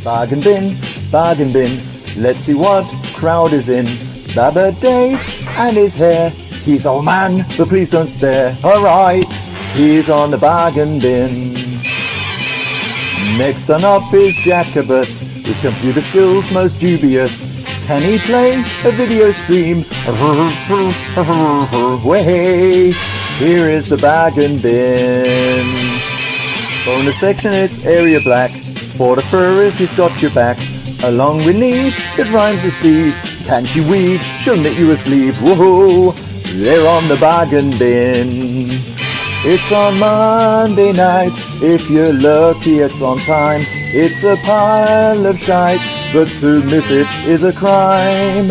Bargain bin, let's see what crowd is in. Baba Dave and his hair, he's old man, but please don't stare. Alright, he's on the bargain bin. Next on up is Jacobus, with computer skills most dubious. Can he play a video stream? Way, here is the bargain bin. Bonus section, it's area black. For the furries, he's got your back. Along with Neff, that rhymes with Steve. Can she weave? She'll knit you a sleeve. Whoa, they're on the bargain bin. It's on Monday night. If you're lucky, it's on time. It's a pile of shite, but to miss it is a crime.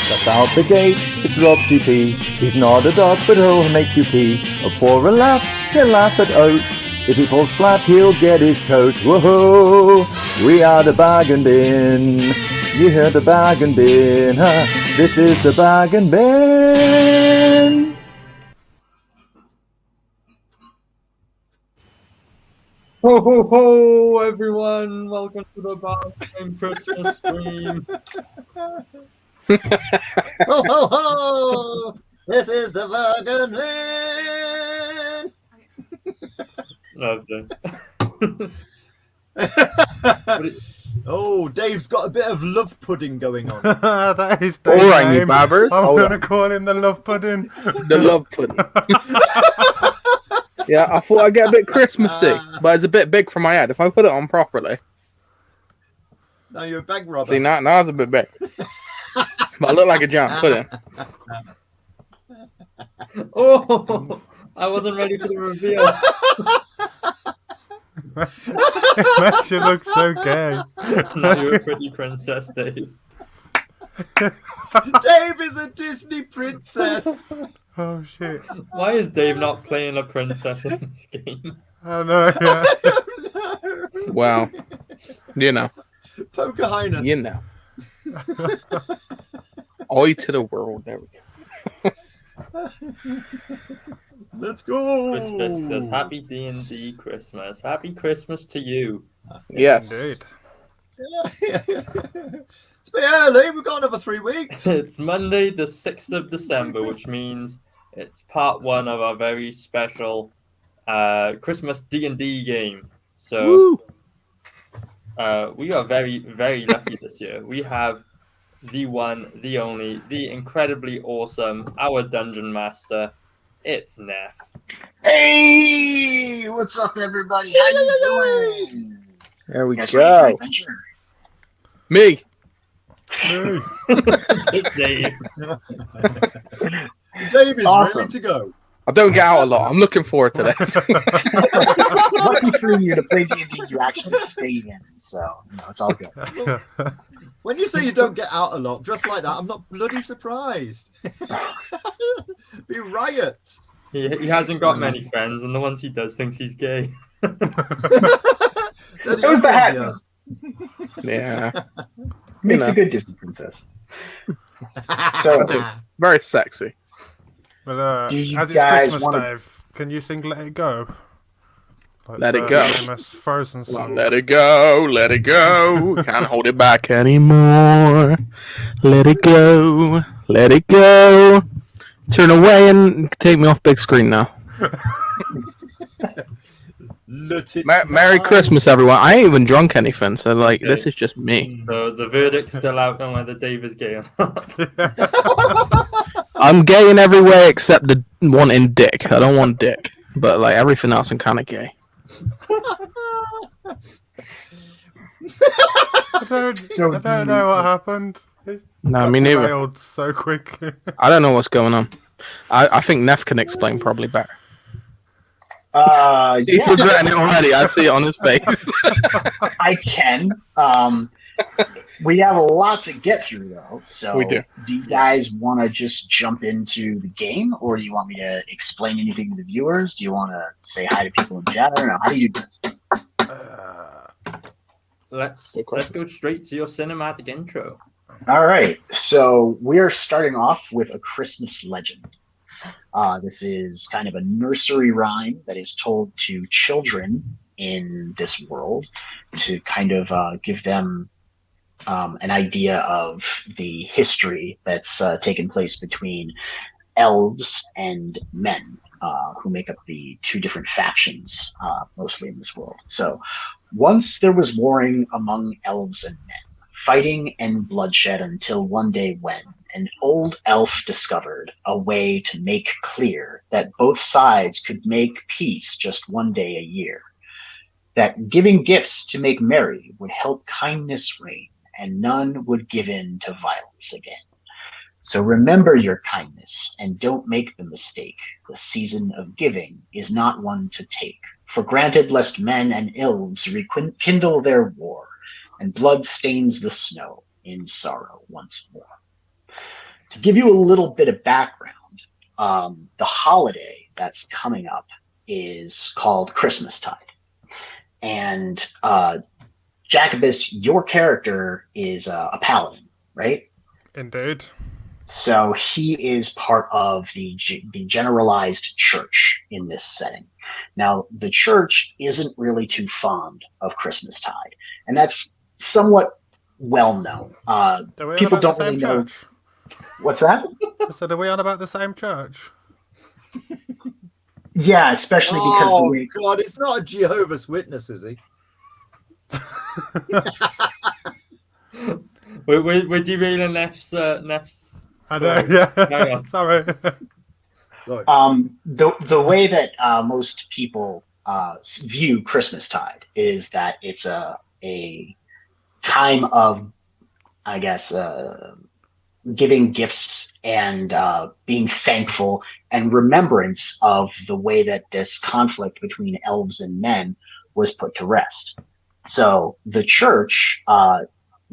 Just out the gate, it's Rob TP. He's not a dog, but he'll make you pee. Up for a laugh, he'll laugh at Oat. If he falls flat, he'll get his coat. Whoa, we are the bargain bin. You hear the bargain bin, huh? This is the bargain bin. Ho ho ho, everyone! Welcome to the bargain Christmas stream. Ho ho ho! This is the bargain bin. Lovely. Oh, Dave's got a bit of love pudding going on. That is Dave's All right, you name. babbers. I'm Hold going to on. call him the love pudding. The love pudding. Yeah, I thought I'd get a bit Christmassy, but it's a bit big for my head. If I put it on properly. Now you're a bag robber. See, now it's a bit big. But I look like a giant pudding. Oh, I wasn't ready for the reveal. It makes you look so gay. Now you're a pretty princess, Dave. Dave is a Disney princess. Oh, shit. Why is Dave not playing a princess in this game? I know, yeah. Well, you know. Pocahontas. You know. Oi to the world. There we go. Let's go. Christmas says happy D&D Christmas. Happy Christmas to you. Yes. Indeed. It's a bit early. We've got another 3 weeks. It's Monday the 6th of December, which means it's part one of our very special Christmas D&D game. So we are very, very lucky this year. We have the one, the only, the incredibly awesome, our Dungeon Master. It's Neff. Hey, what's up, everybody? How you doing? There we You guys ready for go. adventure? Me. Hey. It's Dave. Dave is Awesome. ready to go. I don't get out a lot. I'm looking forward to this. Lucky for you to play D&D, you actually stayed in, so it's all good. When you say you don't get out a lot, dressed like that, I'm not bloody surprised. Be riots. He hasn't got many friends, and the ones he does thinks he's gay. They're It was the hat. yes. Yeah. Makes know. a good Disney princess. So, Very sexy. Well, Do you as it's guys Christmas, wanna- Dave, can you sing Let It Go? Like Let It the Go. famous Frozen song. Let it go, let it go. Can't hold it back anymore. Let it go, let it go. Turn away and take me off big screen now. Let it Merry slide. Christmas, everyone. I ain't even drunk anything, so like Okay. this is just me. So the verdict's still out on whether Dave is gay or not. I'm gay in every way except the wanting dick. I don't want dick, but like everything else, I'm kind of gay. I don't know what happened. No, me neither. Failed so quick. I don't know what's going on. I think Neff can explain probably better. He's yeah, regretting it already. I see it on his face. I can. We have a lot to get through, though. So, We do. you guys want to just jump into the game, or do you want me to explain anything to the viewers? Do you want to say hi to people in chat? I don't know. How do you do this? Let's go straight to your cinematic intro. All right, so we're starting off with A Christmas Legend. This is kind of a nursery rhyme that is told to children in this world to kind of give them an idea of the history that's taken place between elves and men, who make up the two different factions, mostly in this world. So once there was warring among elves and men, fighting and bloodshed, until one day when an old elf discovered a way to make clear that both sides could make peace just one day a year, that giving gifts to make merry would help kindness reign, and none would give in to violence again. So remember your kindness, and don't make the mistake. The season of giving is not one to take, for granted lest men and elves rekindle their war, and blood stains the snow in sorrow once more. To give you a little bit of background, the holiday that's coming up is called Christmastide. And Jacobus, your character is a paladin, right? Indeed. So he is part of the generalized church in this setting. Now, the church isn't really too fond of Christmastide, and that's somewhat well known. People don't really know. Church? What's that? I said, are we on about the same church? Yeah, especially because oh God, it's not a Jehovah's Witness, is he? We're derailing Neff's. I know, yeah. No. Sorry. The way that most people view Christmastide is that it's a time of, I guess, giving gifts and being thankful and remembrance of the way that this conflict between elves and men was put to rest. So the church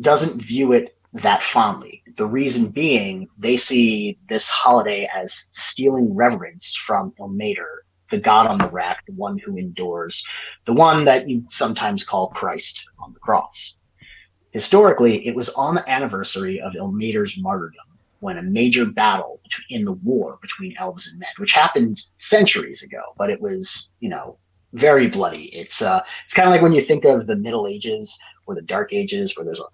doesn't view it that fondly. The reason being, they see this holiday as stealing reverence from Ilmater, the god on the rack, the one who endures, the one that you sometimes call Christ on the cross. Historically, it was on the anniversary of Ilmater's martyrdom when a major battle in the war between elves and men, which happened centuries ago, but it was, very bloody. It's kind of like when you think of the Middle Ages or the Dark Ages, where there's a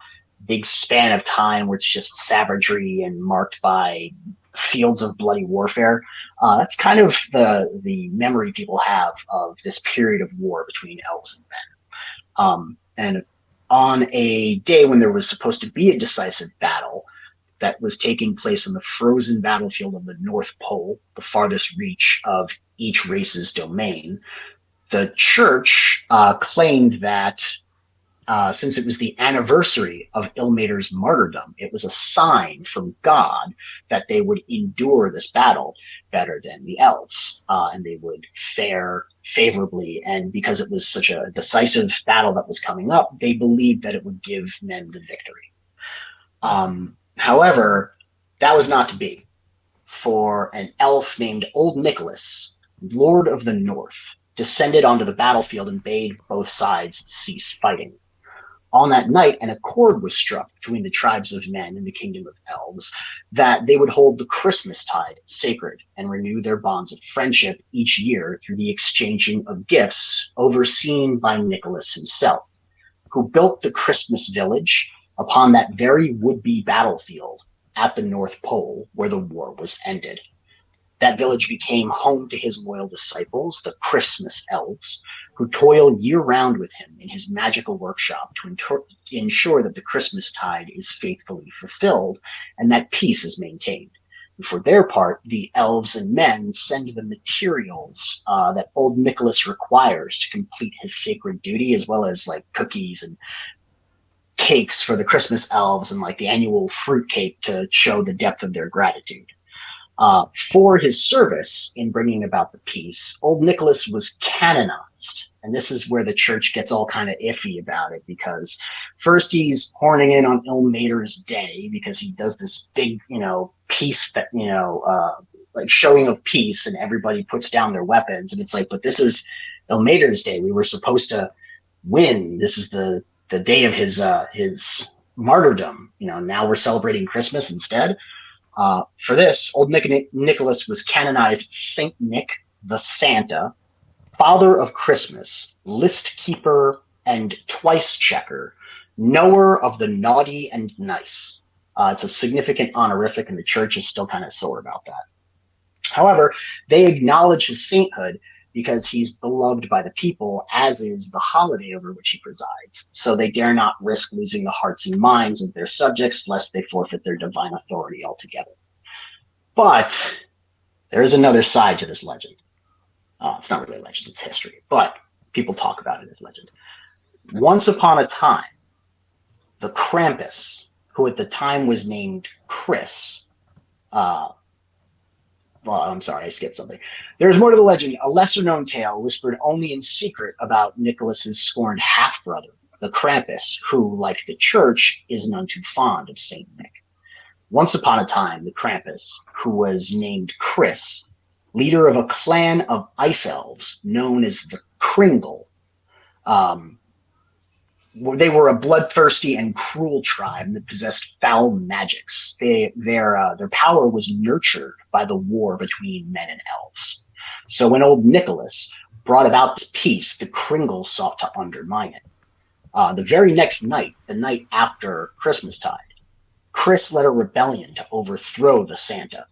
big span of time where it's just savagery and marked by fields of bloody warfare. That's kind of the memory people have of this period of war between elves and men. And on a day when there was supposed to be a decisive battle that was taking place on the frozen battlefield of the North Pole, the farthest reach of each race's domain, the church claimed that since it was the anniversary of Ilmater's martyrdom, it was a sign from God that they would endure this battle better than the elves, and they would fare favorably. And because it was such a decisive battle that was coming up, they believed that it would give men the victory. However, that was not to be. For an elf named Old Nicholas, Lord of the North, descended onto the battlefield and bade both sides cease fighting. On that night, an accord was struck between the tribes of men and the kingdom of elves that they would hold the Christmastide sacred and renew their bonds of friendship each year through the exchanging of gifts, overseen by Nicholas himself, who built the Christmas village upon that very would-be battlefield at the North Pole where the war was ended. That village became home to his loyal disciples, the Christmas elves, who toil year-round with him in his magical workshop to ensure that the Christmastide is faithfully fulfilled and that peace is maintained. And for their part, the elves and men send the materials that Old Nicholas requires to complete his sacred duty, as well as like cookies and cakes for the Christmas elves and like the annual fruit cake to show the depth of their gratitude. For his service in bringing about the peace, Old Nicholas was canonized. And this is where the church gets all kind of iffy about it, because first he's horning in on Ilmater's day because he does this big, peace, like showing of peace, and everybody puts down their weapons. And it's like, but this is Ilmater's day. We were supposed to win. This is the day of his martyrdom. Now we're celebrating Christmas instead. For this, Old Nicholas was canonized Saint Nick the Santa Father of Christmas, list keeper and twice checker, knower of the naughty and nice. It's a significant honorific, and the church is still kind of sore about that. However, they acknowledge his sainthood because he's beloved by the people, as is the holiday over which he presides. So they dare not risk losing the hearts and minds of their subjects, lest they forfeit their divine authority altogether. But there is another side to this legend. It's not really a legend, it's history, but people talk about it as legend. Once upon a time, the Krampus, who at the time was named Chris, well, I'm sorry, I skipped something. There's more to the legend, a lesser-known tale whispered only in secret about Nicholas's scorned half-brother, the Krampus, who, like the church, is none too fond of Saint Nick. Once upon a time, the Krampus, who was named Chris, leader of a clan of ice elves known as the Kringle, they were a bloodthirsty and cruel tribe that possessed foul magics. Their power was nurtured by the war between men and elves. So when old Nicholas brought about this peace, the Kringle sought to undermine it. The very next night, the night after Christmastide, Chris led a rebellion to overthrow the Santa.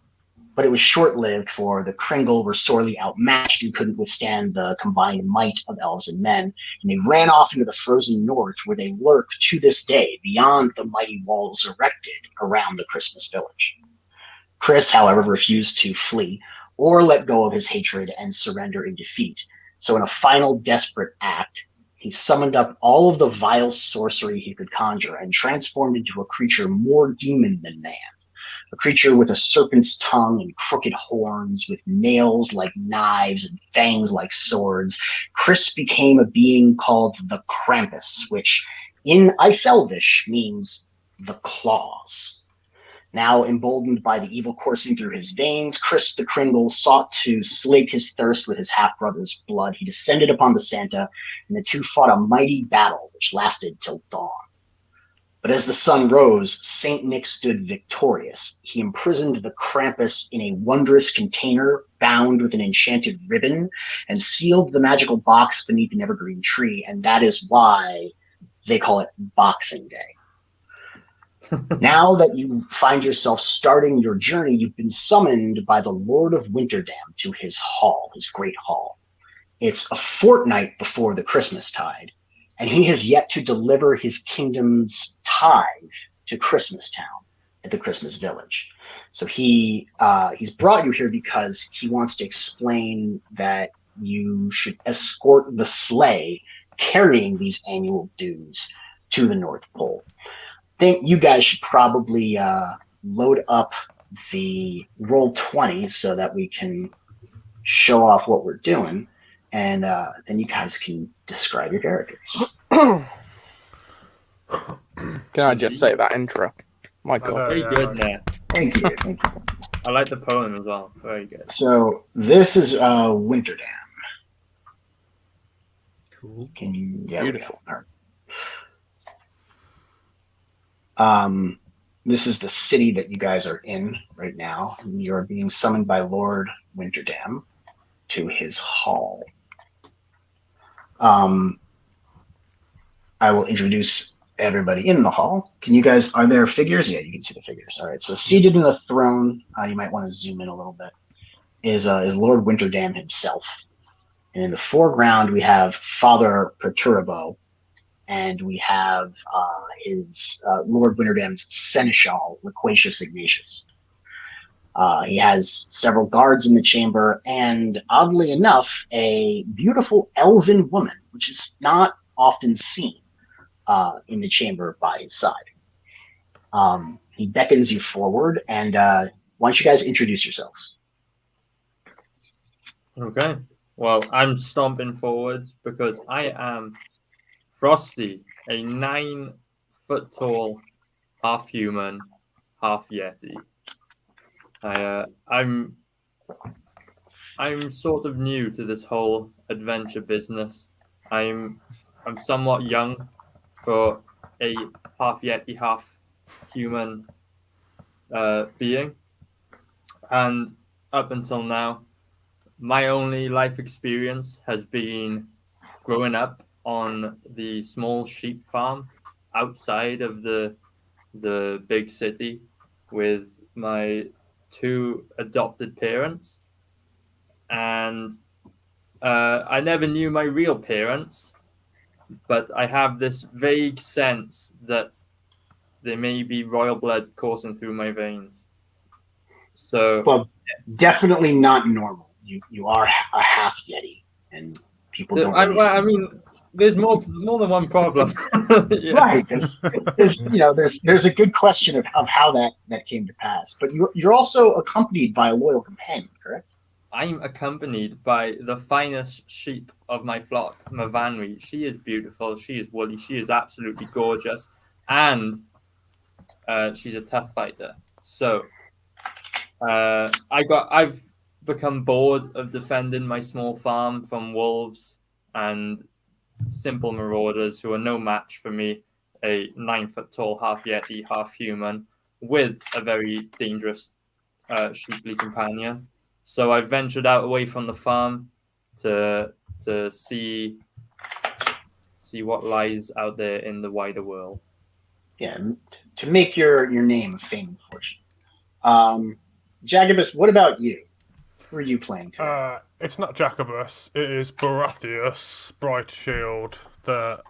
But it was short-lived, for the Kringle were sorely outmatched and couldn't withstand the combined might of elves and men, and they ran off into the frozen north, where they lurk to this day beyond the mighty walls erected around the Christmas village. Chris, however, refused to flee or let go of his hatred and surrender in defeat. So in a final desperate act, he summoned up all of the vile sorcery he could conjure and transformed into a creature more demon than man. A creature with a serpent's tongue and crooked horns, with nails like knives and fangs like swords. Chris became a being called the Krampus, which in Ice Elvish means the claws. Now emboldened by the evil coursing through his veins, Chris the Kringle sought to slake his thirst with his half-brother's blood. He descended upon the Santa, and the two fought a mighty battle which lasted till dawn. But as the sun rose, Saint Nick stood victorious. He imprisoned the Krampus in a wondrous container bound with an enchanted ribbon and sealed the magical box beneath an evergreen tree, and that is why they call it Boxing Day. Now that you find yourself starting your journey, you've been summoned by the Lord of Winterdam to his hall, his great hall. It's a fortnight before the Christmastide, and he has yet to deliver his kingdom's tithe to Christmastown at the Christmas village. So he's brought you here because he wants to explain that you should escort the sleigh carrying these annual dues to the North Pole. I think you guys should probably load up the Roll20 so that we can show off what we're doing, and then you guys can describe your characters. Can I just say that intro? My God. Very good, Neff. Thank you. Thank you. I like the poem as well. Very good. So this is Winterdam. Cool. Can you? Yeah, Beautiful. This is the city that you guys are in right now. You're being summoned by Lord Winterdam to his hall. I will introduce everybody in the hall. Can you guys, are there figures? Yeah, you can see the figures. All right, so seated in the throne, you might want to zoom in a little bit, is Lord Winterdam himself. And in the foreground, we have Father Perturabo, and we have his Lord Winterdam's seneschal, Loquacious Ignatius. He has several guards in the chamber, and oddly enough, a beautiful elven woman, which is not often seen in the chamber by his side. He beckons you forward, and why don't you guys introduce yourselves? Okay. Well, I'm stomping forwards because I am Frosty, a 9-foot-tall, half-human, half-yeti. I'm sort of new to this whole adventure business. I'm somewhat young for a half yeti, half human being, and up until now, my only life experience has been growing up on the small sheep farm outside of the big city with my two adopted parents, and I never knew my real parents, but I have this vague sense that there may be royal blood coursing through my veins. So, Well, definitely not normal. You are a half Yeti, and people don't really I mean, there's more than one problem. Yeah. Right. There's a good question of how that came to pass. But you're also accompanied by a loyal companion, correct? I'm accompanied by the finest sheep of my flock, Mavanri. She is beautiful. She is woolly. She is absolutely gorgeous, and she's a tough fighter. So, I've become bored of defending my small farm from wolves and simple marauders who are no match for me, a 9-foot tall half Yeti, half human, with a very dangerous sheeply companion. So I ventured out away from the farm to see what lies out there in the wider world. Yeah, to make your name a fame and fortune. Jacobus, what about you? Who are you playing today? It's not Jacobus. It is Baratheus Bright Shield, the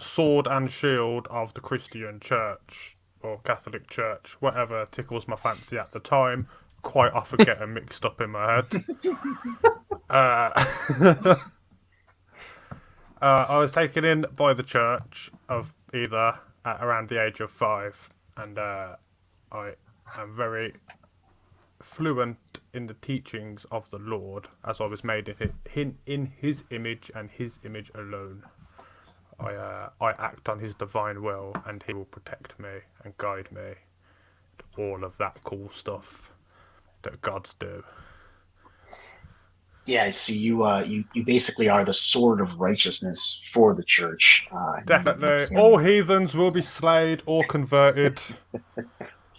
sword and shield of the Christian Church or Catholic Church, whatever tickles my fancy at the time. Quite often getting mixed up in my head. I was taken in by the Church of either at around the age of 5, and I am very fluent in the teachings of the Lord, as I was made in His image and His image alone. I act on His divine will, and He will protect me and guide me. All of that cool stuff that gods do. Yeah, so you basically are the sword of righteousness for the church. Definitely, all heathens will be slayed or converted.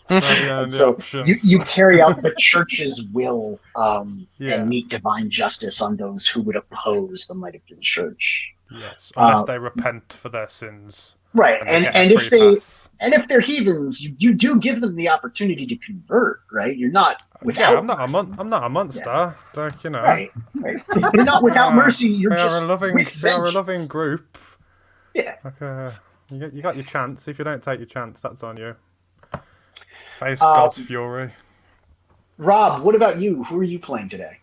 So you carry out the church's will and meet divine justice on those who would oppose the might of the church. Yes, unless they repent for their sins. Right, and if they're heathens, you do give them the opportunity to convert. Right, you're not without. Yeah, I'm not a monster. Yeah. Like, you know. Right. You're not without mercy. You're just a loving group. Yeah. Like, you got your chance. If you don't take your chance, that's on you. Face God's fury. Rob, what about you? Who are you playing today?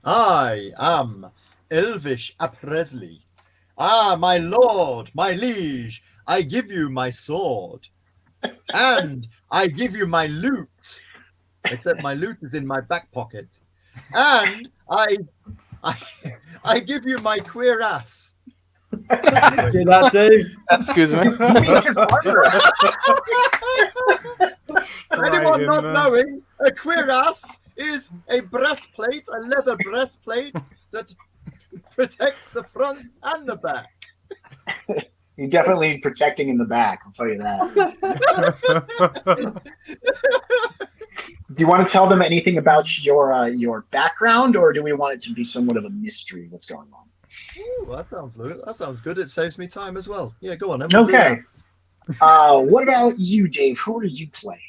I am Elvish Apresley. Ah, my lord, my liege, I give you my sword. And I give you my loot. Except my loot is in my back pocket. And I give you my queer ass. Okay, that day. Excuse me. For anyone not knowing, a queer ass is a breastplate, a leather breastplate that protects the front and the back. You're definitely protecting in the back, I'll tell you that. Do you want to tell them anything about your background, or do we want it to be somewhat of a mystery what's going on? Ooh, that sounds good. It saves me time as well. Yeah, go on. Okay. What about you, Dave? Who are you playing?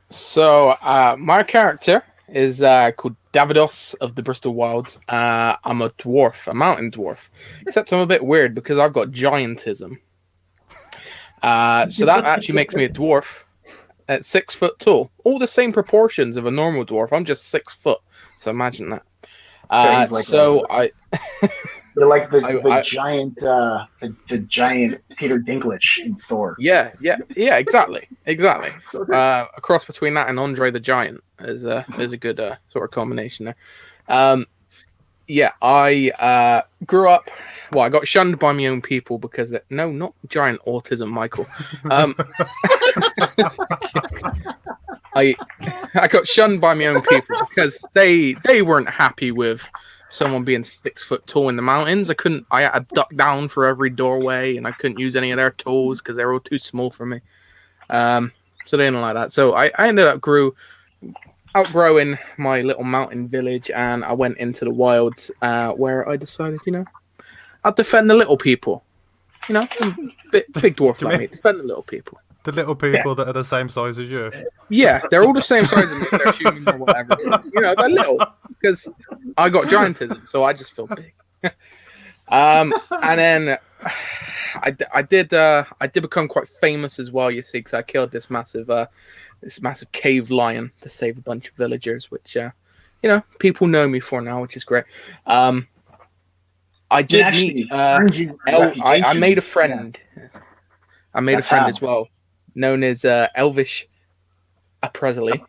So, my character is called Davidos of the Bristol Wilds. I'm a dwarf, a mountain dwarf. Except I'm a bit weird because I've got giantism. So that actually makes me a dwarf at 6 foot tall. All the same proportions of a normal dwarf. I'm just 6 foot. So imagine that. You're like the giant Peter Dinklage in Thor. Yeah, exactly. A cross between that and Andre the Giant is a good sort of combination there. I grew up. Well, I got shunned by my own people because not giant autism, Michael. I got shunned by my own people because they weren't happy with someone being 6 foot tall in the mountains. I had to duck down for every doorway, and I couldn't use any of their tools because they were all too small for me. So they didn't like that. So I ended up outgrowing my little mountain village, and I went into the wilds, where I decided, I'll defend the little people. Big dwarf like me, defend the little people. The little people that are the same size as you. Yeah, they're all the same size as me. They're human or whatever. They're little because I got giantism, so I just feel big. And then I did become quite famous as well. You see, because I killed this massive cave lion to save a bunch of villagers, which people know me for now, which is great. I did meet. I made a friend. Yeah. I made a friend as well, known as Elvish Presley.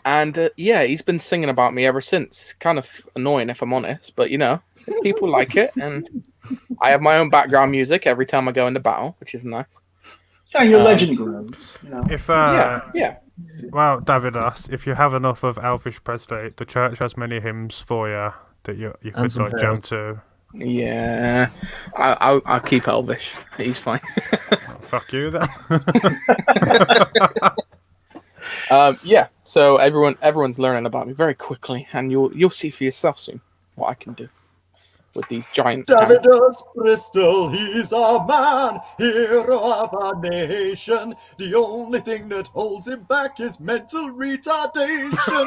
And he's been singing about me ever since. Kind of annoying, if I'm honest, but people like it, and I have my own background music every time I go into battle, which is nice. Yeah, your legend grows. If yeah. Well, David asked if you have enough of Elvish Presley, the church has many hymns for you that you could like jam to. Yeah, I'll keep Elvish. He's fine. Fuck you then. So everyone's learning about me very quickly, and you'll see for yourself soon what I can do with these giant. Davidos Bristol, he's our man, hero of our nation. The only thing that holds him back is mental retardation.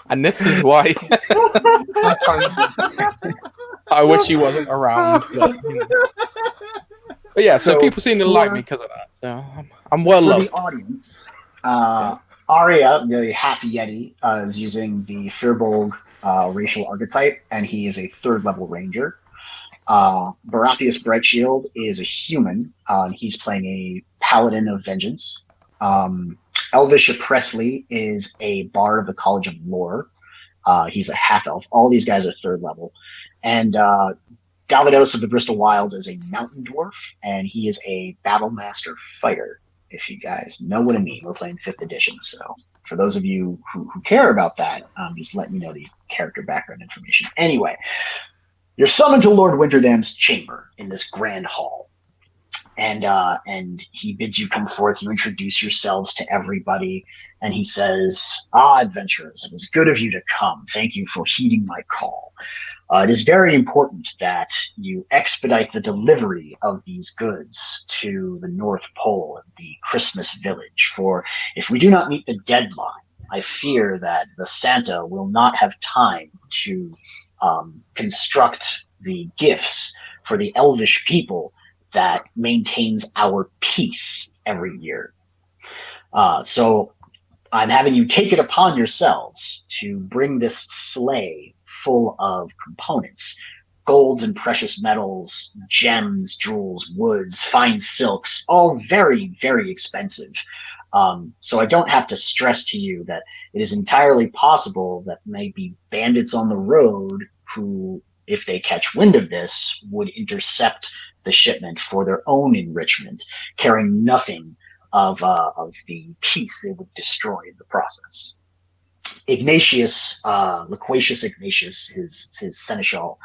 And this is why I wish he wasn't around. But yeah, so people seem to like me because of that. So I'm well loved. For the audience, Arya, the half Yeti, is using the Firbolg racial archetype, and he is a 3rd level ranger. Baratheus Brightshield is a human, and he's playing a paladin of vengeance. Elvish Presley is a bard of the College of Lore. He's a half elf. All these guys are 3rd level. And Davidos of the Bristol Wilds is a mountain dwarf, and he is a battle master fighter. If you guys know what I mean, we're playing 5th edition. So for those of you who care about that, just let me know the character background information. Anyway, you're summoned to Lord Winterdam's chamber in this grand hall. And he bids you come forth. You introduce yourselves to everybody, and he says, adventurers, it is good of you to come. Thank you for heeding my call. It is very important that you expedite the delivery of these goods to the North Pole and the Christmas village, for if we do not meet the deadline, I fear that the Santa will not have time to construct the gifts for the Elvish people that maintains our peace every year. So I'm having you take it upon yourselves to bring this sleigh full of components, golds and precious metals, gems, jewels, woods, fine silks, all very, very expensive. So I don't have to stress to you that it is entirely possible that maybe bandits on the road who, if they catch wind of this, would intercept the shipment for their own enrichment, caring nothing of the peace they would destroy in the process. Ignatius, Loquacious Ignatius, his seneschal,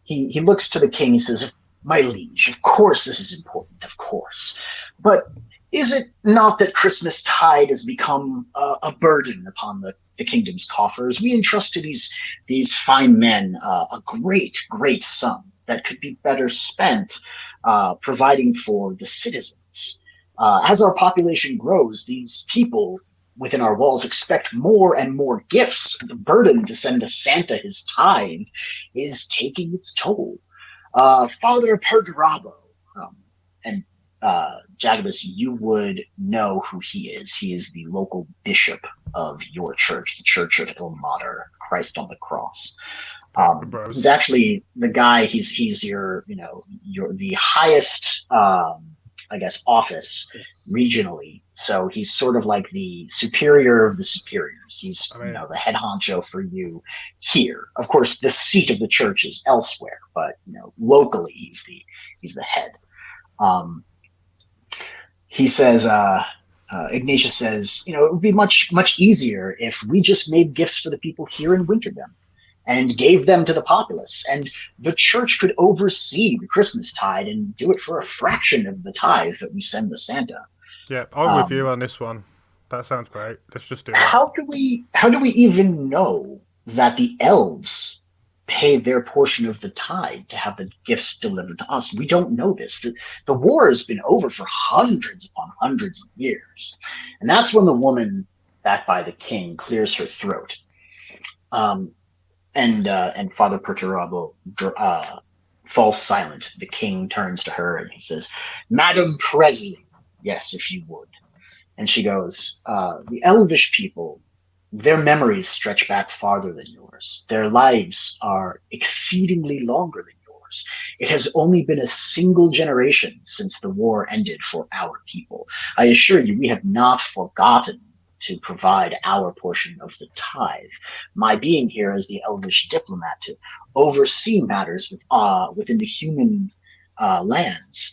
he looks to the king. He says, "My liege, of course this is important, of course, but is it not that Christmas tide has become a burden upon the kingdom's coffers? We entrusted these fine men a great sum that could be better spent providing for the citizens. As our population grows, these people within our walls expect more and more gifts. The burden to send to Santa his tithe is taking its toll. Father Perdrabo," and Jagabus, you would know who he is. He is the local bishop of your church, the Church of Ilmater, Christ on the Cross. He's actually the guy. He's your the highest office regionally. So he's sort of like the superior of the superiors. He's the head honcho for you here. Of course, the seat of the church is elsewhere, but locally he's the head. He says, Ignatius says, it would be much easier if we just made gifts for the people here in Winterdam. and gave them to the populace. And the church could oversee the Christmas tide and do it for a fraction of the tithe that we send the Santa. Yeah, I'm with you on this one. That sounds great. Let's just do it. How do we even know that the elves pay their portion of the tithe to have the gifts delivered to us? We don't know this. The war has been over for hundreds upon hundreds of years. And that's when the woman, backed by the king, clears her throat. And Father Perturabo falls silent. The king turns to her and he says, "Madam Presley, yes, if you would." And she goes, "The elvish people, their memories stretch back farther than yours. Their lives are exceedingly longer than yours. It has only been a single generation since the war ended for our people. I assure you, we have not forgotten to provide our portion of the tithe. My being here as the elvish diplomat to oversee matters within the human lands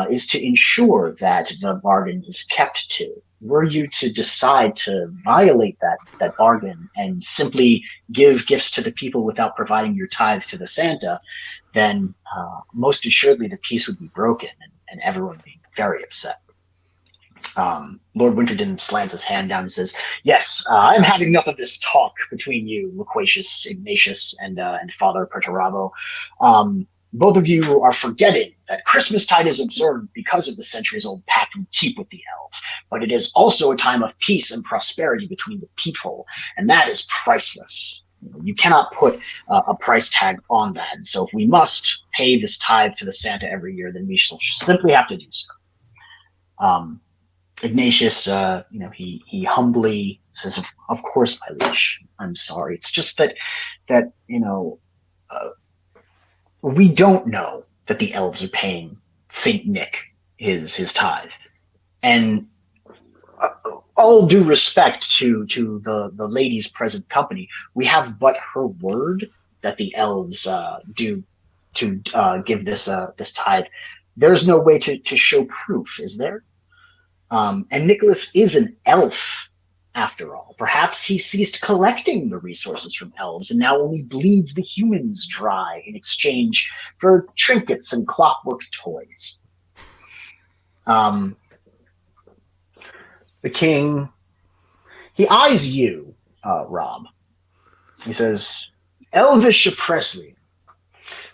is to ensure that the bargain is kept to. Were you to decide to violate that bargain and simply give gifts to the people without providing your tithe to the Santa, then most assuredly the peace would be broken and everyone would be very upset." Lord Winterden slants his hand down and says, "Yes, I'm having enough of this talk between you, Loquacious, Ignatius, and Father Perturabo. Both of you are forgetting that Christmastide is observed because of the centuries-old pact we keep with the elves, but it is also a time of peace and prosperity between the people, and that is priceless. You cannot put a price tag on that. And so if we must pay this tithe to the Santa every year, then we shall simply have to do so." Ignatius, he humbly says, "Of course, my liege. I'm sorry. It's just that we don't know that the elves are paying Saint Nick his tithe, and all due respect to the lady's present company, we have but her word that the elves do to give this tithe. There's no way to show proof, is there? And Nicholas is an elf, after all. Perhaps he ceased collecting the resources from elves and now only bleeds the humans dry in exchange for trinkets and clockwork toys." The king, he eyes you, Rob. He says, "Elvish Presley,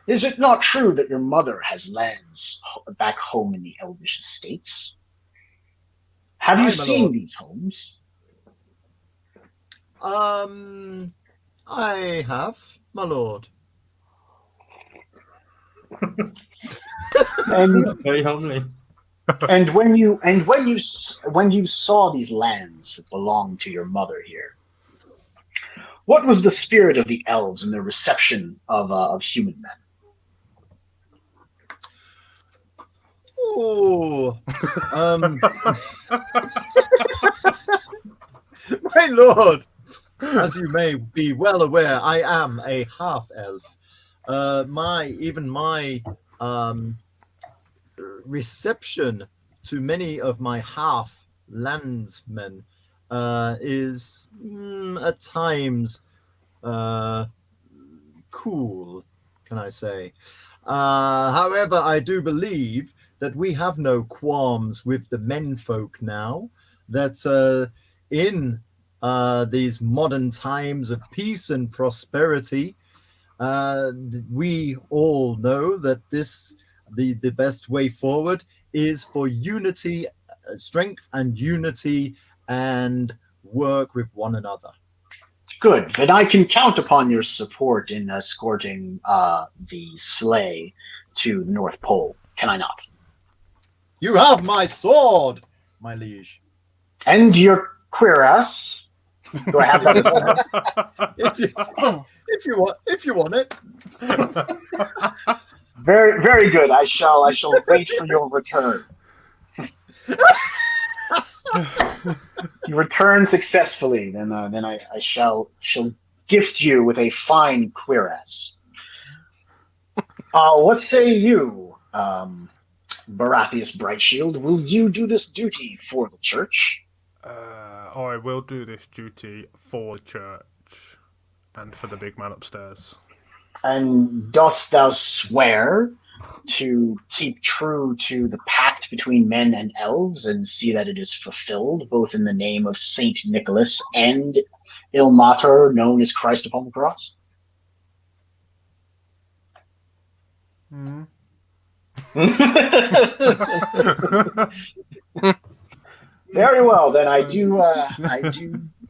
is it not true that your mother has lands back home in the elvish estates? Have you seen these homes?" I have, my lord. And Very homely. and when you saw these lands that belonged to your mother here, what was the spirit of the elves in their reception of human men? Oh, my lord, as you may be well aware, I am a half-elf. My reception to many of my half-landsmen is at times cool, can I say. However, I do believe that we have no qualms with the menfolk now, that in these modern times of peace and prosperity, we all know that the best way forward is for unity, strength and unity, and work with one another. Good. Then I can count upon your support in escorting the sleigh to the North Pole. Can I not? You have my sword, my liege. And your cuirass. Do I have that as well? If you want it. Very, very good. I shall wait for your return. You return successfully, then I shall gift you with a fine cuirass. What say you, Baratheus Brightshield? Will you do this duty for the church? I will do this duty for the church. and for the big man upstairs. And dost thou swear to keep true to the pact between men and elves and see that it is fulfilled, both in the name of Saint Nicholas and Il Mater, known as Christ upon the cross? Very well, then I do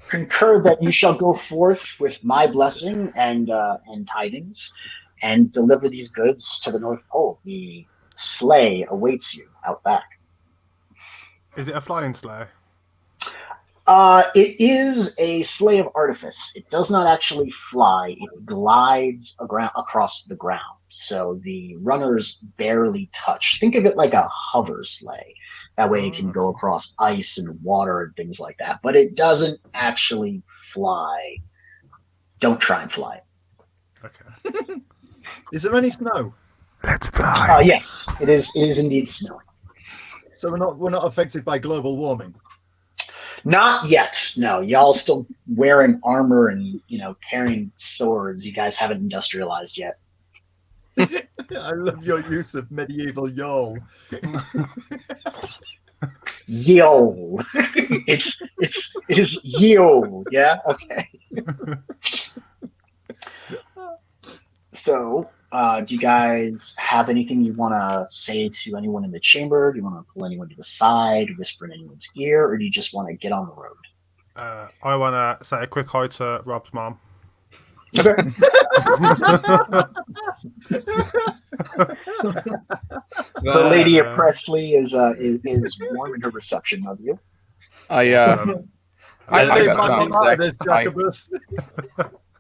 concur that you shall go forth with my blessing and tidings, and deliver these goods to the North Pole. The sleigh awaits you out back. Is it a flying sleigh? It is a sleigh of artifice. It does not actually fly. It glides across the ground. So the runners barely touch. Think of it like a hover sleigh. That way it can go across ice and water and things like that. But it doesn't actually fly. Don't try and fly it. Okay. Is there any snow? Let's fly. Yes, it is. It is indeed snowing. So we're not affected by global warming. Not yet. No, y'all still wearing armor and carrying swords. You guys haven't industrialized yet. I love your use of medieval y'all. Yo, it is yo. Yeah. Okay. So, do you guys have anything you want to say to anyone in the chamber? Do you want to pull anyone to the side, whisper in anyone's ear, or do you just want to get on the road? I want to say a quick hi to Rob's mom. Okay. The lady of Presley is warm in her reception of you. I got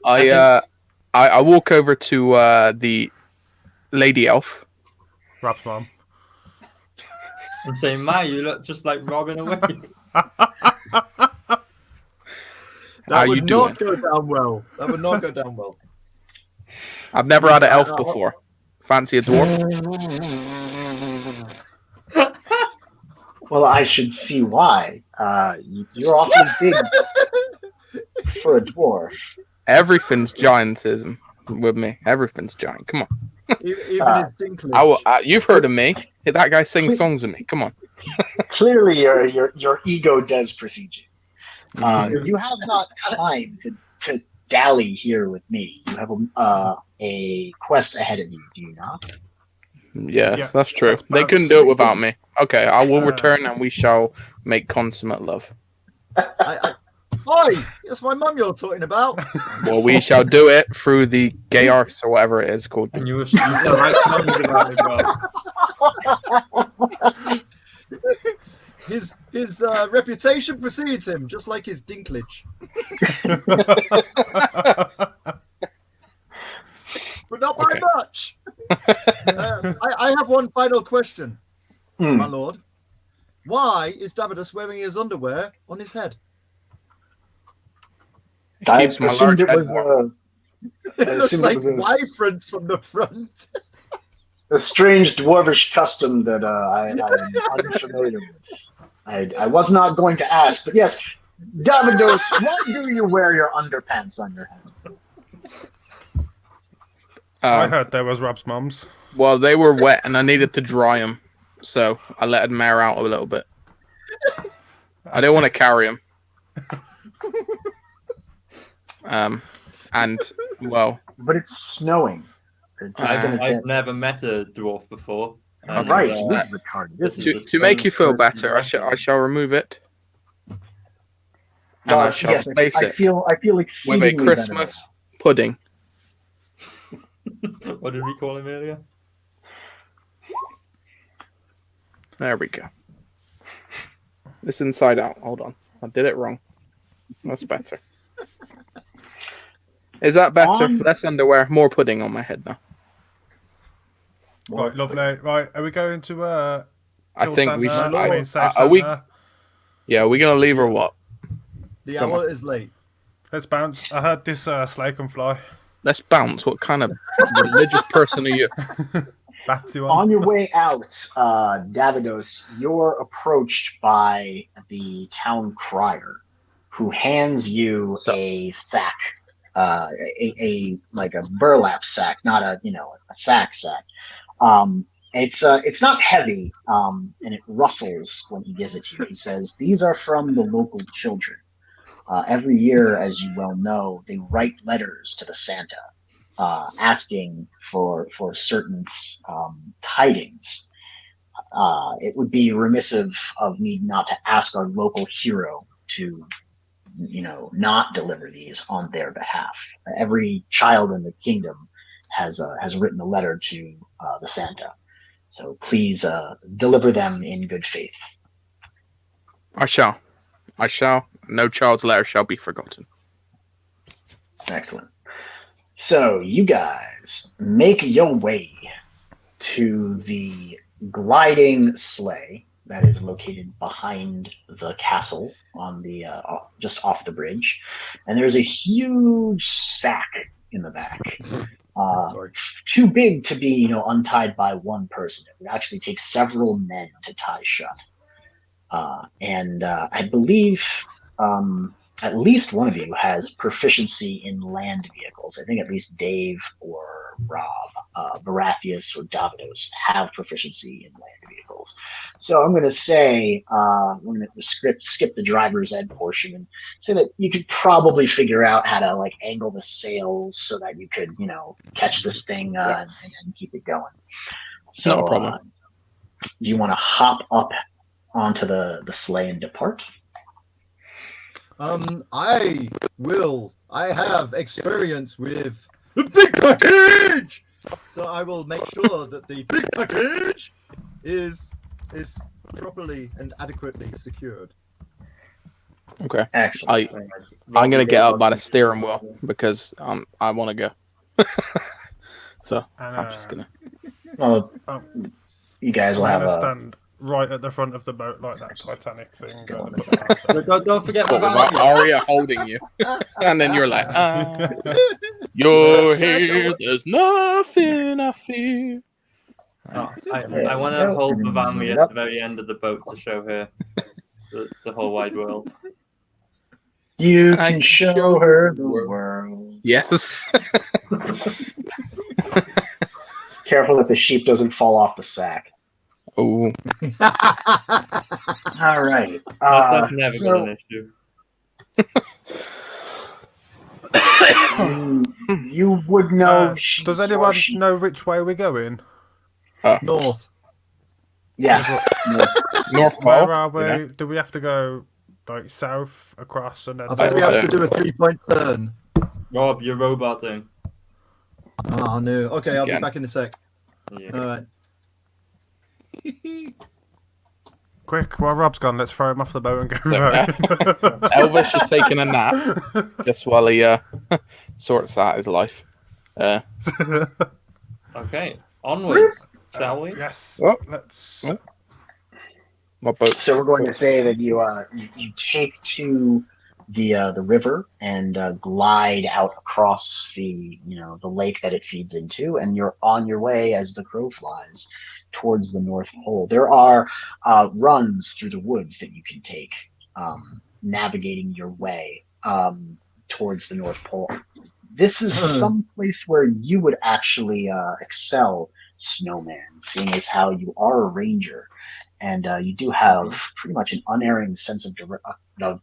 that. I walk over to the lady elf. Rob's mom. And say, "Ma, you look just like Robin away." That would not go down well. That would not go down well. I've never had an elf before. Fancy a dwarf? Well, I should see why. You're awfully big for a dwarf. Everything's giantism with me. Everything's giant. Come on. Even his dinklage. You've heard of me. That guy sings songs with me. Come on. Clearly, your ego does precede you. You have not time to dally here with me. You have a quest ahead of you, do you not? Yes, that's true. They couldn't do it without me. Okay, I will return and we shall make consummate love. Oi! That's my mum you're talking about. Well, we shall do it through the gay arts or whatever it is called. And you were the right songs about it as well. His reputation precedes him, just like his dinklage. But not by much. I have one final question, my lord. Why is Davidus wearing his underwear on his head? I assumed it was It looks like Y-fronts from the front. a strange dwarvish custom that I'm unfamiliar with. I was not going to ask, but yes, Davidos, why do you wear your underpants on your head? I heard there was Rob's mom's. Well, they were wet and I needed to dry them, so I let them air out a little bit. I didn't want to carry them. And well, but it's snowing. I've never met a dwarf before. Right, this is retarded. To make you feel better, I shall remove it. And I shall replace it I feel with exceedingly a Christmas pudding. What did we call him earlier? There we go. It's inside out. Hold on. I did it wrong. That's better. Is that better? Less underwear, more pudding on my head now. Right, lovely. Right, are we going to I think we should. Save are we? Santa? Yeah, are we gonna leave or what? The hour is late. Let's bounce. I heard this sleigh can fly. Let's bounce. What kind of religious person are you? Batsy one. On your way out, Davidos, you're approached by the town crier, who hands you a sack like a burlap sack, not a a sack. It's not heavy, and it rustles when he gives it to you. He says, "These are from the local children. Every year, as you well know, they write letters to the Santa, asking for certain tidings. It would be remiss of me not to ask our local hero to, not deliver these on their behalf. Every child in the kingdom has written a letter to the Santa. So please deliver them in good faith." I shall. No child's letter shall be forgotten. Excellent. So you guys make your way to the gliding sleigh that is located behind the castle on the just off the bridge, and there's a huge sack in the back. Too big to be, untied by one person. It would actually take several men to tie shut. And I believe at least one of you has proficiency in land vehicles. I think at least Dave or Rob, Barathius or Davidos have proficiency in land vehicles. So I'm going to say, I'm going to skip the driver's ed portion and say that you could probably figure out how to angle the sails so that you could, catch this thing and keep it going. So, not a problem. Do you want to hop up onto the sleigh and depart? I will. I have experience with the big package, so I will make sure that the big package is properly and adequately secured. Okay. Excellent. I'm gonna get up by the steering wheel because I want to go. So I'm just gonna. Well, you guys will I'm have gonna a. stand right at the front of the boat like that Titanic thing. Don't forget With the Arya holding you, and then you're like, "You're here. There's nothing I fear." I want to hold Bavamri at the very end of the boat to show her the whole wide world. You can show her the world. Yes. Careful that the sheep doesn't fall off the sack. Oh. All right. That's never been an issue. You would know. Does anyone know which way we're going? North. Yeah. North Pole. Where are we? You know? Do we have to go south across and then? I think we have to do a 3-point turn. Rob, you're roboting. Oh no. Okay, I'll be back in a sec. Yeah. All right. Quick, while Rob's gone, let's throw him off the boat and go rowing. Elvish is taking a nap just while he sorts out his life. Okay, onwards, shall we? Yes. Oh. Let's. Oh. My boat. So we're going to say that you take to the river and glide out across the the lake that it feeds into, and you're on your way as the crow flies towards the North Pole. There are runs through the woods that you can take, navigating your way towards the North Pole. This is some place where you would actually excel, Snowman, seeing as how you are a ranger, and you do have pretty much an unerring sense of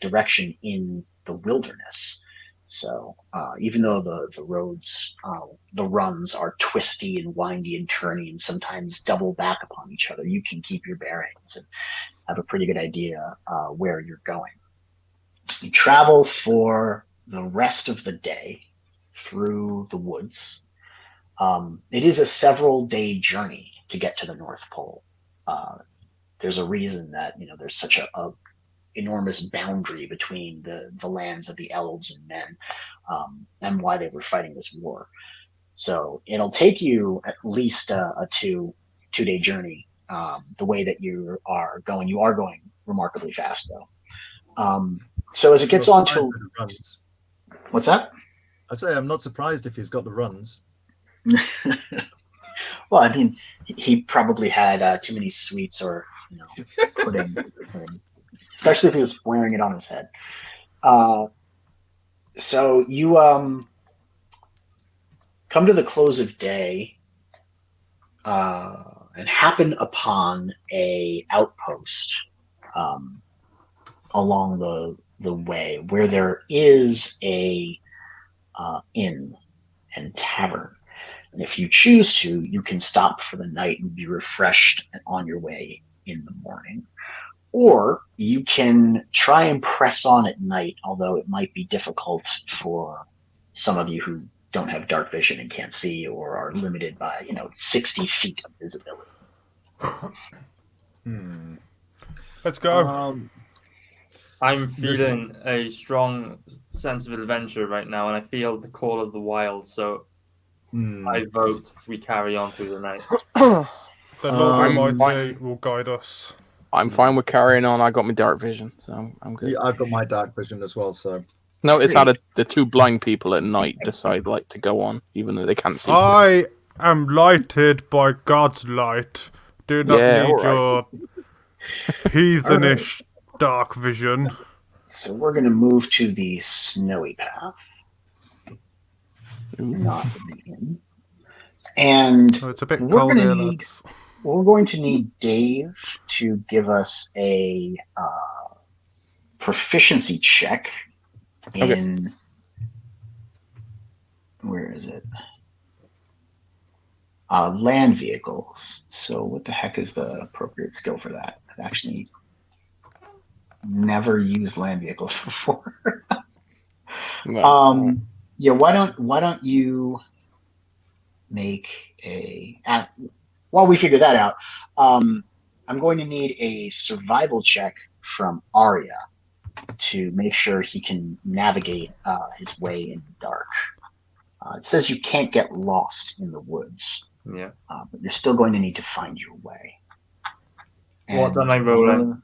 direction in the wilderness. So even though the roads, the runs are twisty and windy and turny and sometimes double back upon each other, you can keep your bearings and have a pretty good idea where you're going. You travel for the rest of the day through the woods. It is a several-day journey to get to the North Pole. There's a reason that there's such a enormous boundary between the lands of the elves and men, and why they were fighting this war. So it'll take you at least a two-day journey. The way that you are going remarkably fast though. So as it gets on to runs. What's that? I say I'm not surprised if he's got the runs. Well, I mean, he probably had too many sweets or pudding, especially if he was wearing it on his head. So you come to the close of day and happen upon a outpost along the way where there is a inn and tavern. And if you choose to, you can stop for the night and be refreshed and on your way in the morning. Or you can try and press on at night, although it might be difficult for some of you who don't have dark vision and can't see, or are limited by 60 feet of visibility. Let's go. I'm feeling a strong sense of adventure right now, and I feel the call of the wild. So I vote we carry on through the night. The Lord Almighty will guide us. I'm fine with carrying on. I got my dark vision, so I'm good. Yeah, I've got my dark vision as well, so. Notice how the two blind people at night decide to go on, even though they can't see. I am lighted by God's light. Do not need your heathenish dark vision. So we're going to move to the snowy path. Not the inn. And it's a bit cold here, lads. We're going to need Dave to give us a proficiency check in... Where is it? Land vehicles. So what the heck is the appropriate skill for that? I've actually never used land vehicles before. Yeah, why don't you make while we figure that out, I'm going to need a survival check from Arya to make sure he can navigate his way in the dark. It says you can't get lost in the woods. Yeah. But you're still going to need to find your way. What am I rolling?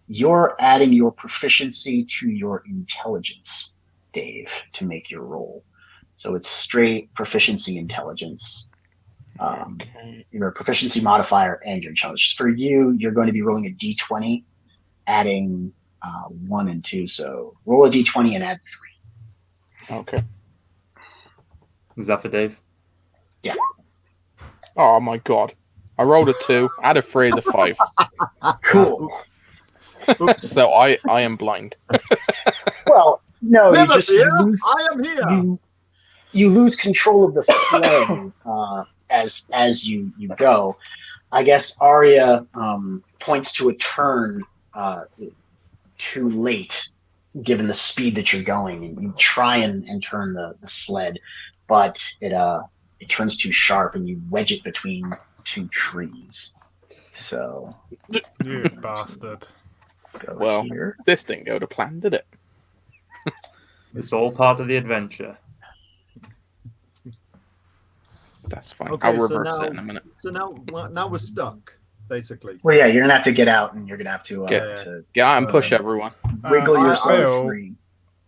You're adding your proficiency to your intelligence, Dave, to make your roll. So it's straight proficiency intelligence. Your proficiency modifier and your intelligence. For you, you're going to be rolling a d20, adding 1 and 2. So roll a d20 and add 3. Okay. Is that for Dave? Yeah. Oh my god. I rolled a 2, add a 3 is a 5. Cool. So I am blind. Well, no, Never fear, lose, I am here. You lose control of the sleigh as you go. I guess Arya points to a turn too late, given the speed that you're going, and you try and turn the sled, but it turns too sharp, and you wedge it between 2 trees. So you bastard. Well, here. This didn't go to plan, did it? It's all part of the adventure. That's fine. Okay, I'll so reverse now- it in a minute. So now we're stuck, basically. Well, yeah, you're gonna have to get out, and you're gonna have to Get out and push everyone. wiggle I yourself feel- free.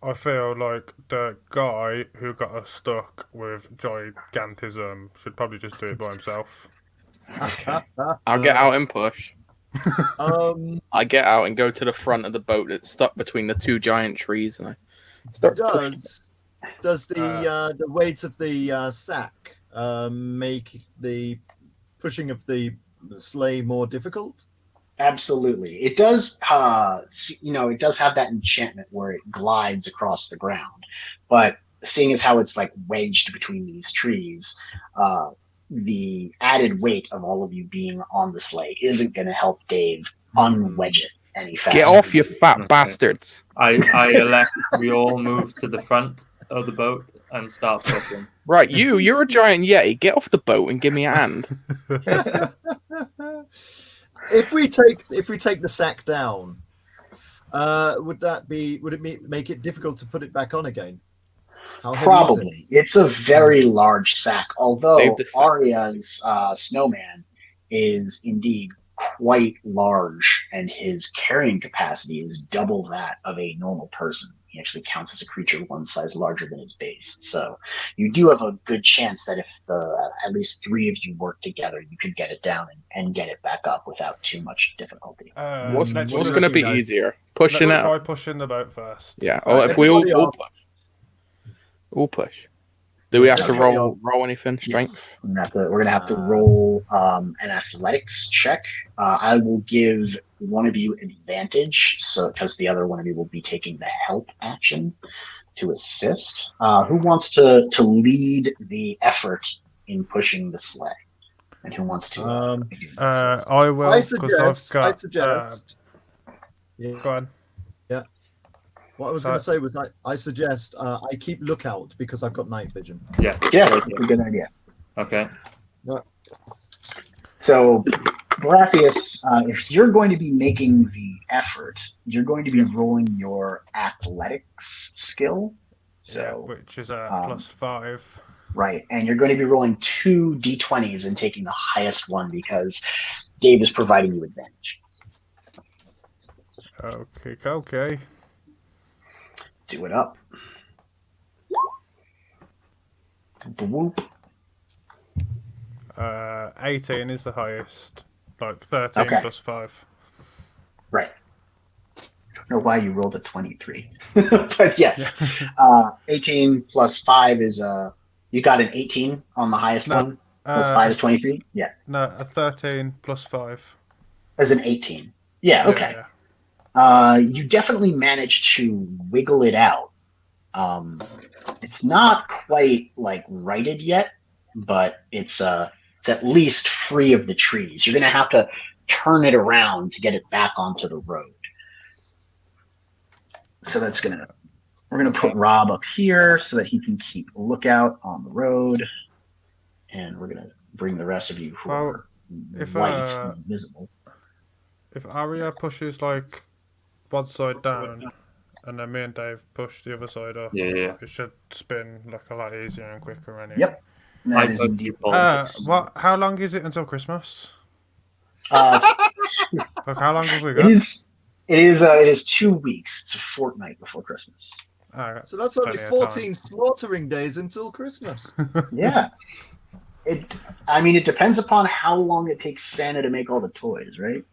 I feel like the guy who got us stuck with gigantism should probably just do it by himself. I'll get out and push. Um, I get out and go to the front of the boat that's stuck between the 2 giant trees, and I start pushing. does the weight of the sack make the pushing of the sleigh more difficult? Absolutely, it does. It does have that enchantment where it glides across the ground, but seeing as how it's like wedged between these trees, the added weight of all of you being on the sleigh isn't going to help Dave unwedge it any faster. Get off, you fat bastards! I elect we all move to the front of the boat and start pushing. Right, you're a giant yeti. Get off the boat and give me a hand. If we take the sack down, would it make it difficult to put it back on again? How heavy is it? Probably. It's a very large sack, although Save the sack. Arya's snowman is indeed quite large, and his carrying capacity is double that of a normal person. He actually counts as a creature one size larger than his base. So you do have a good chance that if at least 3 of you work together, you could get it down and get it back up without too much difficulty. What's let's going to be know. easier? Pushing Let's out? try pushing the boat first. Yeah. Oh, if we all Everybody push. All push. Do we have to roll anything? Strength? Yes. We're gonna have to roll an athletics check. I will give one of you advantage, so because the other one of you will be taking the help action to assist. Who wants to lead the effort in pushing the sleigh? And who wants to? I will. I suggest. Yeah. Go on. Yeah. What I was going to say was I suggest I keep lookout because I've got night vision. Yeah. Yeah, it's a good idea. Okay. Yeah. So, Baratheus, if you're going to be making the effort, you're going to be rolling your athletics skill. So, which is +5. Right, and you're going to be rolling 2 d20s and taking the highest one because Dave is providing you advantage. Okay. Do it up. Whoop. 18 is the highest. Like 13 +5. Right. I don't know why you rolled a 23. But yes. 18 plus 5 is you got an 18 on the highest one. Plus 5 is 23? Yeah. No, a 13 +5. As an 18. Yeah, okay. You definitely managed to wiggle it out. It's not quite like righted yet, but it's at least free of the trees. You're going to have to turn it around to get it back onto the road. So we're going to put Rob up here so that he can keep a lookout on the road. And we're going to bring the rest of you who are white and visible. If Arya pushes like one side down and then me and Dave push the other side up, it should spin like a lot easier and quicker anyway. Yep. That is indeed. How long is it until Christmas? Like how long have we got? It is 2 weeks. It's a fortnight before Christmas. So that's only 14 slaughtering days until Christmas. Yeah. It depends upon how long it takes Santa to make all the toys, right?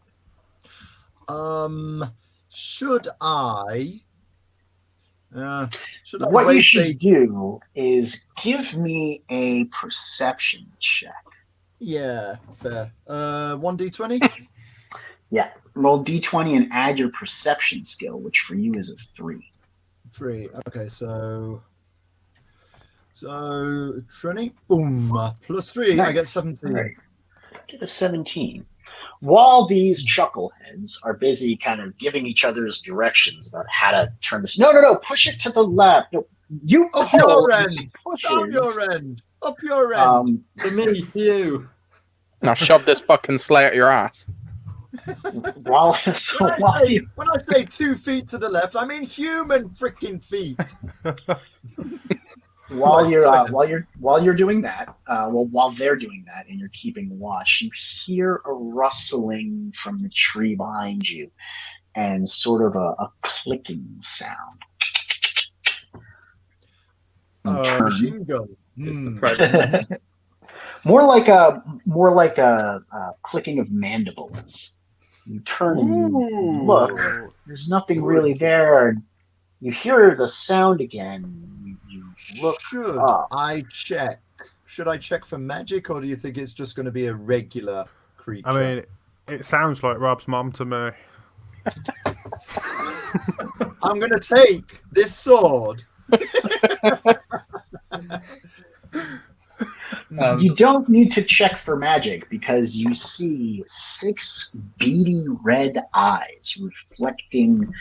Should I? What you should do is give me a perception check. Yeah, fair. 1d20? Yeah, roll d20 and add your perception skill, which for you is a 3. 3. Okay, so 20. Boom. +3. Nice. I get 17. Right. Get a 17. While these chuckleheads are busy kind of giving each other's directions about how to turn this. No, push it to the left. No, you up your end. Down your end. Up your end. To me, to you. Now shove this fucking sleigh at your ass. When I say 2 feet to the left, I mean human freaking feet. While you're doing that, while they're doing that, and you're keeping watch, you hear a rustling from the tree behind you, and sort of a clicking sound. Machine gun. More like a clicking of mandibles. You turn and look. There's nothing really there. You hear the sound again. You look up. Should I check for magic, or do you think it's just going to be a regular creature? I mean, it sounds like Rob's mom to me. I'm going to take this sword. You don't need to check for magic because you see 6 beady red eyes reflecting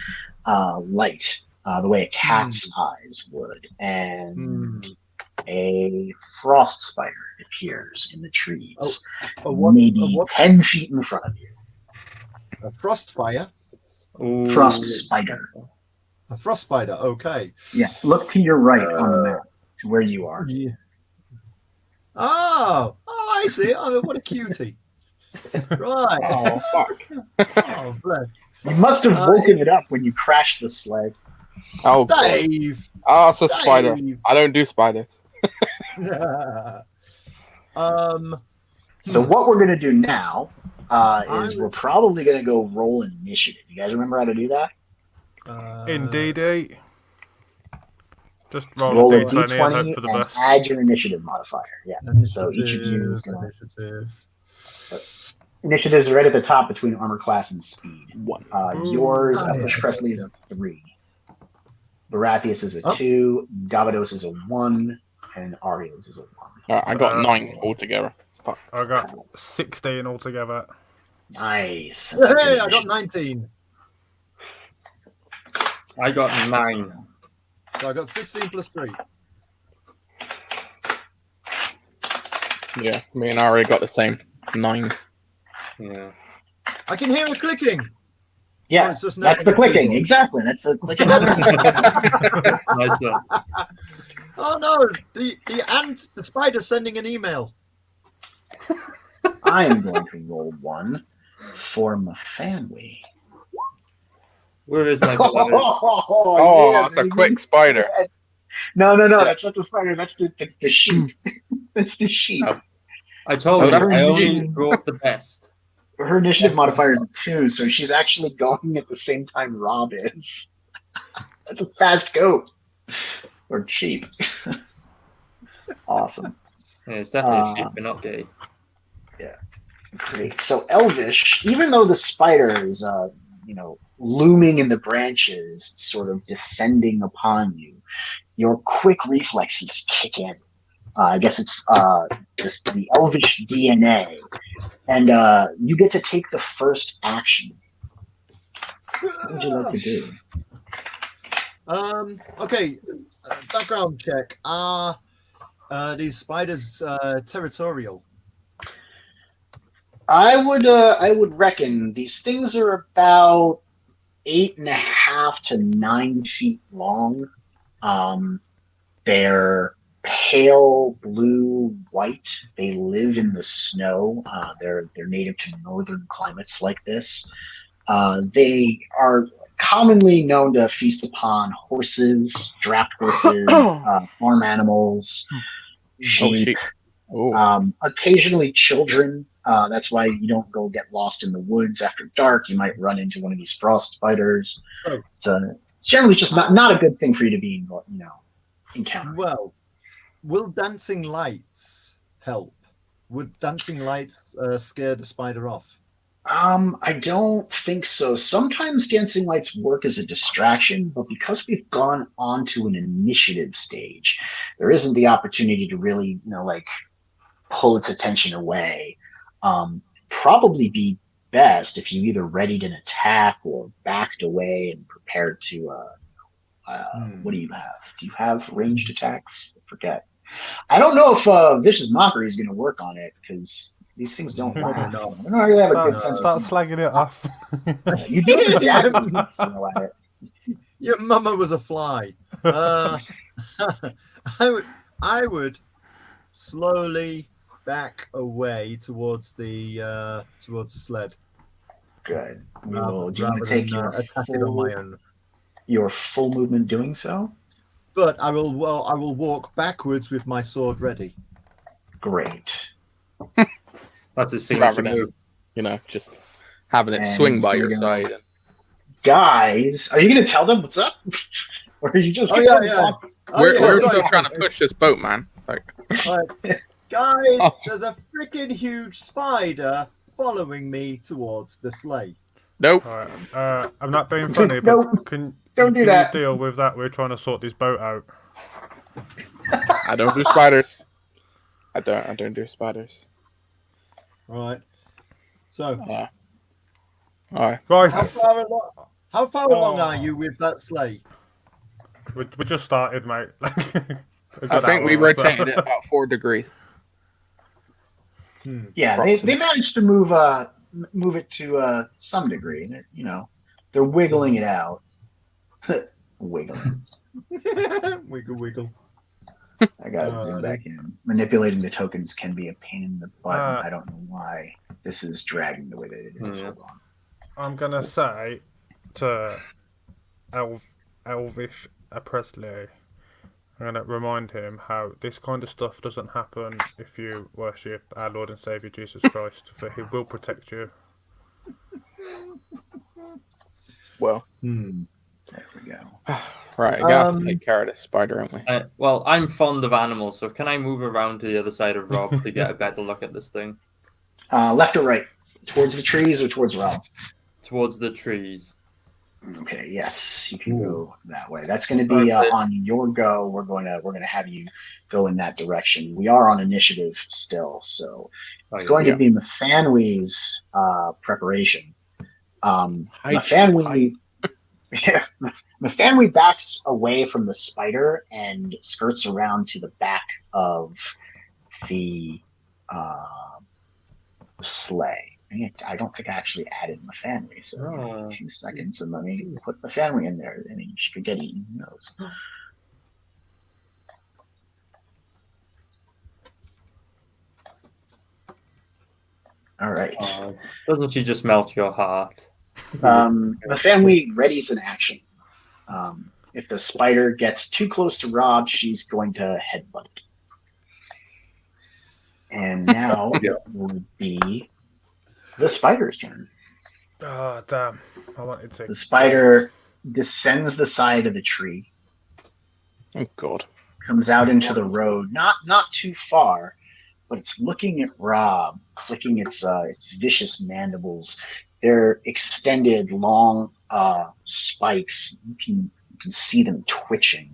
light the way a cat's eyes would, and a frost spider appears in the trees, maybe 10 feet in front of you. A frost fire? Frost spider. A frost spider, okay. Yeah, look to your right on the map, to where you are. Yeah. Oh, I see. Oh, what a cutie. Right. Oh, fuck. Oh, bless. You must have woken it up when you crashed the sleigh. Oh, Dave! Oh, it's a spider. I don't do spiders. So what we're going to do now is we're probably going to go roll initiative. You guys remember how to do that? Indeed. Just roll Roll a a d20 and hope d20 for the and best. add your initiative modifier. Yeah. So each of you is going to. Initiatives are right at the top between armor class and speed. 1. Yours, Ah, Elvish yeah, Presley, yes, is a 3. Barathius is a Oh. 2. Gavados is a 1. And Ariel's is a 1. Alright, I got 9 altogether. Fuck. I got 16 altogether. Nice. Hey, I got 19. I got 9. So I got 16 plus 3. Yeah, me and Ari got the same. 9. Yeah. I can hear a clicking. Yeah, Oh, it's just that's the Netflix clicking. keyboard. Exactly. That's the clicking. Nice one. Oh no, the spider's sending an email. I am going to roll 1 for Mafanwi. Where is my beloved? Oh, yeah, that's a baby. quick spider. No, that's not the spider. That's the sheep. That's the sheep. Oh. I told Oh, you, that's- I only brought the best. Her initiative modifier is a 2, so she's actually going at the same time Rob is. That's a fast goat. Or sheep. Awesome. Yeah, it's definitely a sheep, but not gay. Great. So Elvish, even though the spider is, looming in the branches, sort of descending upon you, your quick reflexes kick in. I guess it's just the Elvish DNA, and you get to take the first action. What would you like to do? Okay. Background check. Are these spiders territorial? I would reckon these things are about 8.5 to 9 feet long. They're pale blue white. They live in the snow. They're native to northern climates like this. They are commonly known to feast upon horses, draft horses, farm animals, sheep. Occasionally children. That's why you don't go get lost in the woods after dark. You might run into one of these frost spiders. So, It's generally just not a good thing for you to be, encountering. well, will dancing lights help? Would dancing lights scare the spider off? I don't think so. Sometimes dancing lights work as a distraction, but because we've gone on to an initiative stage, there isn't the opportunity to really, pull its attention away. Probably be best if you either readied an attack or backed away and prepared to. What do you have? Do you have ranged attacks? I forget. I don't know if Vicious Mockery is going to work on it because these things don't laugh. I don't really have a good sense Start of slagging it off. You do it exactly. Your mama was a fly. I would slowly back away towards the sled. Good. We will. Do you want to rather take than, attack it on my own? your full movement doing so? But I will walk backwards with my sword ready. Great. That's a Rather signature than, move. just having it And swing by so your we're gonna- side. Guys, are you going to tell them what's up? Or are you just Oh, gonna yeah, yeah. walk- We're sorry, still trying sorry. to push this boat, man. Like, Guys, Oh. there's a freaking huge spider following me towards the sleigh. nope. Alright, I'm not being funny, but Nope. can Don't do you that. deal with that? We're trying to sort this boat out. I don't do spiders. I don't do spiders. All right. So, Alright. Right, how far along are you with that sleigh? we just started, mate. I think we rotated it about 4 degrees. Yeah, they managed to move it to some degree. They're wiggling it out. Wiggling. Wiggle, wiggle. I gotta zoom back in. Manipulating the tokens can be a pain in the butt. I don't know why this is dragging the way that it is. Hold on. I'm gonna say to Elvish Presley, I'm gonna remind him how this kind of stuff doesn't happen if you worship our Lord and Savior Jesus Christ, for He will protect you. Well, There we go. Right, I gotta have to take care of this spider, aren't we? Well, I'm fond of animals, so can I move around to the other side of Rob to get a better look at this thing? Left or right? Towards the trees or towards Rob? Towards the trees. Okay, yes, you can go that way. That's going to be on your go. We're going to have you go in that direction. We are on initiative still, so it's going to be Mephanwe's preparation. Mephanwe backs away from the spider and skirts around to the back of the sleigh. I don't think I actually added Mephanwe, so 2 seconds and let me put Mephanwe in there, and she could get eaten. Who knows? All right. Doesn't she just melt your heart? Mephanwe readies an action. If the spider gets too close to Rob, she's going to headbutt it. And now it would be the spider's turn. Oh, damn. I wanted to. The spider descends the side of the tree. Oh, God. Comes out into the road, not too far, but it's looking at Rob, clicking its vicious mandibles. They're extended, long spikes. You can see them twitching,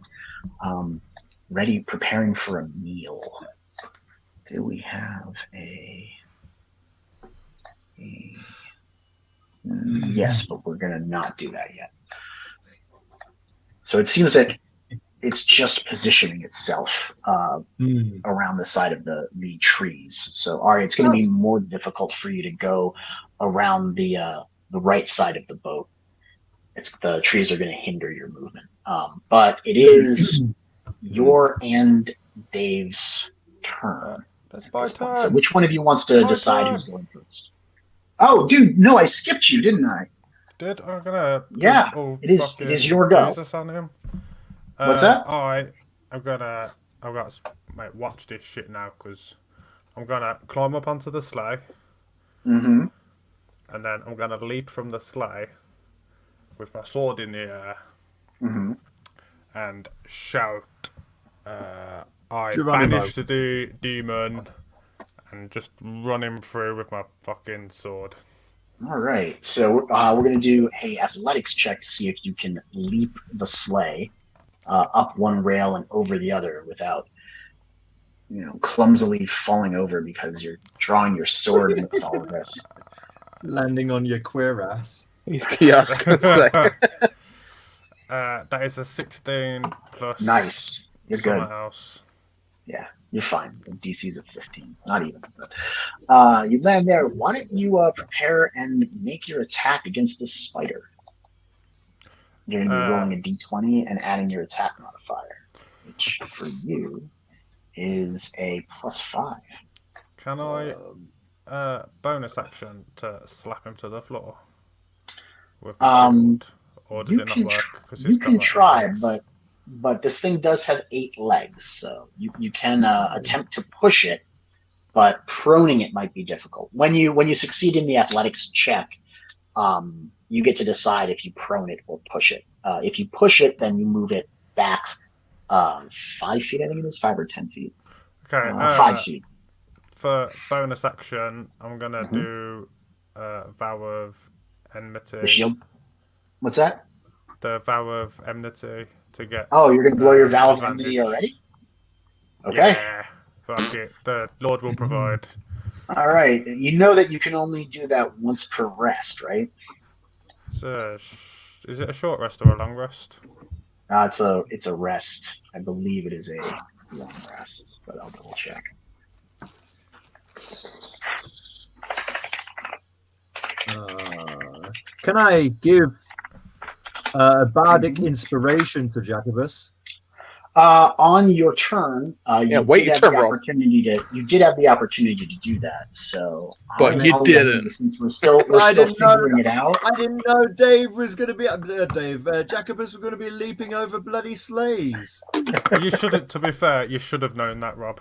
ready, preparing for a meal. Do we have a yes, but we're going to not do that yet. So it seems that it's just positioning itself around the side of the trees. So, Ari, it's going to be more difficult for you to go around the right side of the boat. The trees are going to hinder your movement. But it is your and Dave's turn. That's my turn. So which one of you wants to decide who's going first? Oh, dude, no, I skipped you, didn't I? Did I'm gonna? It is your go. Jesus on him. What's that? I've got to watch this shit now because I'm gonna climb up onto the sleigh. Mm-hmm. And then I'm gonna leap from the sleigh with my sword in the air. Mm-hmm. And shout, I Geronimo. banish the demon and just run him through with my fucking sword. All right. So we're going to do a athletics check to see if you can leap the sleigh up one rail and over the other without, clumsily falling over because you're drawing your sword amidst all of this. Landing on your queer ass. Yeah, I was gonna say. That is a 16 plus. Nice. You're good. Else. Yeah, you're fine. DC's of 15. Not even. But, you land there. Why don't you prepare and make your attack against this spider? You're going to be rolling a d20 and adding your attack modifier, which for you is a +5. Can I bonus action to slap him to the floor? With my sword? Or does it not work? You can try, but this thing does have 8 legs, so you can attempt to push it, but proning it might be difficult. When you succeed in the athletics check, you get to decide if you prone it or push it. If you push it, then you move it back 5 feet, I think it is, 5 or 10 feet. Okay, 5 feet. For bonus action, I'm going to do Vow of Enmity. The shield? What's that? The Vow of Enmity to get... Oh, you're going to blow your Vow of Enmity already? Okay. Yeah, fuck it. The Lord will provide. All right. You know that you can only do that once per rest, right? Is it a short rest or a long rest? It's a rest. I believe it is a long rest, but I'll double check. Can I give a bardic inspiration to Jacobus? On your turn, you did have the opportunity to do that. So, but you didn't. Since we're still figuring it out. I didn't know Dave was going to be Jacobus was going to be leaping over bloody sleighs. You shouldn't. To be fair, you should have known that, Rob.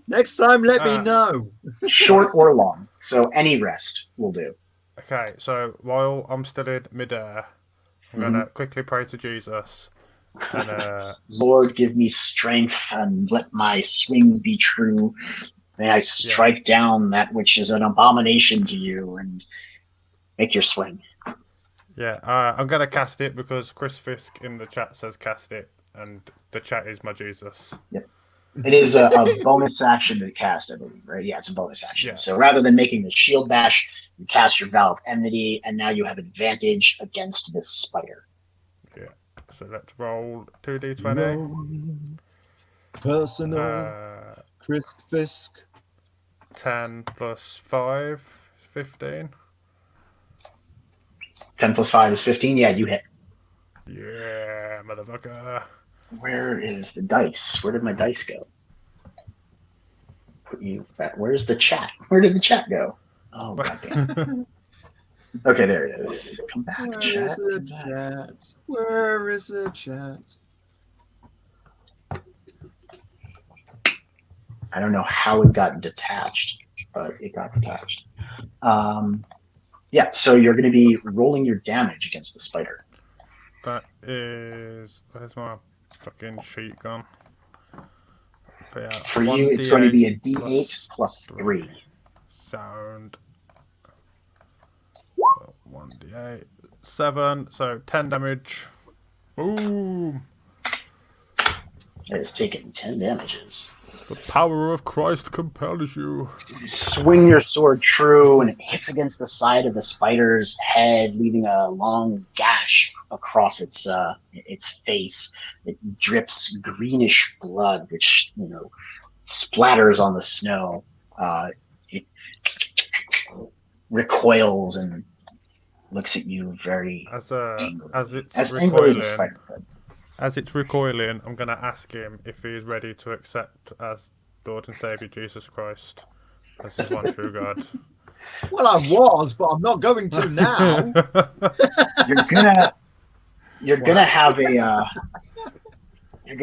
Next time, let me know. Short or long? So any rest will do. Okay, so while I'm still in midair, I'm gonna quickly pray to Jesus, and Lord, give me strength and let my swing be true. May I strike down that which is an abomination to you and make your swing. I'm gonna cast it because Chris Fisk in the chat says cast it, and the chat is my Jesus. Yep. It is a bonus action to cast, I believe, right? Yeah, it's a bonus action. Yeah. So rather than making the shield bash, you cast your Vow of Enmity, and now you have advantage against this spider. Yeah. So let's roll 2d20. Personal. Chris Fisk. 10 plus 5, 15. 10 plus 5 is 15. Yeah, you hit. Yeah, motherfucker. Where is the dice? Where did my dice go? Put you back. Where's the chat? Where did the chat go? Oh, goddamn. Okay, there it is. Come back, Where chat. is the chat? Where is the chat? I don't know how it got detached, but it got detached. Yeah, so you're going to be rolling your damage against the spider. That is... Where's my fucking sheet gone? But yeah, For you, it's going to be a D8 plus 3. Sound. 1d8. 7, so 10 damage. Boom! It has taken 10 damages. The power of Christ compels you. You swing your sword true, and it hits against the side of the spider's head, leaving a long gash across its face. It drips greenish blood, which splatters on the snow. It recoils and looks at you very angrily. As angrily as a spider could. As it's recoiling, I'm going to ask him if he is ready to accept as Lord and Saviour Jesus Christ as his one true God. Well, I was, but I'm not going to now. You're gonna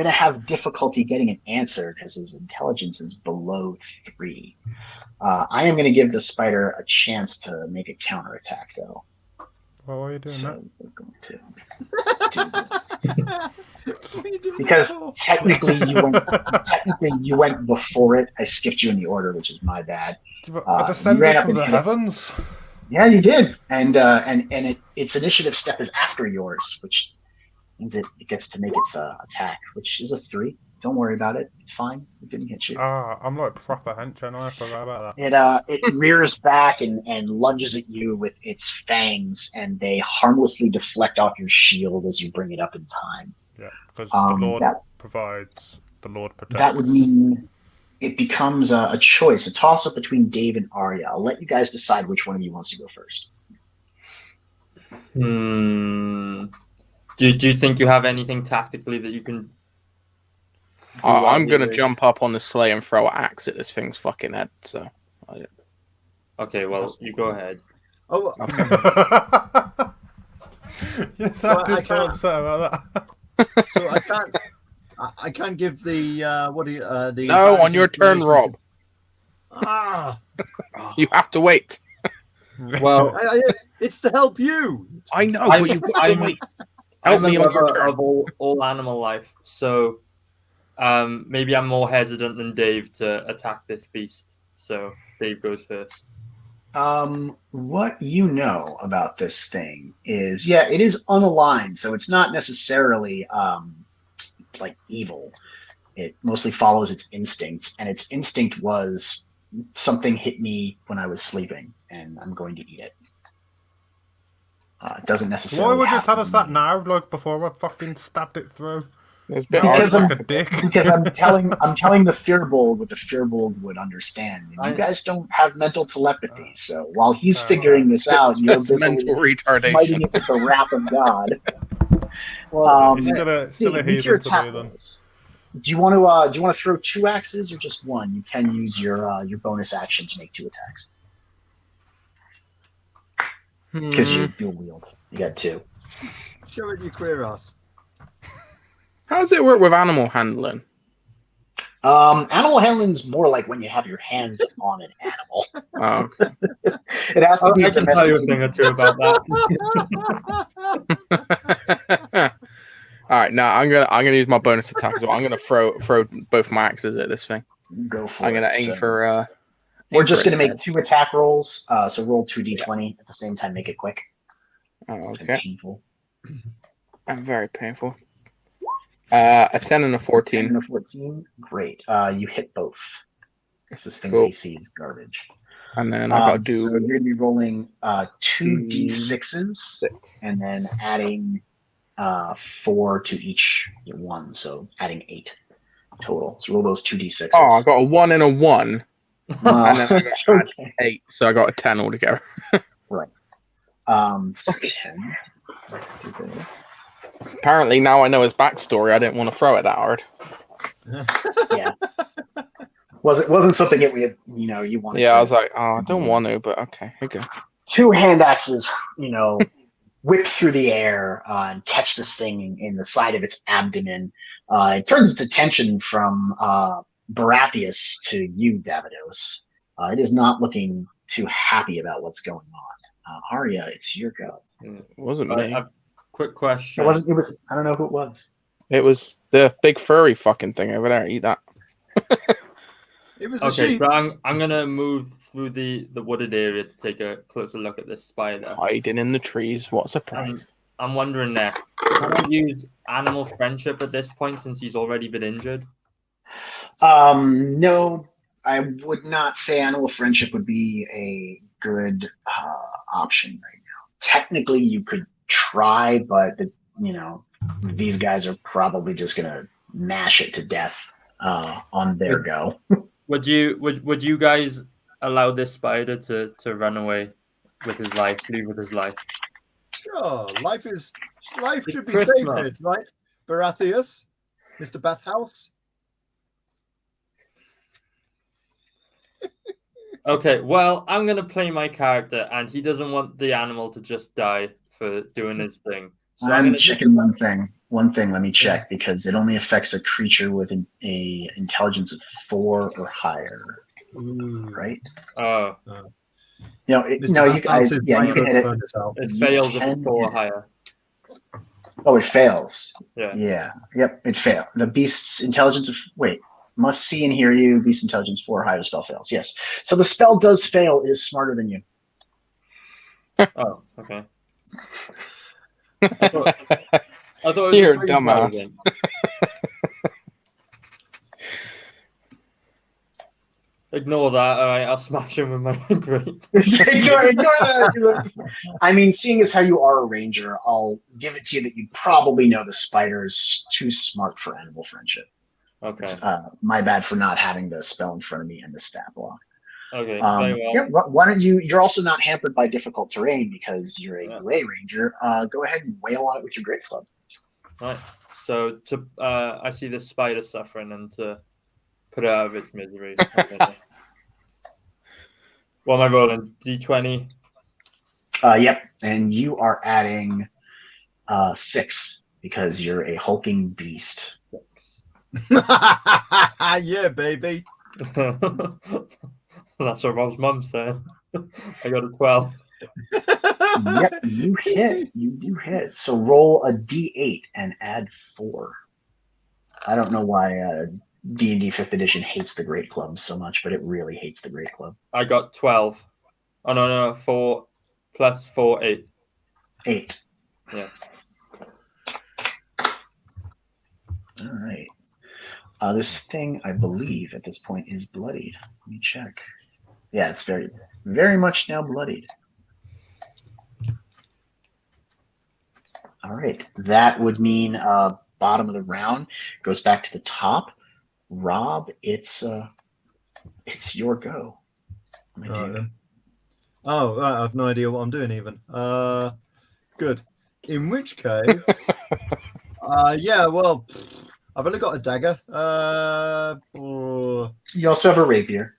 have difficulty getting an answer because his intelligence is below 3. I am gonna give the spider a chance to make a counterattack, though. Well, why are you doing that? We're going to do this. Because technically you went before it. I skipped you in the order, which is my bad. I descended from the heavens. Yeah, you did, and its initiative step is after yours, which means it gets to make its attack, which is a 3. Don't worry about it. It's fine. It didn't hit you. I'm like proper hench, and I forgot about that. It rears back and lunges at you with its fangs, and they harmlessly deflect off your shield as you bring it up in time. Yeah, because the Lord provides, the Lord protects. That would mean it becomes a choice, a toss-up between Dave and Arya. I'll let you guys decide which one of you wants to go first. Do you think you have anything tactically that you can... I'm going to jump up on the sleigh and throw an axe at this thing's fucking head, so... Okay, well, you go ahead. Oh, okay. Yes, I did so upset about that. So I can't give the the... No, on your turn, Rob. You have to wait. Well, it's to help you. I know, but you've got to wait. Help me on your turn. Of all animal life, so maybe I'm more hesitant than Dave to attack this beast. So Dave goes first. What you know about this thing is, it is unaligned, so it's not necessarily like evil. It mostly follows its instincts, and its instinct was something hit me when I was sleeping, and I'm going to eat it. It doesn't necessarily. Why would you tell us that now, like before I fucking stabbed it through? Because like a dick. Because I'm telling the Firbolg what the Firbolg would understand. And you guys don't have mental telepathy, so while he's figuring this out, you're busy fighting it with the wrath of God. Well, he's still a heathen to me then. Do you want to throw 2 axes or just 1? You can use your bonus action to make 2 attacks. Because you dual wield. You got 2. Show it, you queer ass. How does it work with animal handling? Animal handling's more like when you have your hands on an animal. Oh, It has to be I can tell you a thing or two about that. all right. Now I'm gonna use my bonus attack as well. I'm gonna throw both my axes at this thing. Go for it. I'm gonna aim for. We're aim just for gonna its make 2 attack rolls. So roll 2d20 at the same time. Make it quick. head. Oh, And okay. painful. I'm very painful. A 10 and a 10 14. and a 14. Great. You hit both. This thing's Cool. AC is garbage. And then I gotta do. So you're gonna be rolling 2d6s and then adding 4 to each one. So adding 8 total. So roll those 2d6s. Oh, I got a 1 and a 1, Wow. and then I got It's okay. 8, so I got a 10 altogether. Right. So 10. Let's do this. Apparently, now I know his backstory. I didn't want to throw it that hard. Yeah. Wasn't something that we had, you wanted. Yeah, to I was like, oh, I don't want to, but okay, here you go. 2 hand axes, whip through the air and catch this thing in the side of its abdomen. It turns its attention from Baratheus to you, Davidos. It is not looking too happy about what's going on. Arya, it's your go. It wasn't me. Quick question. It was. I don't know who it was. It was the big furry fucking thing over there. Eat that. It was a Okay, sheep. so I'm gonna move through the wooded area to take a closer look at this spider. Hiding in the trees. What a surprise. I'm wondering, Neff, can I use animal friendship at this point since he's already been injured? No, I would not say animal friendship would be a good option right now. Technically, you could try, but these guys are probably just gonna mash it to death on their go. Would you guys allow this spider to run away with his life, leave with his life? Sure, life should be Christmas. sacred, right? Baratheus, Mr. Bathhouse. Okay, well, I'm gonna play my character, and he doesn't want the animal to just die for doing his thing. So I'm gonna checking one thing. One thing, let me check, because it only affects a creature with a intelligence of 4 or higher, right? Oh, You Mr. guys, Bathhouse is yeah, you can hit it. it You fails if can it's 4 or hit it. higher. Oh, it fails. Yeah. Yep, it failed. The beast's intelligence of must see and hear you. Beast intelligence 4 or higher, spell fails. Yes. So the spell does fail. It is smarter than you. Oh, okay. I thought it was You're a tree dumbass. dragon. Ignore that. All right, I'll smash him with my great. ignore that. I mean, seeing as how you are a ranger, I'll give it to you that you probably know the spider's too smart for animal friendship. Okay. My bad for not having the spell in front of me and the stat block. Okay. Very well. Yeah, why don't you? You're also not hampered by difficult terrain because you're a UA ranger. Go ahead and wail on it with your great club. Right. So I see this spider suffering, and to put it out of its misery. What am I rolling? D20. Yep, and you are adding 6 because you're a hulking beast. Yeah, baby. That's what Rob's mum said. I got a 12. Yep, you hit. You do hit. So roll a D8 and add 4. I don't know why D&D 5th edition hates the Great Club so much, but it really hates the Great Club. I got 12. Oh, no. 4 plus 4, 8. 8. Yeah. All right. This thing, I believe, at this point is bloodied. Let me check. Yeah, it's very, very much now bloodied. All right. That would mean bottom of the round goes back to the top. Rob, it's your go. Right, then. Oh, right, I have no idea what I'm doing even. Good. In which case, yeah, well, I've only got a dagger. You also have a rapier.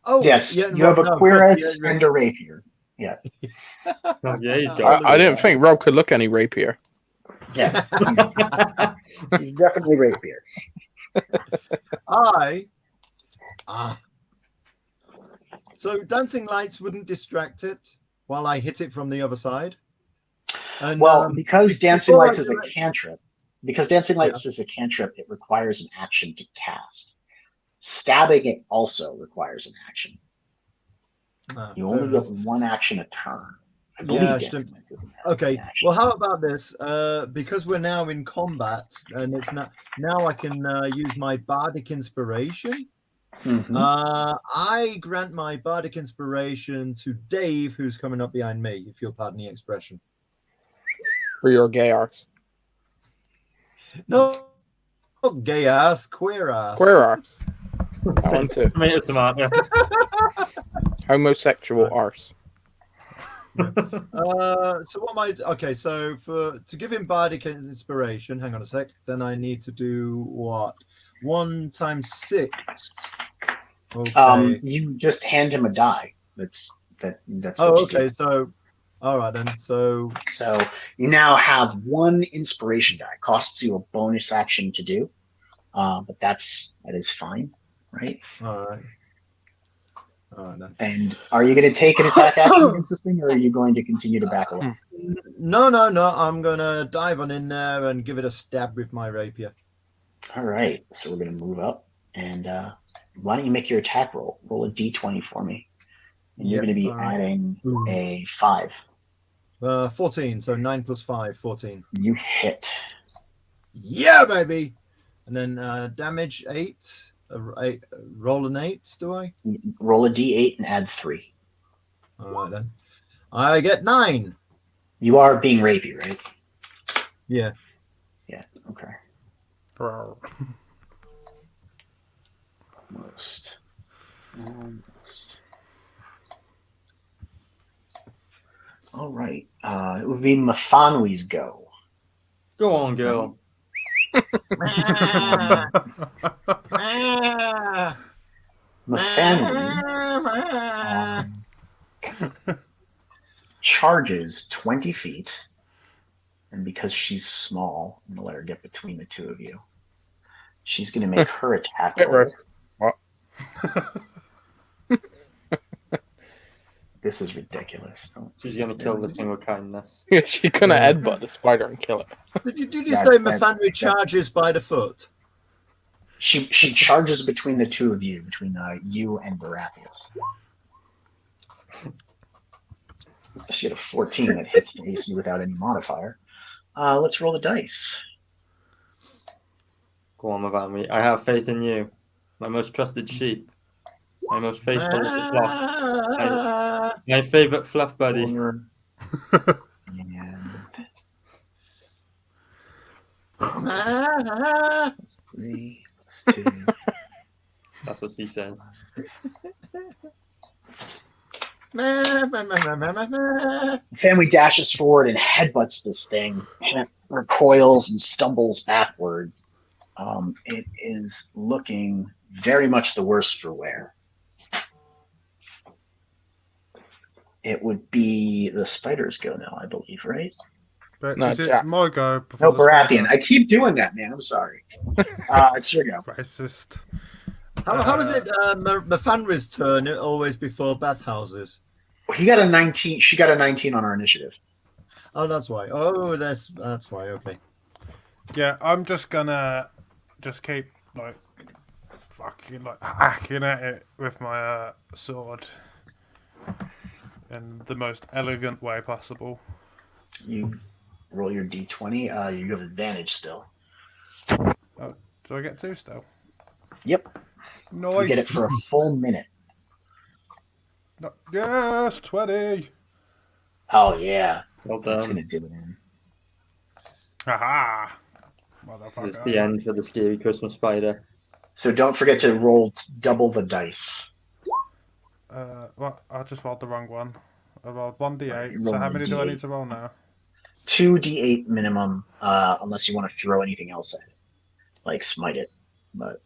Oh, Yes, yeah, you have a no, cuirass yeah. and a rapier. Yeah. Yeah, he's got I didn't think Rob could look any rapier. Yeah. He's definitely rapier. So dancing lights wouldn't distract it while I hit it from the other side. And Well, because dancing before I lights is do a it- cantrip, because dancing Yeah. lights is a cantrip, it requires an action to cast. Stabbing it also requires an action. You fair only enough. get one action a turn. I Yeah, believe I dancing shouldn't- lights is Okay. an action. Well, how about this? Because we're now in combat, and it's not now, I can use my bardic inspiration. Mhm. I grant my bardic inspiration to Dave, who's coming up behind me. If you'll pardon the expression. For your gay arts. No, gay ass, queer ass. Queer arse. That one too. Tomato. Homosexual arse. So what am I? Okay, so to give him bardic inspiration, hang on a sec. Then I need to do what? 1 times 6. Okay. You just hand him a die. That's Oh, what you okay. do. So, all right then. So you now have 1 inspiration die. Costs you a bonus action to do, but that is fine, right? all right. All right then. And are you going to take an attack action against this thing, or are you going to continue to back away? No. I'm gonna dive on in there and give it a stab with my rapier. All right, so we're going to move up, and why don't you make your attack roll? Roll a d20 for me. And you're Yep, going to be all right. adding a 5. 14. So 9 plus 5, 14. You hit. Yeah, baby. And then damage 8. Roll an 8, do I? Roll a d8 and add 3. All right then. I get 9. You are being rapey, right? Yeah. Yeah. Okay. Bro. Almost. All right. It would be Mafanwi's go. Go on, girl. Mafanwi charges 20 feet, and because she's small, I'm gonna let her get between the two of you. She's gonna make her attack Bit roll. roast. What? This is ridiculous. She's gonna kill this thing with kindness. Yeah, she's gonna headbutt the spider and kill it. Did you Yeah, say that- Mafanwi charges by the foot? She charges between the two of you, between you and Baratheus. She had a 14 that hits the AC without any modifier. Let's roll the dice. Go on, Mavami. I have faith in you. My most trusted sheep. My most faithful little flock. My favorite fluff buddy. 4 and plus 3 plus 2. That's what she said. Family dashes forward and headbutts this thing, and it recoils and stumbles backward. It is looking very much the worse for wear. It would be the spiders go now, I believe, right? But No, is it Jack. my go No, before the Baratheon. spider? I keep doing that, man. I'm sorry. It's your go. Racist. How is it Mafanwi's turn always before Bathhouse's? He got a 19. She got a 19 on our initiative. Oh, that's why. Oh, that's why. Okay. Yeah, I'm just gonna keep fucking hacking at it with my sword in the most elegant way possible. You roll your d20. You have advantage still. Oh, do I get 2 still? Yep. Nice. You get it for a full minute. Yes, 20. Oh yeah, Well that's done. gonna do it. In. Haha. This is Motherfucker. the end for the scary Christmas spider. So don't forget to roll double the dice. Well, I just rolled the wrong one. I rolled 1d8. Right, you So rolled how a many do I D8. need to roll now? 2d8 minimum, unless you want to throw anything else at it, like smite it. But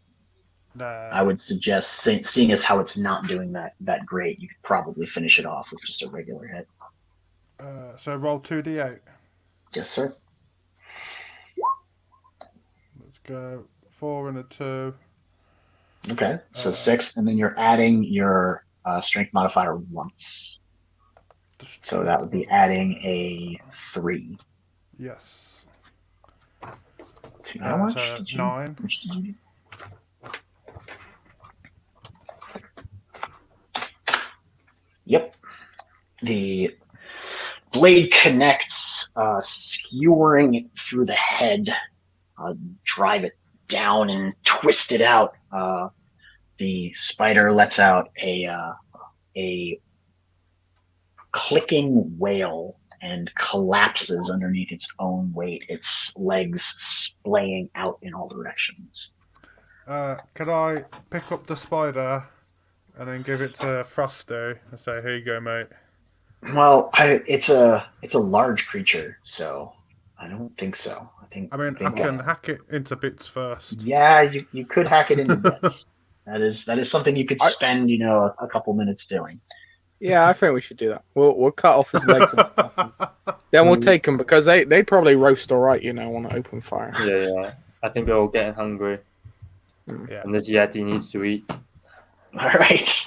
I would suggest, seeing as how it's not doing that great, you could probably finish it off with just a regular hit. So roll 2d8. Yes, sir. Let's go 4 and a 2. Okay, so 6, and then you're adding your strength modifier once. So that would be adding a 3. Yes. How much? So Did you, 9. how much did you do? Yep. The blade connects, skewering it through the head, drive it down and twist it out. The spider lets out a clicking wail and collapses underneath its own weight, its legs splaying out in all directions. Could I pick up the spider and then give it to Frosty and say, "Here you go, mate"? Well, it's a large creature, so I don't think so. I I can hack it into bits first. Yeah, you could hack it into bits. That is something you could spend, a couple minutes doing. Yeah, I think we should do that. We'll cut off his legs and stuff. Then we'll take them because they probably roast all right, on an open fire. Yeah. I think they're all getting hungry. Yeah. And the Yeti needs to eat. All right.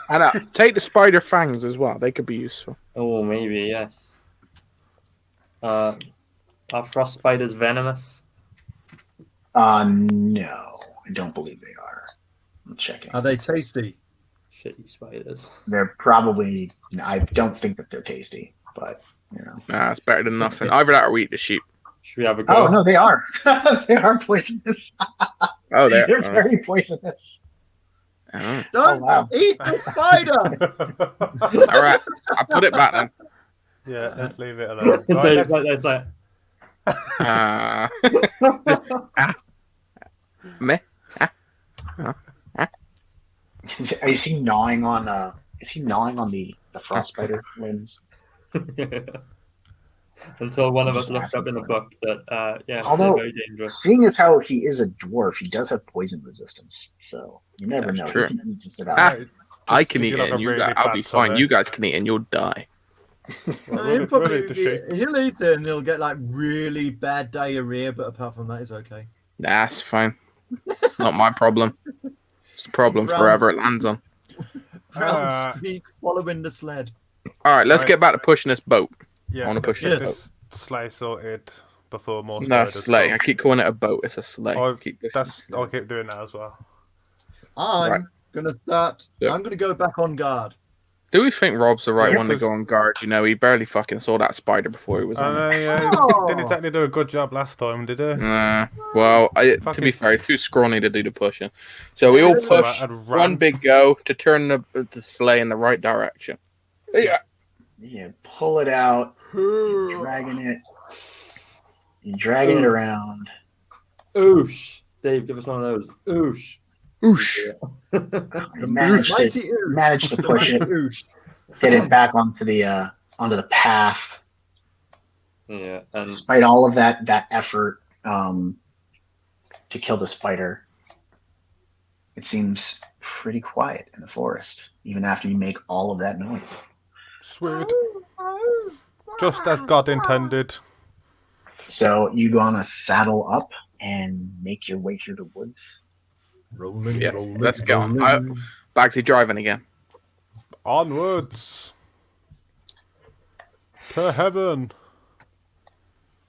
And take the spider fangs as well. They could be useful. Oh, maybe, yes. Are frost spiders venomous? No, I don't believe they are. I'm checking. Are they tasty? Shitty spiders. They're probably. I don't think that they're tasty, but Nah, it's better than nothing. Either that or we eat the sheep. Should we have a go? Oh no, they are. They are poisonous. Oh, They're very poisonous. Oh. Don't wow. eat the spider! All right, I put it back then. Yeah, let's leave it alone. Dave's Right, like, that's Meh. Is he gnawing on? Is he gnawing on the frost spider limbs? Until one of us Just looked asking up in the for it. book that, yes, Although, they're very dangerous. seeing as how he is a dwarf, he does have poison resistance. So you never That's know. true. He can eat just about. Ah, I just can if eat you it, have a and you really guys, I'll be bad fine. tummy. You guys can eat, and you'll die. He'll eat it and he'll get like really bad diarrhea, but apart from that, it's okay. That's fine. Not my problem. It's a problem Brown forever it lands on. Brown streak following the sled. All right, let's Right. get back to pushing this boat. Yeah, I wanna let's push get it. this sleigh sorted before more No, spiders sleigh. come. I keep calling it a boat. It's a sleigh. I'll Keep pushing the sleigh. I'll keep doing that as well. I'm Right. gonna start. Yep. I'm gonna go back on guard. Do we think Rob's the right Yeah, one to 'cause- go on guard? He barely fucking saw that spider before he was I on know, it. yeah, he Oh. didn't exactly do a good job last time, did he? Well, to Fuck be his fair, he's face. too scrawny to do the pushing. So we all So push I'd one run. big go to turn the sleigh in the right direction. Yeah. You pull it out, you're dragging it. You're dragging it around. Oosh. Dave, give us one of those. Oosh. Oosh. You manage to, Mighty oosh. manage to push it, Oosh. get it back onto the path. Yeah, and Despite all of that effort to kill the spider, it seems pretty quiet in the forest, even after you make all of that noise. Sweet. Just as God intended. So you gonna saddle up and make your way through the woods? Rolling, Yes, rolling, let's go. rolling. Bagsy driving again. Onwards. To heaven.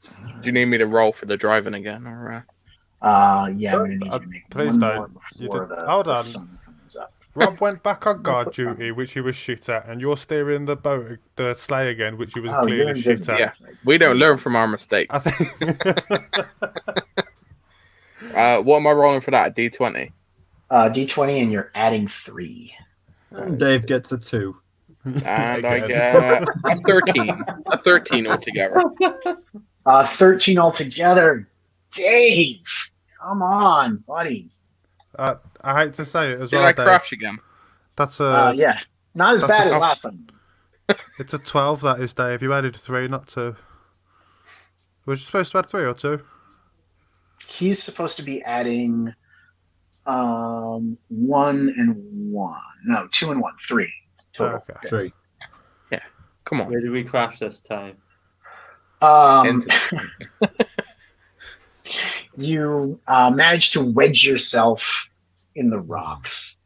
Do you need me to roll for the driving again, or? Yeah, I'm gonna need you to make Please one don't. more You before did- the, hold the on. sun comes up. Rob went back on guard duty, which he was shit at, and you're steering the sleigh again, which he was Oh, you're clearly shit invisible. at. Yeah. We don't learn from our mistakes. I think. What am I rolling for that? D20. D20, and you're adding 3. And Dave gets a 2. And I Again. get a 13. A 13 altogether. 13 altogether. Dave, come on, buddy. I hate to say it as Did well, I Dave. crash again? That's Yeah, not as that's bad as enough. last time. It's a 12, that is, Dave. You added 3, not 2. Was you supposed to add 3 or 2? He's supposed to be adding 1 and 1. No, 2 and 1. 3 total. Okay. 3. Come on. where did we crash this time? Um, you manage to wedge yourself in the rocks.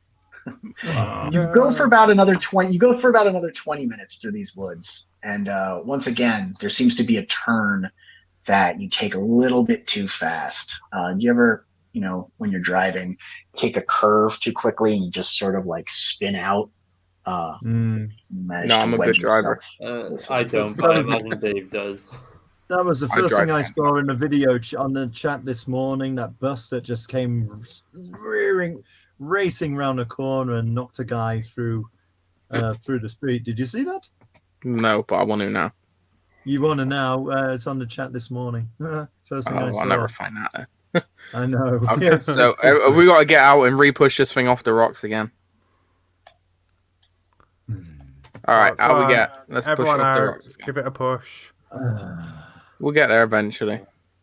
You go for about another 20. You go for about another 20 minutes through these woods, and once again, there seems to be a turn that you take a little bit too fast. Do you ever, when you're driving, take a curve too quickly and you just sort of like spin out? No, I'm a good driver. I don't, but I imagine Dave does. That was the first thing I saw in the video on the chat this morning. That bus that just came racing round a corner and knocked a guy through the street. Did you see that? No, but I want to now. You want to now? It's on the chat this morning. First thing I saw. I'll never find that. I know. Okay, so we got to get out and re-push this thing off the rocks again. All right, how we get? Let's push it off the rocks again. Give it a push. We'll get there eventually.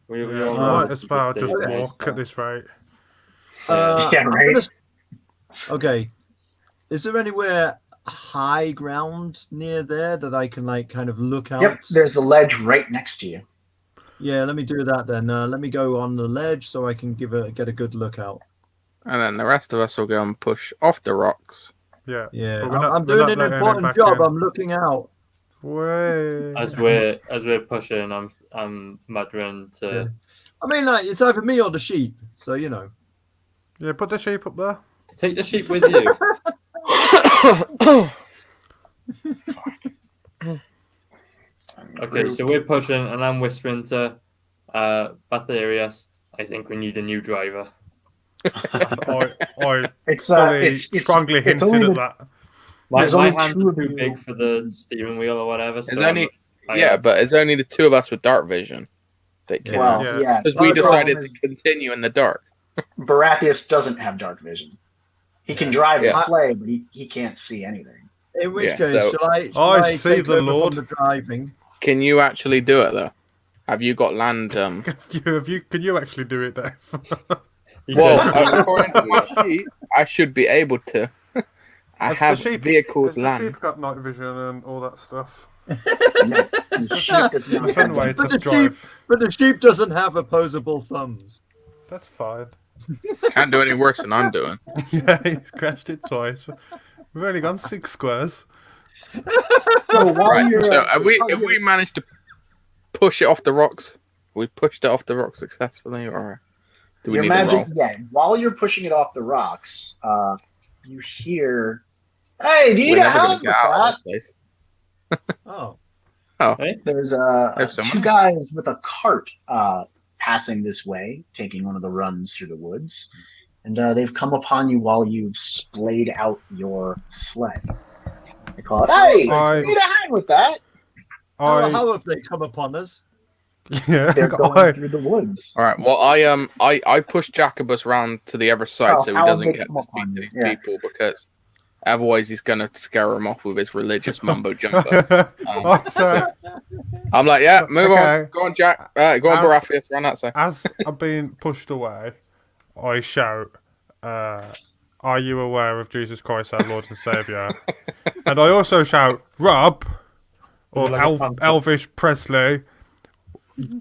We might as well just walk at this rate. Yeah, right. Okay. Is there anywhere high ground near there that I can kind of look out? Yep, there's the ledge right next to you. Yeah, let me do that then. Let me go on the ledge so I can get a good look out. And then the rest of us will go and push off the rocks. Yeah. I'm doing an important job. I'm looking out. Way. As we're pushing, I'm muttering to. Yeah. I mean, it's either me or the sheep, so Yeah, put the sheep up there. Take the sheep with you. Okay, so we're pushing, and I'm whispering to Batharius, I think we need a new driver. I strongly hinted at that. My hands are too big for the steering wheel or whatever. So but it's only the two of us with dark vision that can. Well, yeah. Because we decided to continue in the dark. Baratheus doesn't have dark vision. He can drive the sleigh, but he can't see anything. In which case, shall I see take the over Lord from the driving? Can you actually do it though? Have you got land? Can you actually do it, Dave? Well, according to the sheet, I should be able to. I have vehicles land. The sheep got night vision and all that stuff. No, the sheep does not. But the sheep doesn't have opposable thumbs. That's fine. Can't do any worse than I'm doing. Yeah, he's crashed it twice. We've only gone 6 squares. So have we managed to push it off the rocks? We pushed it off the rocks successfully, or do we need to roll? Yeah, while you're pushing it off the rocks, you hear, "Hey, do you need help with that?" Oh. There's two guys with a cart passing this way, taking one of the runs through the woods, and they've come upon you while you've splayed out your sled. They call it, "Hey, you need a hand with that?" How have they come upon us? Yeah, they're going through the woods. All right. Well, I pushed Jacobus round to the other side so he doesn't get to speak to these people, because otherwise he's gonna scare him off with his religious mumbo jumbo. I'm like, move on, go on, Jack, go on, Baratheus, run that side. As I'm being pushed away, I shout, "Are you aware of Jesus Christ, our Lord and Saviour?" And I also shout, "Rob, or Elvish Presley,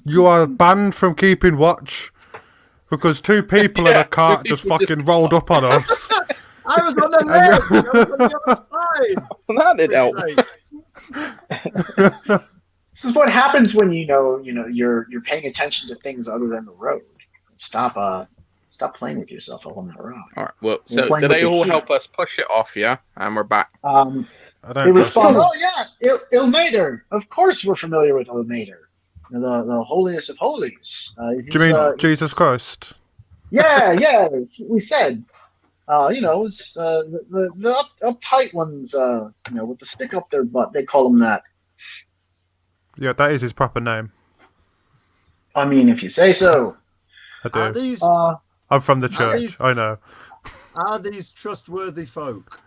you are banned from keeping watch because 2 people in a cart just fucking rolled up on us." I was on the ledge. I was on the other side. That did help. This is what happens when you're paying attention to things other than the road. Stop playing with yourself on that road. All right. Well, so do they all help us push it off? Yeah, and we're back. They respond, "Oh yeah, Ilmater. Of course, we're familiar with Ilmater. The holiest of holies." Do you mean Jesus Christ? Yeah. We said, it's, the uptight ones, with the stick up their butt. They call him that. Yeah, that is his proper name. I mean, if you say so. I do. I'm from the church. I know. Are these trustworthy folk?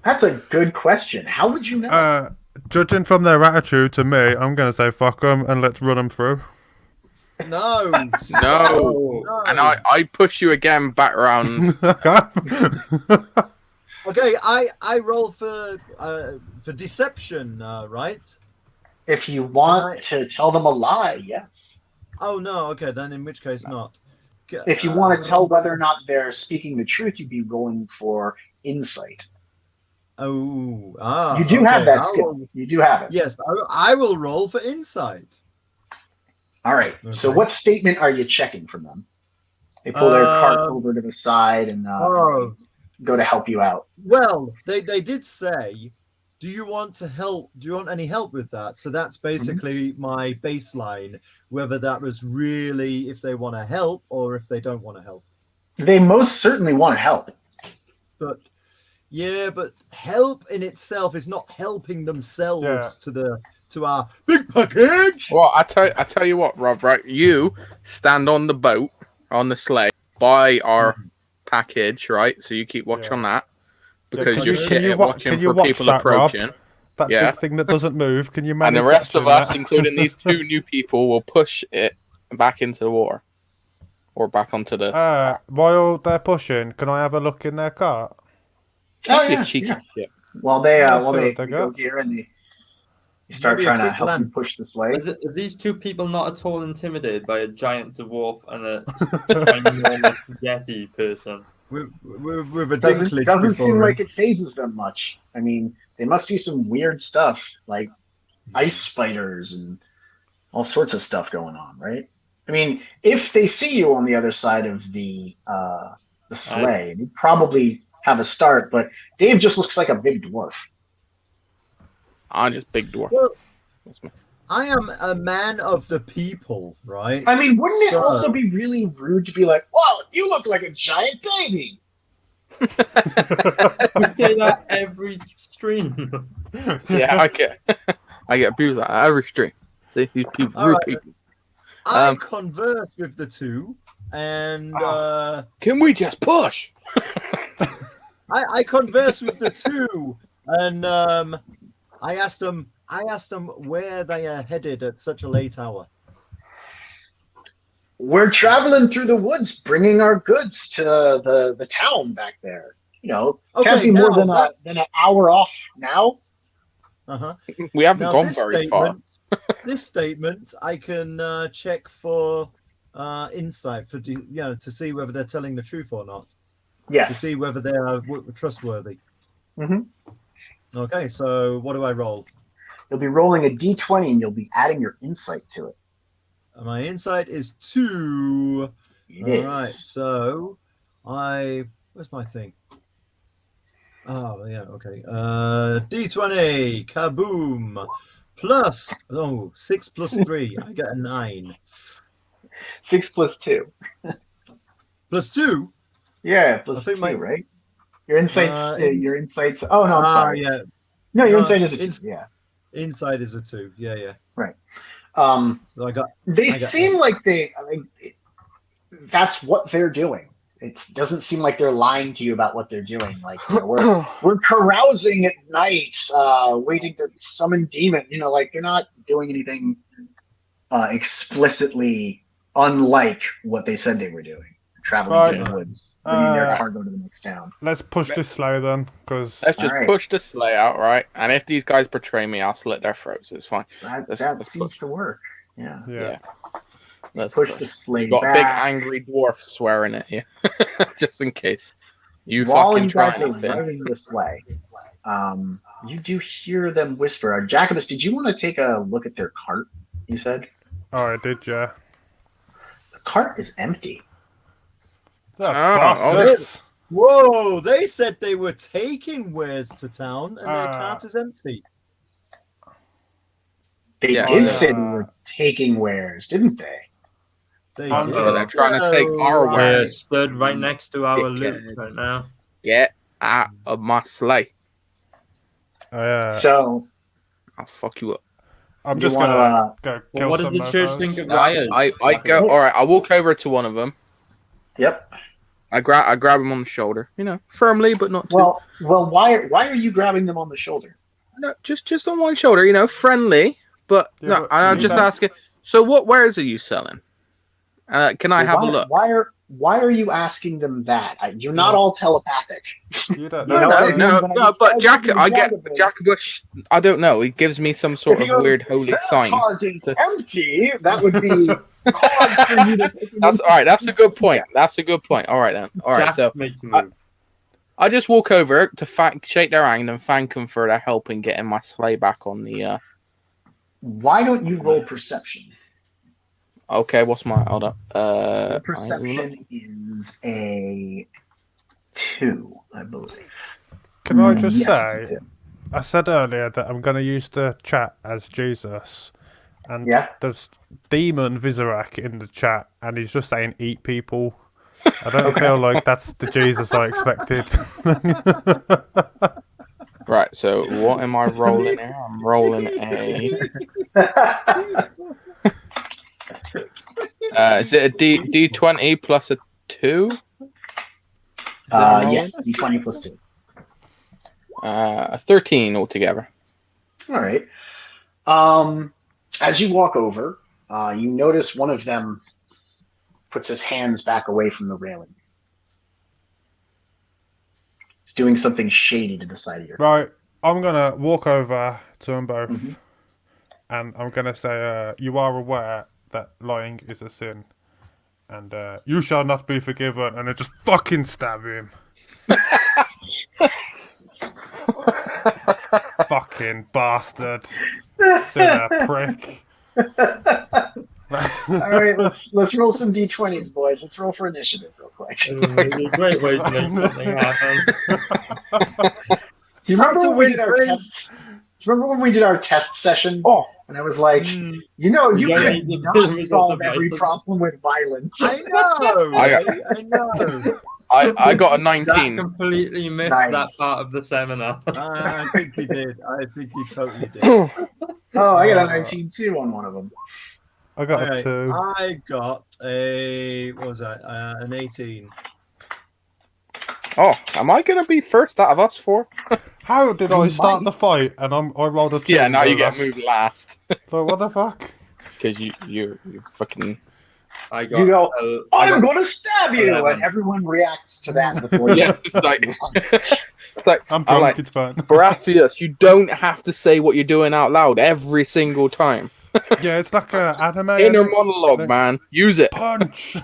That's a good question. How would you know? Judging from their attitude to me, I'm going to say fuck them and let's run them through. No. And I push you again back round. Okay, I roll for deception, right? If you want to tell them a lie, yes. Oh no, okay, then in which case not. If you want to tell whether or not they're speaking the truth, you'd be rolling for insight. You do have that I'll skill. roll- You do have it. Yes, I will roll for insight. All right. Okay. So what statement are you checking from them? They pull their cart over to the side and go to help you out. Well, they did say, do you want to help? Do you want any help with that? So that's basically my baseline, whether that was really if they want to help or if they don't want to help. They most certainly want to help. But help in itself is not helping themselves to our big package. Well, I tell you what, Rob. Right, you stand on the boat on the sleigh by our package, right? So you keep watch on that because you're shit at watching for people approaching. Rob? That big thing that doesn't move. Can you manage? And the rest of us, including these 2 new people, will push it back into the water or back onto the. While they're pushing, can I have a look in their cart? Oh you cheeky shit. While they go here and they start trying to help you push the sleigh. Are these 2 people not at all intimidated by a giant dwarf and a ginormous Yeti person? With a doesn't seem like it phases them much. I mean, they must see some weird stuff like ice spiders and all sorts of stuff going on, right? I mean, if they see you on the other side of the sleigh, they probably have a start. But Dave just looks like a big dwarf. I'm just big dwarf. Well, I am a man of the people, right? I mean, wouldn't it also be really rude to be like, "Well, you look like a giant baby"? We say that every stream. Yeah, I get abused like that every stream. See these people, rude people. I converse with the 2, and can we just push? I converse with the 2, and I asked them where they are headed at such a late hour. We're traveling through the woods, bringing our goods to the town back there. You know, can't be more than an hour off now. We haven't gone very far. This statement, I can check for insight to see whether they're telling the truth or not. Yes. To see whether they are trustworthy. Mm-hmm. Okay, so what do I roll? You'll be rolling a d20 and you'll be adding your insight to it. My insight is 2. All right, so where's my thing? Oh yeah, okay. D20, kaboom, plus 6 plus 3. I get a 9. 6 plus 2. Plus 2. Yeah, plus 2, right? Your insights. Oh no, I'm sorry. Yeah. No, your insight is a 2. Yeah. Inside is a 2. Yeah. Right. So I got. They seem like that's what they're doing. It doesn't seem like they're lying to you about what they're doing. Like, you know, we're carousing at night, waiting to summon demon. You know, like they're not doing anything explicitly unlike what they said they were doing. Traveling to the woods, bringing their cargo to the next town. Let's push this sleigh then, because let's just push the sleigh out, right? And if these guys betray me, I'll slit their throats. It's fine. That seems to work. Yeah. Let's push the sleigh got back. A big angry dwarf swearing at you, just in case. While fucking you guys are anything. riding the sleigh, you do hear them whisper. Jacobus, did you want to take a look at their cart? You said. Oh, I did, yeah. The cart is empty. Bastards. Whoa, they said they were taking wares to town and their cart is empty. They did say they were taking wares, didn't they? They did. They're trying to take our wares. Stood right next to our loot right now. Get out of my sleigh. So I'll fuck you up. I'm just gonna go kill what does the church think of rioters? I go. All right, I walk over to one of them. Yep. I grab him on the shoulder, firmly, but not too. Well, why are you grabbing them on the shoulder? No, just on one shoulder, friendly, but no. I'm just asking. So, what wares are you selling? Can I have a look? Why Why are you asking them that? You're not all telepathic. You don't You know what I mean? No, When I no, but describe Jack, something I get Jacobus- Jacobus. I don't know. He gives me some sort If of he goes, weird holy "Their sign. cart is to- empty," that would be cause for you to take him That's into- all right. That's a good point. That's a good point. All right then. All right. Jack So makes a move. I just walk over to shake their hand and thank them for their help in getting my sleigh back on the. Why don't you roll perception? Okay, what's my hold up? Your perception is a 2, I believe. Can I just Yes, say, it's a 2. I said earlier that I'm going to use the chat as Jesus, and Yeah. there's Demon Vizarak in the chat, and he's just saying eat people. I don't feel like that's the Jesus I expected. Right. So what am I rolling here? I'm rolling a. Is it a D20 plus a 2? Yes, D20 plus 2. A 13 altogether. All right. As you walk over, you notice one of them puts his hands back away from the railing. He's doing something shady to the side of your Right, I'm going to walk over to them both, Mhm. and I'm going to say, you are aware that lying is a sin, and you shall not be forgiven, and I just fucking stab him. Fucking bastard. Sinner prick. All right, let's roll some d20s, boys. Let's roll for initiative real quick. Do It's a great way to make something happen. you remember To when we win did our friends. test? Do you remember when we did our test session? Oh, And I was like, you You could don't need to not result solve of every violence. problem with violence. I know. I- right? I know. I got a That 19. completely missed Nice. that part of the seminar. I think he did. I think he totally did. Oh, I got a 19 too on one of them. I got Okay, a 2. I got a what was that? An 18. Oh, am I gonna be first out of us four? How did You I start might. the fight and I rolled a 2? Yeah, now to you go get last? moved last So what the fuck? because you're fucking. I got. You go, I I'm got- going to stab you, 11. and everyone reacts to that before you. Yeah, it's like I'm drunk, like, it's fine. Baratheus, you don't have to say what you're doing out loud every single time. Yeah, it's like a anime. Inner innit? monologue, Like, man. Use it. Punch!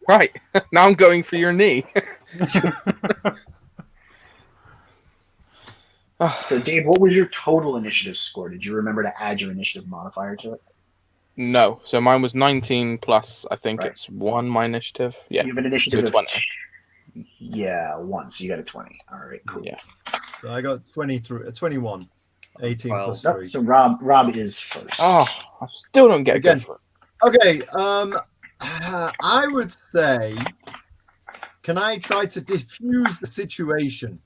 Right. Now I'm going for your knee. So, Dave, what was your total initiative score? Did you remember to add your initiative modifier to it? No. So mine was 19 plus, I think Right. it's 1 my initiative. Yeah. You have an initiative So of 20. Yeah, 1. So you got a 20. All right, cool. Yeah. So I got 23, 21. 18 Well, plus Nope, 3. so Rob is first. Oh, I still don't get Again. good for it. Okay, I would say, can I try to diffuse the situation?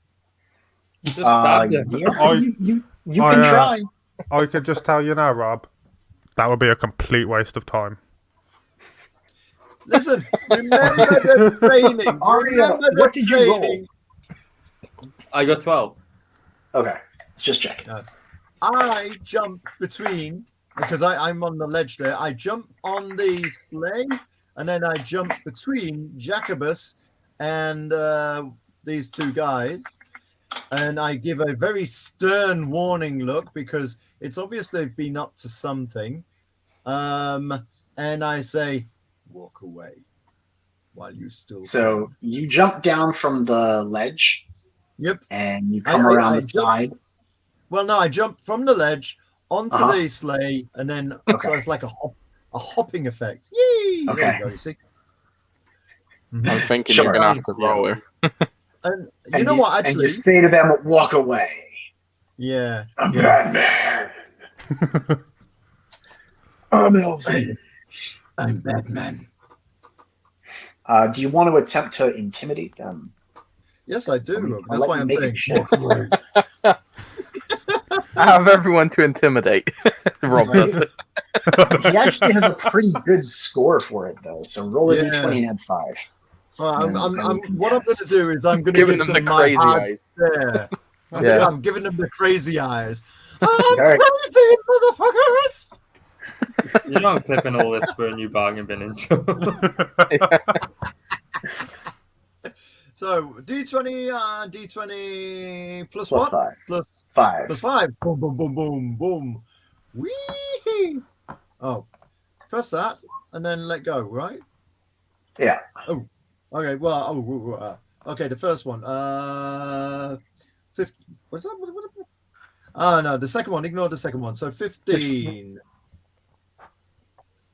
Just stabbed him. Yeah, I- you I, can try. I could just tell you now, Rob, that would be a complete waste of time. Listen, remember the training. Aria, Remember the what did you roll? training. I got 12. Okay, let's just check. I jump between, because I'm on the ledge there, I jump on the sleigh, and then I jump between Jacobus and these two guys, and I give a very stern warning look, because it's obvious they've been up to something, and I say, walk away while you still So can. you jump down from the ledge, Yep. and you come I around the jump- side. Well, no, I jump from the ledge onto Uh-huh. the sleigh, and then so Okay. it's like a hopping effect. Yay! There Okay. you go. You see, I'm thinking Sure. you're gonna have to roll her. and you And know what? and Actually, you say to them, "Walk away." yeah. I'm yeah. Batman. I'm Elvin. I'm Batman. Do you want to attempt to intimidate them? Yes, I do. I'll That's let why you I'm make saying it shit. walk away. I have everyone to intimidate. Rob does it. He actually has a pretty good score for it, though. So roll a Yeah. d20 and add 5. Well, And what I'm going contest. to do is I'm going to Giving give them them the my crazy hard eyes. stare. Yeah. I'm giving them the crazy eyes. I'm All right. crazy, motherfuckers! You know I'm clipping all this for a new bargain bin intro. So D20 plus Plus what? 5. Plus 5. plus 5. Boom, boom, boom, boom, boom. Whee! Oh, press that and then let go, right? Yeah. Oh, okay. Well, okay. The first one. 50. What's that? What? Oh no, the second one. Ignore the second one. So 15.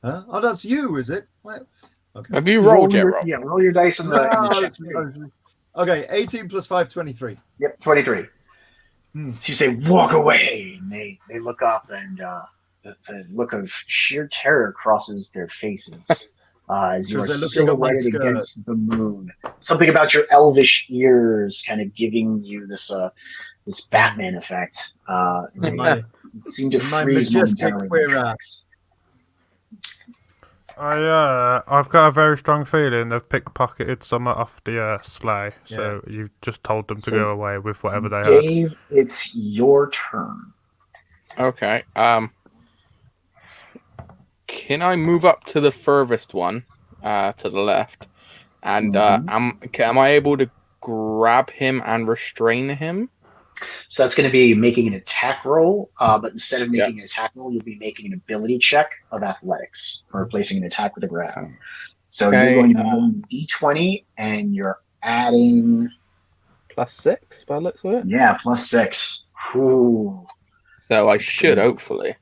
Huh? Oh, that's you, is it? Well, okay. Have you rolled yet, Rob? Yeah, roll your dice in the check. Okay, 18 plus 5, 23. Yep, 23. Hmm. So you say, walk away. And they look up, and the look of sheer terror crosses their faces as you are 'Cause they're looking at my silhouetted skirt. against the moon. Something about your elvish ears kind of giving you this Batman effect. They My, seem to my freeze majestic momentarily. queer ass. I've got a very strong feeling they've pickpocketed some off the sleigh. So you've just told them to So, go away with whatever they had. Dave, it's your turn. Okay. Can I move up to the furthest one, to the left, and am I able to grab him and restrain him? So that's going to be making an attack roll, but instead of making an attack roll, you'll be making an ability check of athletics for replacing an attack with a grab. So you're going to be rolling D20, and you're adding +6 by the looks of it. Yeah, +6. Ooh. So I should hopefully.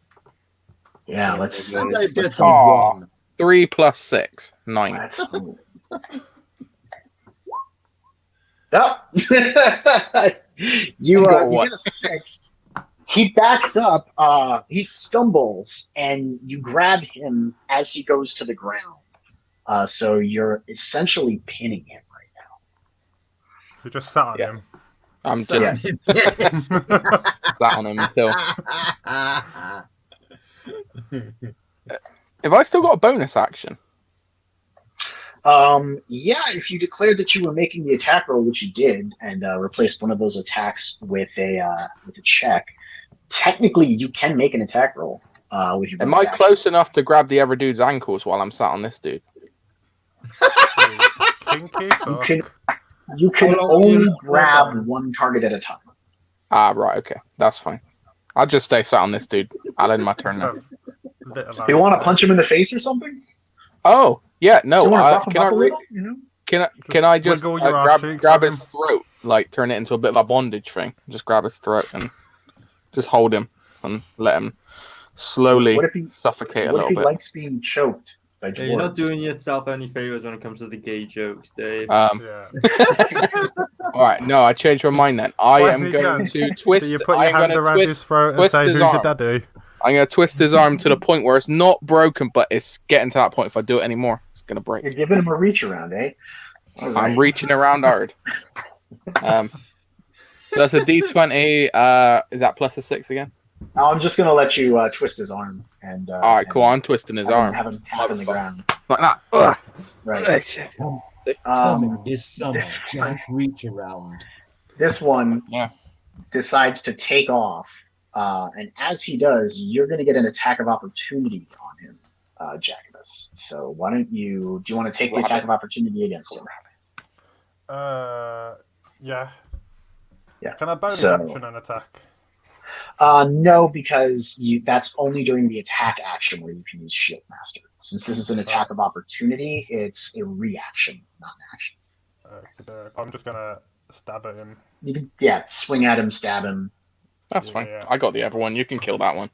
Yeah, let's. Dave gets a Aw. 1. 3 + 6, 9. That's cool. Oh. you got you what? get a 6. He backs up. He stumbles, and you grab him as he goes to the ground. So you're essentially pinning him right now. You just sat on him. I'm just Yes. sat on him until. Have I still got a bonus action? Yeah, if you declared that you were making the attack roll, which you did, and replaced one of those attacks with a check, technically you can make an attack roll with your. Am I close enough to grab the other dude's ankles while I'm sat on this dude? Kinky You can only grab one target at a time. Ah, right, okay, that's fine. I'll just stay sat on this dude. I'll end my turn now. Do you want to punch him in the face or something? Oh, yeah, no. Do you want to rough him Can I up a little? You know? Can I just wiggle your ass cheeks grab at his him. throat, like turn it into a bit of a bondage thing? Just grab his throat and just hold him and let him slowly What if he suffocate a What if little he bit. likes being choked by dwarves? Yeah, you're not doing yourself any favors when it comes to the gay jokes, Dave. Yeah. All right, no, I changed my mind then. I am Finally, going Jan. to twist. So you put I'm your hand going to around his twist. throat and twist say, his "Who's your arm. daddy?" I'm going to twist his arm to the point where it's not broken, but it's getting to that point. If I do it anymore, it's going to break. You're giving him a reach around, eh? All right. I'm reaching around hard. So that's a D20. Is that +6 again? Now I'm just gonna let you twist his arm and. All right, cool. I'm twisting his arm Have him tap in the ground. like that. Ugh. Right. Coming this summer, Jack reach around. This one Yeah. decides to take off, and as he does, you're going to get an attack of opportunity on him, Jacobus. So why don't you? Do you want to take the attack of opportunity against him? Yeah. Yeah. Can I bonus So- action an attack? No, because that's only during the attack action where you can use Shield Master. Since this is an attack of opportunity, it's a reaction, not an action. I'm just gonna stab at him. You can, swing at him, stab him. That's fine. Yeah. I got the other one. You can kill that one.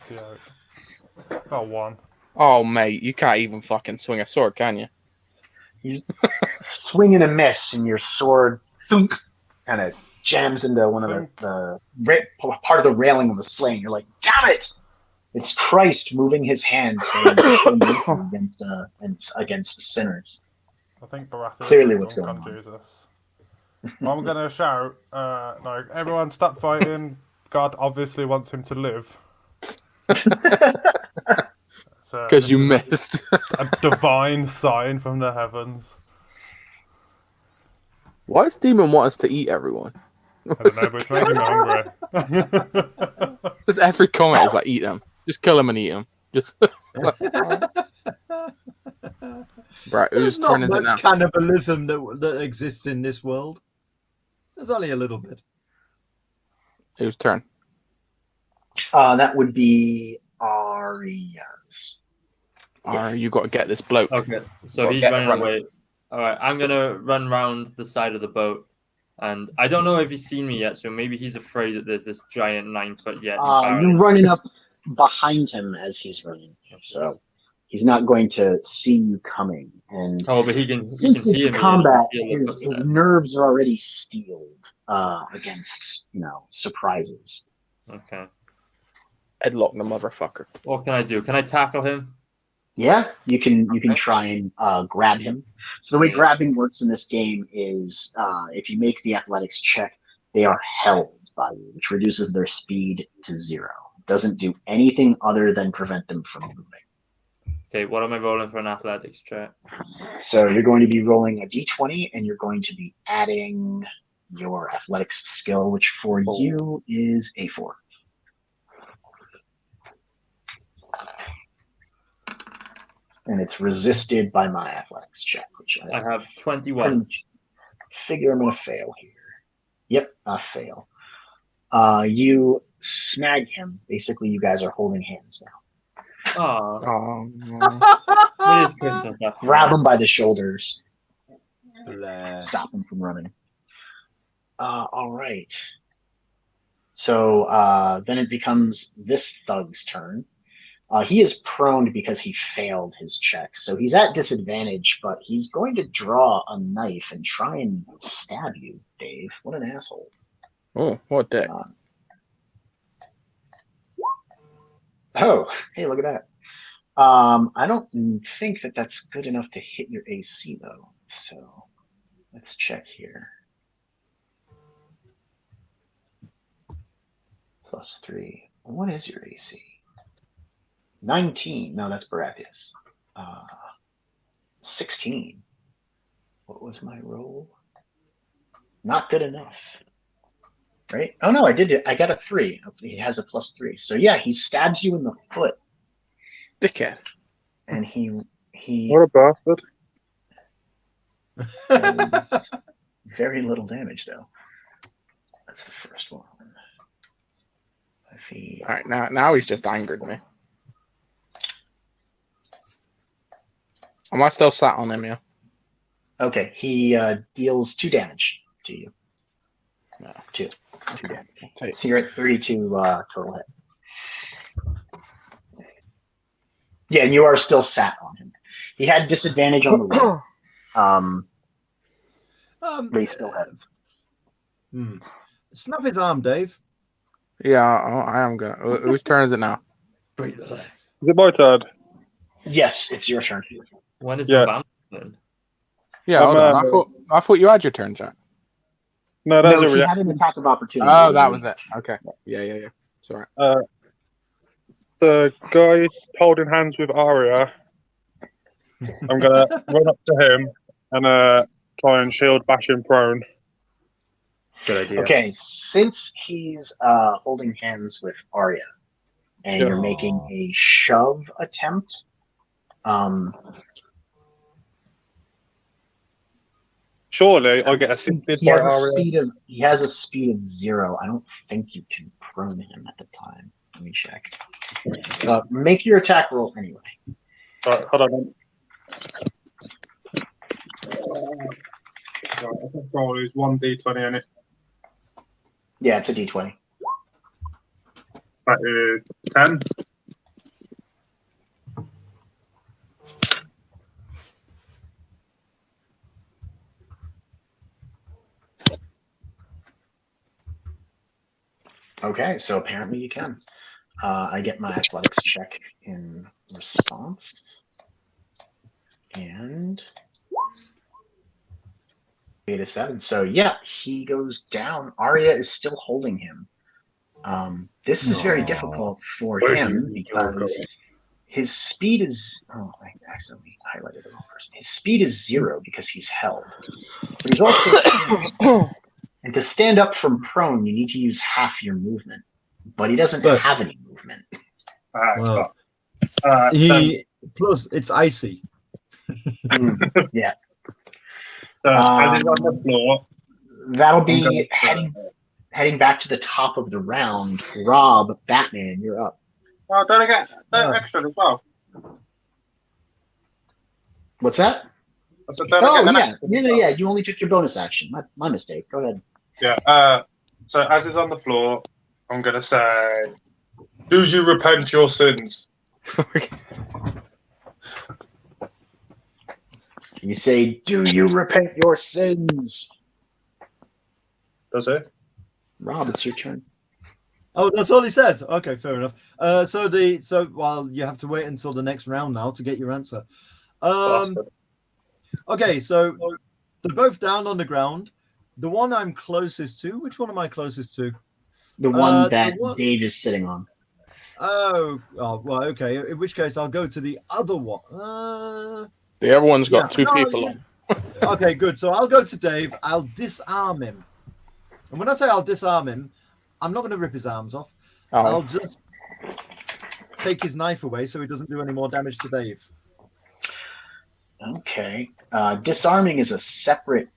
See how... Got 1. Oh, mate, you can't even fucking swing a sword, can you? You swing and a miss, and your sword thunk, kind of jams into one of the part of the railing of the sleigh. You're like, damn it! It's Christ moving his hand saying show mercy against sinners. I think Baratheon Clearly is what's drunk going on. Jesus. I'm gonna shout, like, everyone stop fighting. God obviously wants him to live. Because you missed. A divine sign from the heavens. Why does Demon want us to eat everyone? I don't know, but it's making me hungry. Because every comment is like, eat them. Just kill them and eat them. Just right. There's Whose not turn is it now? much cannibalism that exists in this world. There's only a little bit. Whose turn? That would be Arya's. You got to get this bloke. Okay, so Well, he's get running running. away. All right, I'm gonna run round the side of the boat, and I don't know if he's seen me yet, so maybe he's afraid that there's this giant 9-foot Yeti. You're running up behind him as he's running, so he's not going to see you coming. And but he can. since He can it's hear me. combat, and feel the his footsteps. nerves are already steeled against surprises. Okay. Headlock the motherfucker. What can I do? Can I tackle him? Yeah, you can try and grab him. So the way grabbing works in this game is if you make the athletics check, they are held by you, which reduces their speed to 0. It doesn't do anything other than prevent them from moving. Okay, what am I rolling for an athletics check? So you're going to be rolling a d20, and you're going to be adding your athletics skill, which for you is a 4. And it's resisted by my athletics check, which I have 21. Figure I'm going to fail here. Yep, I fail. You snag him. Basically, you guys are holding hands now. Oh, Oh, it is Christmas after Grab all. him by the shoulders. Bless. Stop him from running. All right. So then it becomes this thug's turn. He is prone because he failed his check. So he's at disadvantage, but he's going to draw a knife and try and stab you, Dave. What an asshole. oh, what dick. Oh, hey, look at that. I don't think that that's good enough to hit your AC, though. So let's check here. +3. What is your AC? 19. No, that's Baratheon. 16. What was my roll? Not good enough. Right? Oh no, I did it. I got a 3. He has a +3. So yeah, he stabs you in the foot, Dickhead. and he What a bastard. does very little damage though. That's the first one. If he All right, now he's just angered me. Am I still sat on him, yeah? Okay, he deals 2 damage to you. No. 2 damage. Take- So you're at 32 total hit. Yeah, and you are still sat on him. He had disadvantage on the roll. They still have. Snap his arm, Dave. Yeah, I am gonna. Whose turn is it now? Break the leg. Is it my turn? Yes, it's your turn. When is Yeah. the band then? Yeah, hold on. I thought you had your turn, Jack. No, that's No, a he reaction. had an attack of opportunity. Oh, that was it. Okay. Yeah. Sorry. The guy holding hands with Arya. I'm gonna run up to him and try and shield bash him prone. Good idea. Okay, since he's holding hands with Arya, and Yeah. you're making a shove attempt, Surely I get assisted he by has a Arya. speed of 0. I don't think you can prone him at the time. Let me check. Make your attack roll anyway. Right, hold on. Right, roll is 1d20 in it. Yeah, it's a d20. That is 10. Okay, so apparently you can. I get my athletics check in response. And 8-7. So yeah, he goes down. Arya is still holding him. This is very difficult for him because his speed is. Oh, I accidentally highlighted the wrong person. His speed is 0 because he's held. But he's also. And to stand up from prone, you need to use half your movement. But he doesn't have any movement. Well, Plus, it's icy. Yeah. As he's on the floor, That'll be heading back to the top of the round. Rob, Batman, you're up. oh, don't I get extra as well? What's that? I said, don't I Oh get an yeah, extra as well? yeah. You only took your bonus action. My mistake. Go ahead. Yeah. So as it's on the floor, I'm gonna say, "Do you repent your sins?" You say, "Do you repent your sins?" Does it? Rob, it's your turn. Oh, that's all he says. Okay, fair enough. So well, you have to wait until the next round now to get your answer. Bastard. Okay, so they're both down on the ground. The one I'm closest to. Which one am I closest to? The one the that one- Dave is sitting on. Oh, well, okay. In which case, I'll go to the other one. The other one's got Yeah. two people on. Okay, good. So I'll go to Dave. I'll disarm him. And when I say I'll disarm him, I'm not going to rip his arms off. Oh. I'll just take his knife away so he doesn't do any more damage to Dave. Okay. Disarming is a separate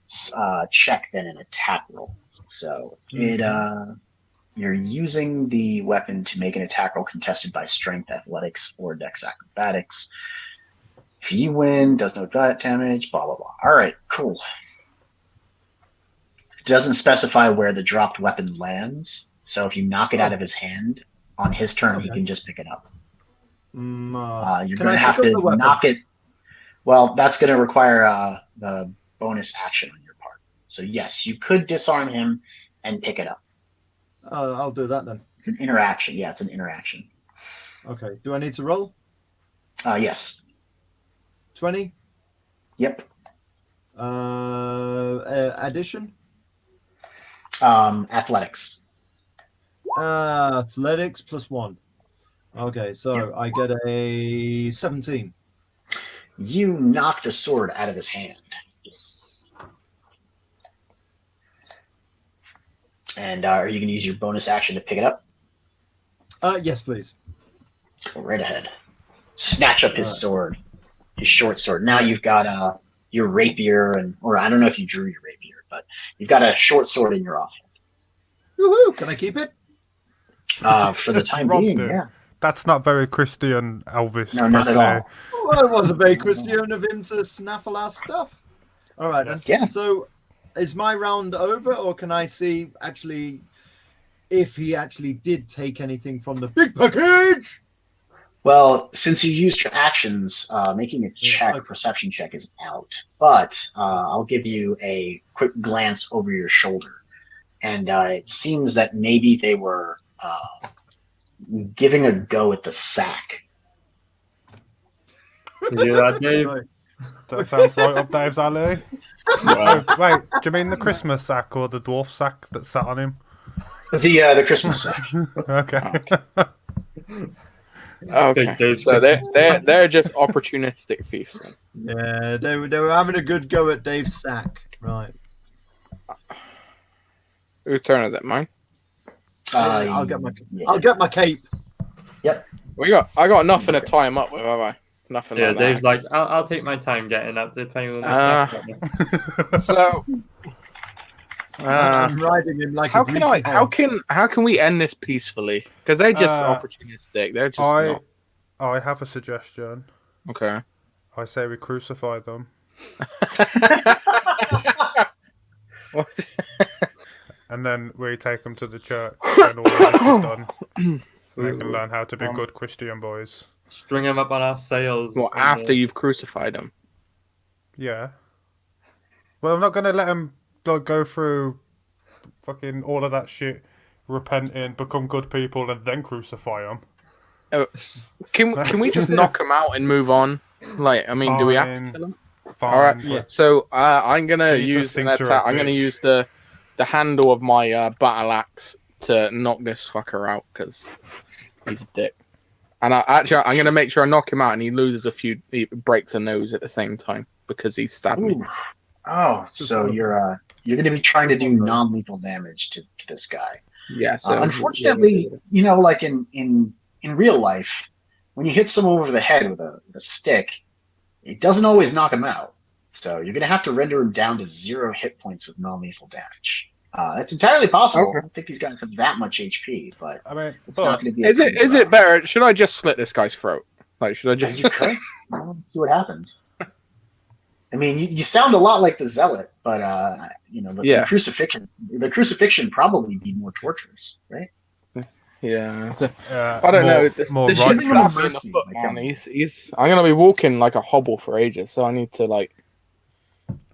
check than an attack roll. So you're using the weapon to make an attack roll contested by strength, athletics, or dex acrobatics. If you win, does no damage, blah, blah, blah. All right, cool. It doesn't specify where the dropped weapon lands. So if you knock it out of his hand, on his turn, he can just pick it up. You're going to have to knock it. Well, that's going to require the bonus action on your part. So yes, you could disarm him and pick it up. I'll do that then. It's an interaction. Yeah, it's an interaction. Okay. Do I need to roll? Yes. 20? Yep. Addition? Athletics. Athletics plus 1. Okay, so I get a 17. You knock the sword out of his hand. And are you going to use your bonus action to pick it up? Yes, please. Go right ahead. Snatch up his sword, his short sword. Now you've got your rapier, or I don't know if you drew your rapier, but you've got a short sword in your offhand. Woohoo! Can I keep it? For the time Rob being, did. yeah. That's not very Christian, Elvis. No, not at all. Well, it was a very Christian of him to snaffle our stuff. All right, then. Yeah. So, is my round over, or can I see actually if he actually did take anything from the big package? Well, since you used your actions, making a perception check is out. But I'll give you a quick glance over your shoulder. And it seems that maybe they were giving a go at the sack. You hear that, Dave? That sounds right up Dave's alley. Wait, do you mean the Christmas sack or the dwarf sack that sat on him? The Christmas sack. Okay. Okay. So they're just opportunistic thieves. Then. Yeah, they were having a good go at Dave's sack. Right. Whose turn is it? Mine. I'll get my cape. Yep. I got nothing to tie him up with, have I? Nothing. Yeah, like Dave's that. like, I'll take my time getting up. They're playing with the So. I'm riding him like how a can greasy how can we end this peacefully? Because they're just opportunistic. They're just not. I have a suggestion. Okay. I say we crucify them. What? And then we take them to the church when all of this is done. They can learn how to be good Christian boys. String them up on our sails. Well, after you've crucified them. Yeah. Well, I'm not going to let them go through fucking all of that shit, repenting, become good people, and then crucify them. Can we just knock them out and move on? Like, I mean, do we have to kill them? Fine. All right. Yeah. So I'm gonna use an attack. I'm gonna use the handle of my battle axe to knock this fucker out because he's a dick. And I'm gonna make sure I knock him out and he loses he breaks a nose at the same time because he stabbed me. Oh, so you're gonna be trying to do non-lethal damage to this guy. Yeah. So unfortunately, like in real life, when you hit someone over the head with a stick, it doesn't always knock them out. So you're gonna have to render him down to 0 hit points with non-lethal damage. That's entirely possible. Okay. I don't think these guys have that much HP, but I mean, it's not going to be. Is it better? Should I just slit this guy's throat? Like, should I just? You could. See what happens. I mean, you sound a lot like the zealot, but the crucifixion. The crucifixion probably be more torturous, right? Yeah, I don't know. This right shit stabbed me in the foot, man. I'm gonna be walking like a hobble for ages, so I need to like.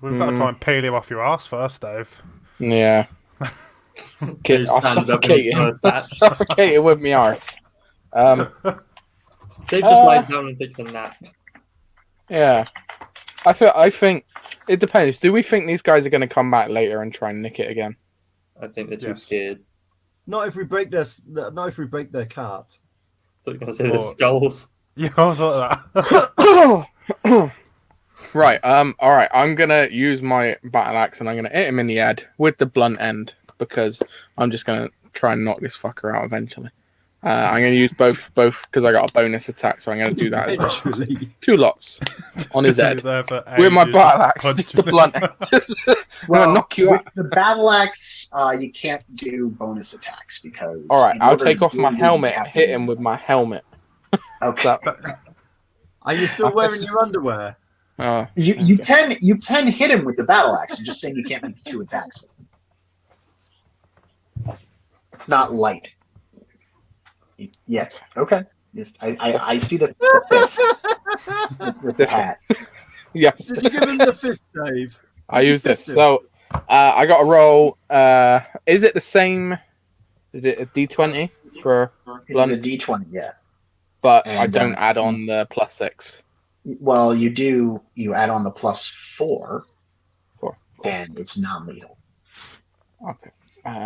We've got to try and peel him off your ass first, Dave. Yeah. I'll suffocate it with my arse. Dave just lies down and takes a nap. Yeah, I think it depends. Do we think these guys are going to come back later and try and nick it again? I think they're too scared. Not if we break their cart. I thought you were going to say the skulls. Yeah, I thought that. Right. All right. I'm gonna use my battle axe and I'm gonna hit him in the head with the blunt end because I'm just gonna try and knock this fucker out eventually. I'm gonna use both because I got a bonus attack, so I'm gonna do that as well. 2 lots on his head with my battle axe. The blunt end. I'm gonna knock you out. With the battle axe, you can't do bonus attacks because. All right. I'll take off my helmet and hit him with my helmet. Okay. Are you still wearing your underwear? You can hit him with the battle axe. I'm just saying you can't make 2 attacks. It's not light. Yeah. Okay. Yes, I see the fist with the hat. Yes. Did you give him the fist, Dave? I used this. So I got a roll. Is it the same? Is it a D20 for blunt? It's a D20, yeah. But I don't add on the +6. Well, you do. You add on the +4, Cool. And it's non-lethal. Okay.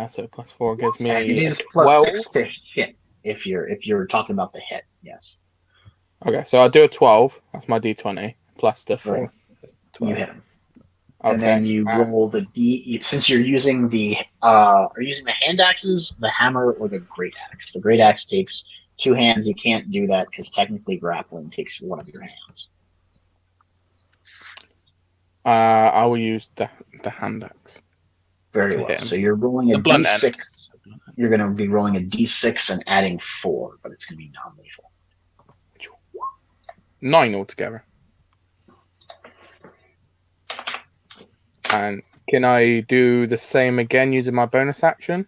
So +4 gives me. And it is +6 to hit if you're talking about the hit. Yes. Okay, so I'll do a 12. That's my D20 plus the 4. Right. You hit him. Okay. And then you roll the D. Since you're using the hand axes, the hammer, or the great axe. The great axe takes 2 hands. You can't do that because technically grappling takes 1 of your hands. I will use the hand axe. Very well. So you're rolling a D6. You're going to be rolling a D6 and adding 4, but it's going to be non-lethal. 9 altogether. And can I do the same again using my bonus action?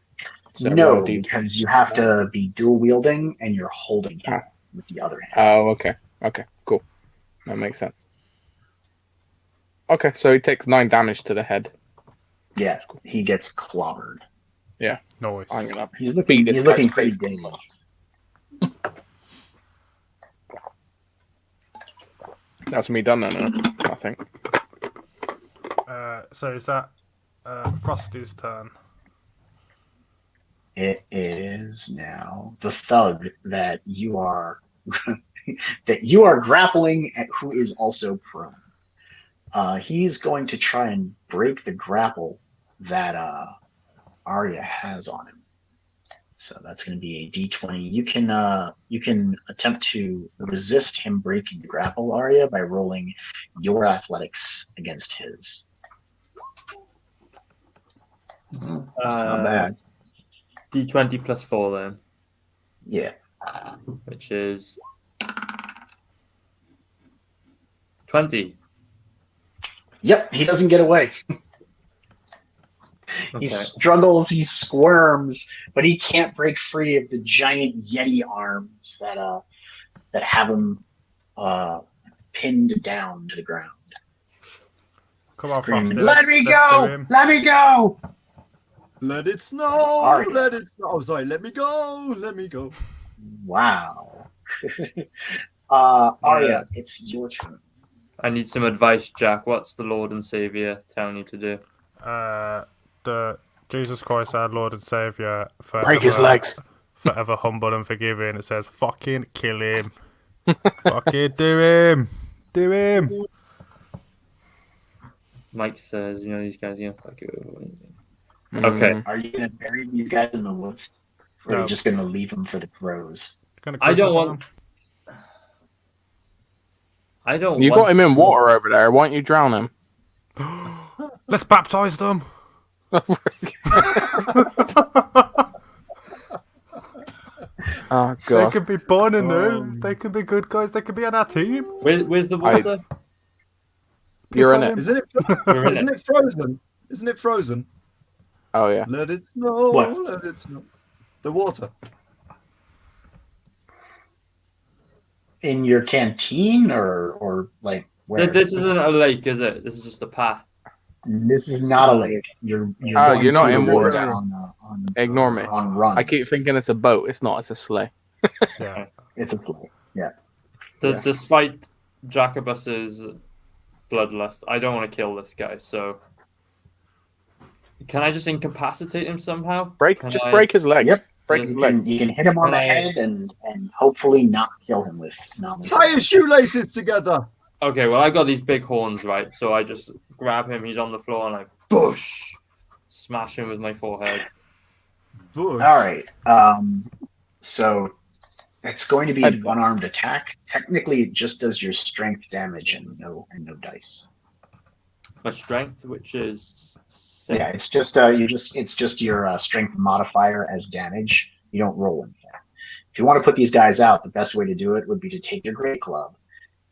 So no, because you have to be dual wielding and you're holding him with the other hand. Oh, okay. Okay, cool. That makes sense. Okay, so he takes 9 damage to the head. Yeah, he gets clobbered. Yeah, nice. I'm gonna he's looking pretty dazed. That's me done then, I think. So is that Frosty's turn? It is now the thug that you are grappling at, who is also prone. He's going to try and break the grapple that Arya has on him. So that's going to be a D20. You can attempt to resist him breaking the grapple, Arya, by rolling your athletics against his. Not bad. D20 plus 4 then. Yeah. Which is 20. Yep, he doesn't get away. He struggles, he squirms, but he can't break free of the giant Yeti arms that have him pinned down to the ground. Come on, Screaming, Frosty. Let me go! Let me go! Let it snow! Arya. Let it snow! Oh, sorry, let me go! Let me go! Wow. Arya, it's your turn. I need some advice, Jack. What's the Lord and Savior telling you to do? The Jesus Christ, our Lord and Savior, break his legs. Forever humble and forgiving. It says, fucking kill him. Fucking do him. Do him. Mike says, these guys, fuck you. Okay. Are you going to bury these guys in the woods? Or are you just going to leave them for the crows? I don't want... I don't. You want got him to in water over there. Why don't you drown him? Let's baptize them. Oh They god. could be born anew. They could be good guys. They could be on our team. Where's the water? You're in Piss on it. him. Isn't it? We're in Isn't it. it frozen? Isn't it frozen? Oh yeah. Let it snow. What? Let it snow. The water. In your canteen or like where? This isn't a lake, is it? This is just a path. This is not a lake. You're Oh, going you're not through in the woods water. on Ignore me. on runs. I keep thinking it's a boat. It's not. It's a sleigh. Yeah. It's a sleigh. Yeah. Yeah. Despite Jacobus's bloodlust, I don't want to kill this guy. So, can I just incapacitate him somehow? Break his leg. Yep. Break his leg. You can hit him on Can the I- head and hopefully not kill him with Tie his shoelaces together. Okay, well, I got these big horns, right? So I just grab him. He's on the floor, and I bush, smash him with my forehead. Bush. All right. So it's going to be an unarmed attack. Technically, it just does your strength damage and no dice. My strength, which is 6. Yeah, it's just your strength modifier as damage. You don't roll anything. If you want to put these guys out, the best way to do it would be to take your great club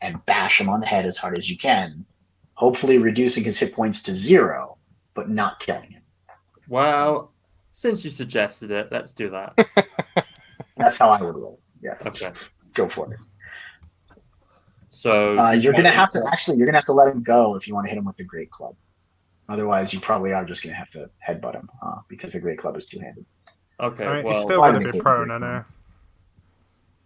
and bash him on the head as hard as you can, hopefully reducing his hit points to 0, but not killing him. Well, since you suggested it, let's do that. That's how I would roll. Yeah, Okay. go for it. So You're gonna have to let him go if you want to hit him with the great club. Otherwise, you probably are just gonna have to headbutt him because the great club is two-handed. Okay. I mean, Well, he's still why going do to they be hate prone, the I know.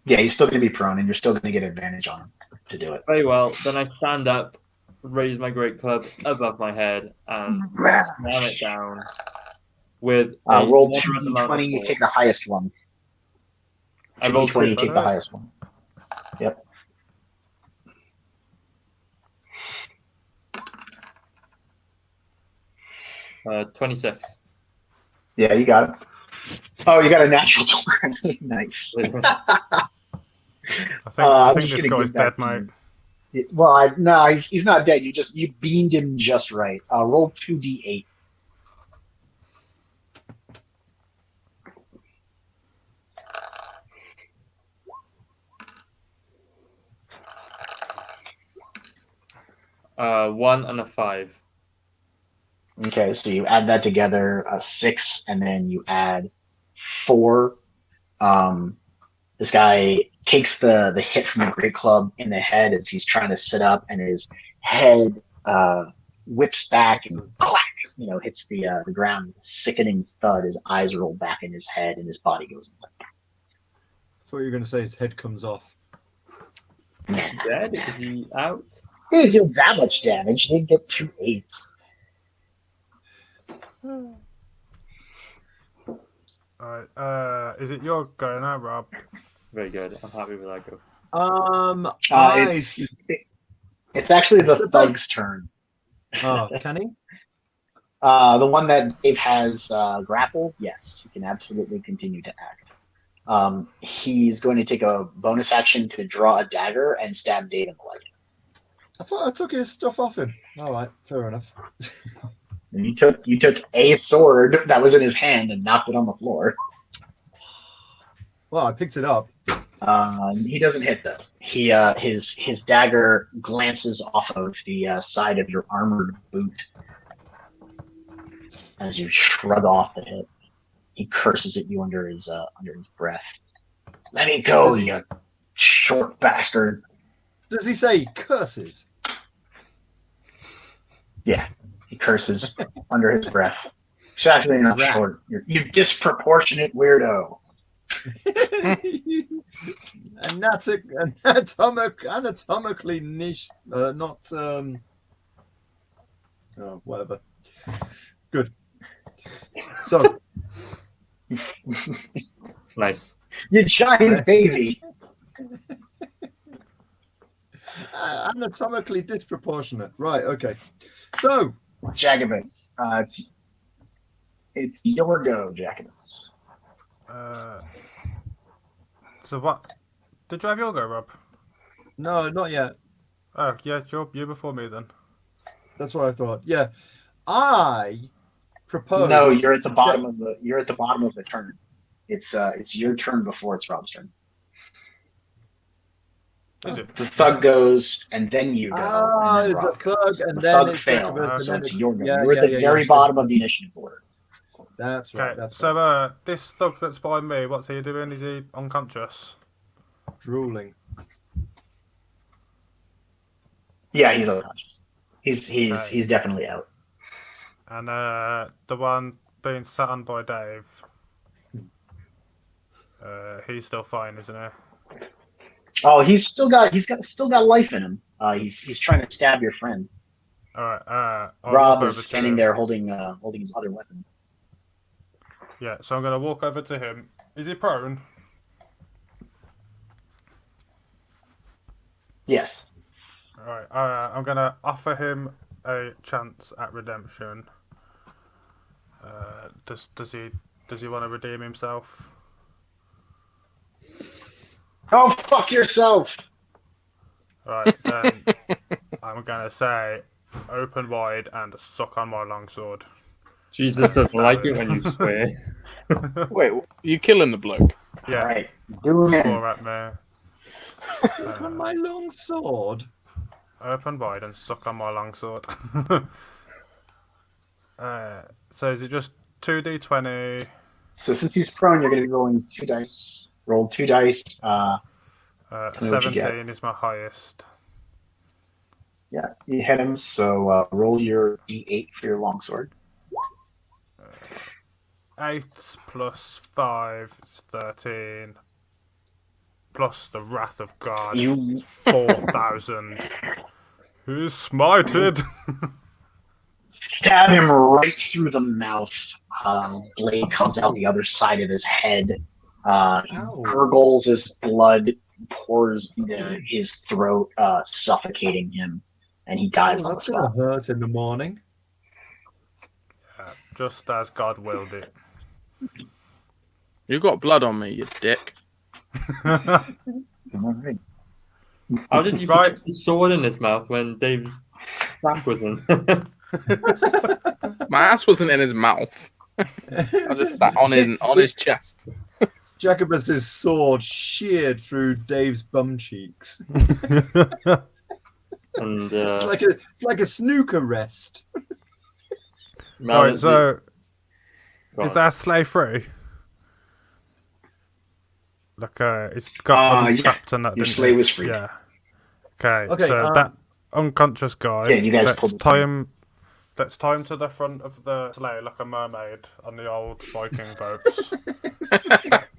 Yeah, he's still gonna be prone, and you're still gonna get advantage on him to do it. very well. Then I stand up, raise my great club above my head, and slam it down with a Roll moderate amount of 2d20, force. take the highest one. I rolled 2d20, 2. take the highest one. Yep. Uh, 26. Yeah, you got it. Oh, you got a natural 20. Nice. I think I'm this just gonna guy's give that dead, to mate. you. Well, no, he's not dead. You beamed him just right. Roll 2d8. One and a 5. Okay, so you add that together, 6, and then you add 4. This guy takes the hit from the great club in the head as he's trying to sit up, and his head whips back and clack, hits the ground. Sickening thud. His eyes roll back in his head, and his body goes limp. I thought you were going to say his head comes off. Is he dead? Is he out? He didn't deal that much damage. He didn't get 2 8s. Alright, is it your go now, Rob? Very good. I'm happy with that go. It's actually the thug's turn. Oh, can he? The one that Dave has grapple, yes, he can absolutely continue to act. He's going to take a bonus action to draw a dagger and stab Dave in the leg. I thought I took his stuff off him. All right, fair enough. And you took a sword that was in his hand and knocked it on the floor. Well, I picked it up. He doesn't hit though. His dagger glances off of the side of your armored boot as you shrug off the hit. He curses at you under his breath. Let me go, you short bastard. Does he say curses? Yeah, he curses under his breath. It's actually not short. You disproportionate weirdo. Anatomically niche, not whatever. Good. So, Nice. You giant baby. anatomically disproportionate. Right. Okay. So, Jacobus, it's your go, Jacobus. So what? Did you have your go, Rob? no, not yet. Oh, yeah, you're before me then. That's what I thought. Yeah. I propose. No, you're at the to bottom of the turn. It's your turn before it's Rob's turn. Is it? The thug goes, and then you go, and then it's a Rob thug, goes. and The then thug it's failed, Jacobus, so and then it's your go. yeah, You're at the yeah, very yeah, bottom of the initiative order. That's right. Okay, That's so right. this thug that's by me, what's he doing? Is he unconscious? Drooling. Yeah, he's unconscious. He's Okay. definitely out. And the one being sat on by Dave, he's still fine, isn't he? Oh, he's still got life in him. He's trying to stab your friend. All right. I'll Rob walk is over to standing him. there holding his other weapon. Yeah, so I'm gonna walk over to him. Is he prone? Yes. All right. I'm gonna offer him a chance at redemption. Does he want to redeem himself? Oh, fuck yourself! Right, then I'm gonna say open wide and suck on my longsword. Jesus doesn't like it when you swear. Wait, you killing the bloke? Yeah, All right, do it. swore at me. Suck on my long sword. Open wide and suck on my longsword. So is it just 2d20? So since he's prone, you're going to be rolling 2 dice. Roll 2 dice. Tell me what you get. 17 is my highest. Yeah, you hit him. So roll your d8 for your longsword. 8 plus 5 is 13. Plus the wrath of God, You 4,000. Who's smited? stab him right through the mouth. Blade comes out the other side of his head. He gurgles as blood pours into his throat, suffocating him, and he dies on the That's gonna spot. hurt in the morning. Just as God willed it. You got blood on me, you dick. All right. How did you Right. put the sword in his mouth when Dave's back was in? My ass wasn't in his mouth. I just sat on his chest. Jacobus's sword sheared through Dave's bum cheeks. And It's like a snooker rest. Right, so Go is on. that slave free? Like, it's got uncapped and that. Your didn't slave it? was freed. Yeah. Okay, Okay, so that unconscious guy. Yeah, you guys let's pulled the tie him. Let's tie him to the front of the sleigh like a mermaid on the old Viking boats.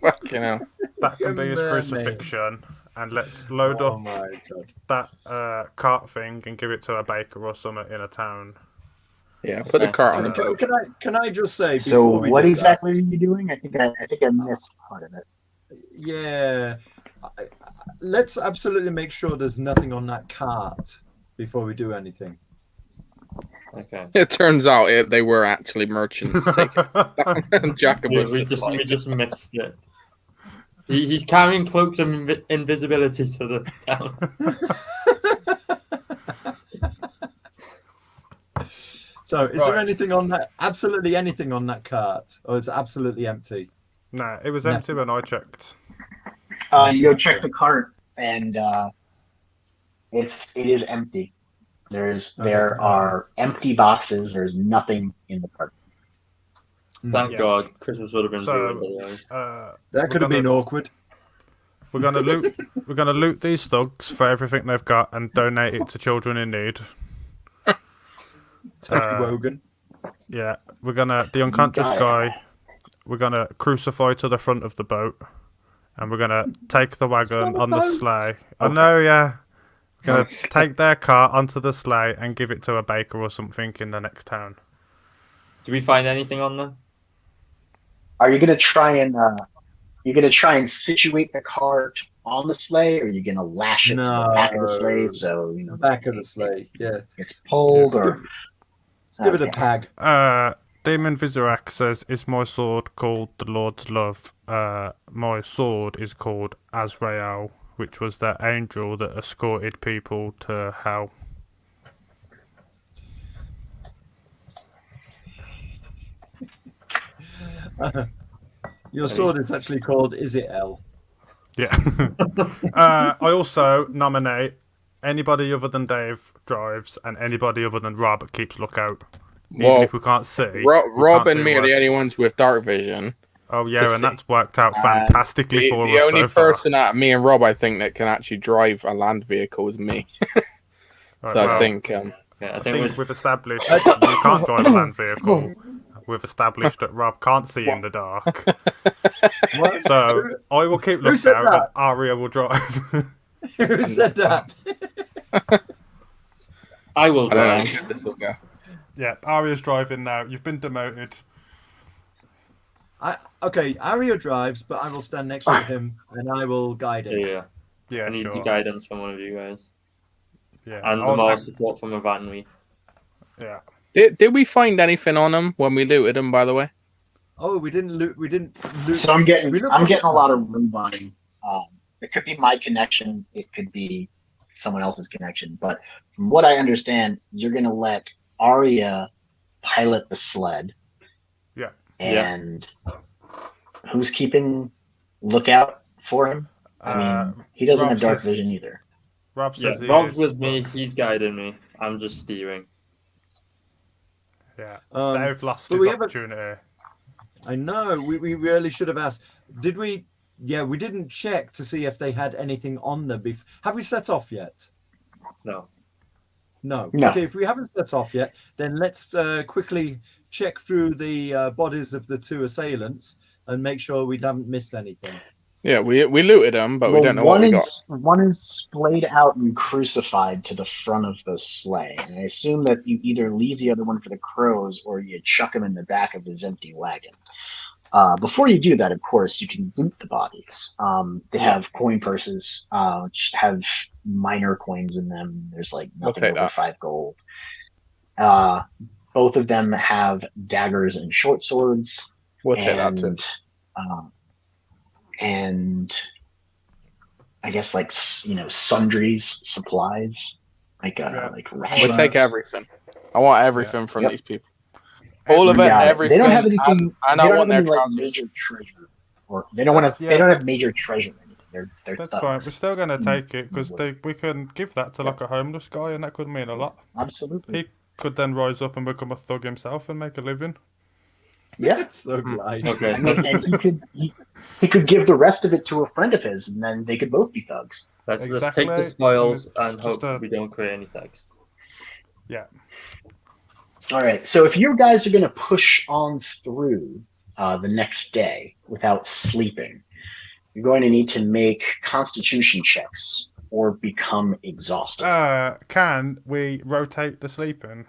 Fucking hell. That can be his Mermaid. crucifixion, and let's load Oh up my god. that cart thing and give it to a baker or something in a town. Yeah, put the cart on the Can, boat. can I just say before So we what do exactly that, are you doing? I think I missed part of it. yeah, let's absolutely make sure there's nothing on that cart before we do anything. Okay. It turns out they were actually merchants taking and Jacobus We just missed it. He's carrying cloaks of invisibility to the town. So, is there Right. anything on that? Absolutely anything on that cart, or it's absolutely empty? Nah, it was empty when I checked. You go check the cart, and it is empty. There are empty boxes. There's nothing in the cart. Thank Yeah. God, Christmas would have been So, ruined. By the way. That could have been awkward. We're gonna loot. We're gonna loot these thugs for everything they've got and donate it to children in need. Tony Wogan. Yeah, we're gonna the unconscious guy. We're gonna crucify to the front of the boat, and we're gonna take the wagon not a on the boat. sleigh. I know, yeah. We're gonna take their car onto the sleigh and give it to a baker or something in the next town. Do we find anything on them? Are you gonna try and situate the cart on the sleigh, or are you gonna lash it to the back of the sleigh so you know Back of the sleigh, yeah. it's pulled? Or Let's give it a pag. Demon Vizorak says, "Is my sword called the Lord's Love? My sword is called Azrael, which was that angel that escorted people to hell. Your sword is actually called Is It L? Yeah. I also nominate anybody other than Dave drives and anybody other than Rob keeps lookout. Even Well, if we can't see. Rob and me are the only ones with dark vision. Oh yeah, and see. that's worked out fantastically for The us only so far. person out of me and Rob, I think, that can actually drive a land vehicle is me. Right, So well, I think. Yeah, I think we've established you can't drive a land vehicle. We've established that Rob can't see in the dark. What? So I will keep Who said lookout and that? Aria will drive. Who said that? I will I don't know drive. how this will go. Yeah, Aria's driving now. You've been demoted. Okay, Aria drives, but I will stand next to him and I will guide him. Yeah. Yeah, I need the sure. guidance from one of you guys. Yeah, And the more support from Evanwy. Yeah. Did we find anything on him when we looted him? By the way. Oh, we didn't loot. So I'm getting We looked a at- lot of room buying. It could be my connection. It could be someone else's connection. But from what I understand, you're going to let Arya pilot the sled. Yeah. And who's keeping lookout for him? I mean, he doesn't Rob have dark says- vision either. Rob Yeah, says he Rob's is, with but- me. He's guiding me. I'm just steering. Yeah. Um, Dave lost but his we haven't- opportunity. I know. We really should have asked. Did we? Yeah, we didn't check to see if they had anything on them. Have we set off yet? No. No. No. Okay, if we haven't set off yet, then let's quickly check through the bodies of the two assailants and make sure we haven't missed anything. Yeah, we looted him, but we don't know what we got. One is splayed out and crucified to the front of the sleigh. And I assume that you either leave the other one for the crows or you chuck him in the back of his empty wagon. Before you do that, of course, you can loot the bodies. They have coin purses, which have minor coins in them. There's like nothing over 5 gold. Both of them have daggers and short swords. We'll take that too. And I guess like sundries, supplies, like rations. We'll take everything. I want everything from these people. All All of it, everything. They don't have anything. And they I don't want have their any like trousers. major treasure, or they don't want to. They don't have major treasure. Or anything. They're That's thugs. fine. We're still going to take it because we can give that to like a homeless guy, and that could mean a lot. Absolutely. He could then rise up and become a thug himself and make a living. Yeah. So glad. Okay. I mean, and he could give the rest of it to a friend of his, and then they could both be thugs. Let's take Exactly. the spoils It's and hope just we don't create any thugs. Yeah. All right. So if you guys are going to push on through the next day without sleeping, you're going to need to make Constitution checks or become exhausted. Can we rotate the sleeping?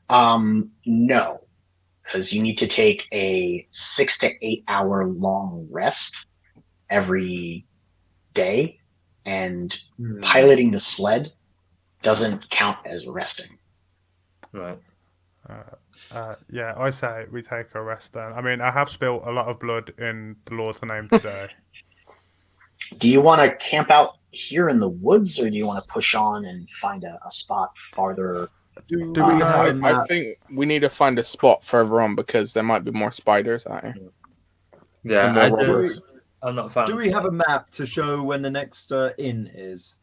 No, because you need to take a 6 to 8 hour long rest every day, and piloting the sled doesn't count as resting. Right. Yeah, I say we take a rest then. I mean, I have spilt a lot of blood in the Lord's name today. Do you want to camp out here in the woods, or do you want to push on and find a spot farther? Do we we have have a I map? think we need to find a spot further on because there might be more spiders out here. Yeah, And I more do. robbers. I'm not a fan. Do we have a map to show when the next inn is?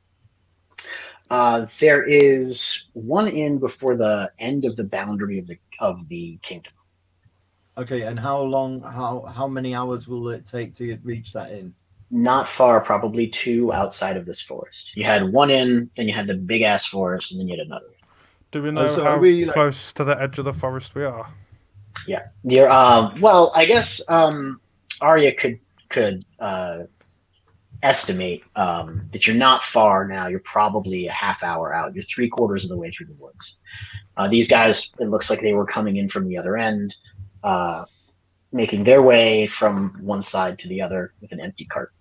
There is one inn before the end of the boundary of the kingdom. Okay, and how many hours will it take to reach that inn? Not far, probably 2 outside of this forest. You had one inn, then you had the big ass forest, and then you had another. Do we know so how are we, like- close to the edge of the forest we are? Yeah. You're well, I guess Arya could estimate that you're not far now. You're probably a half hour out. You're 3/4 of the way through the woods. These guys, it looks like they were coming in from the other end, making their way from one side to the other with an empty cart.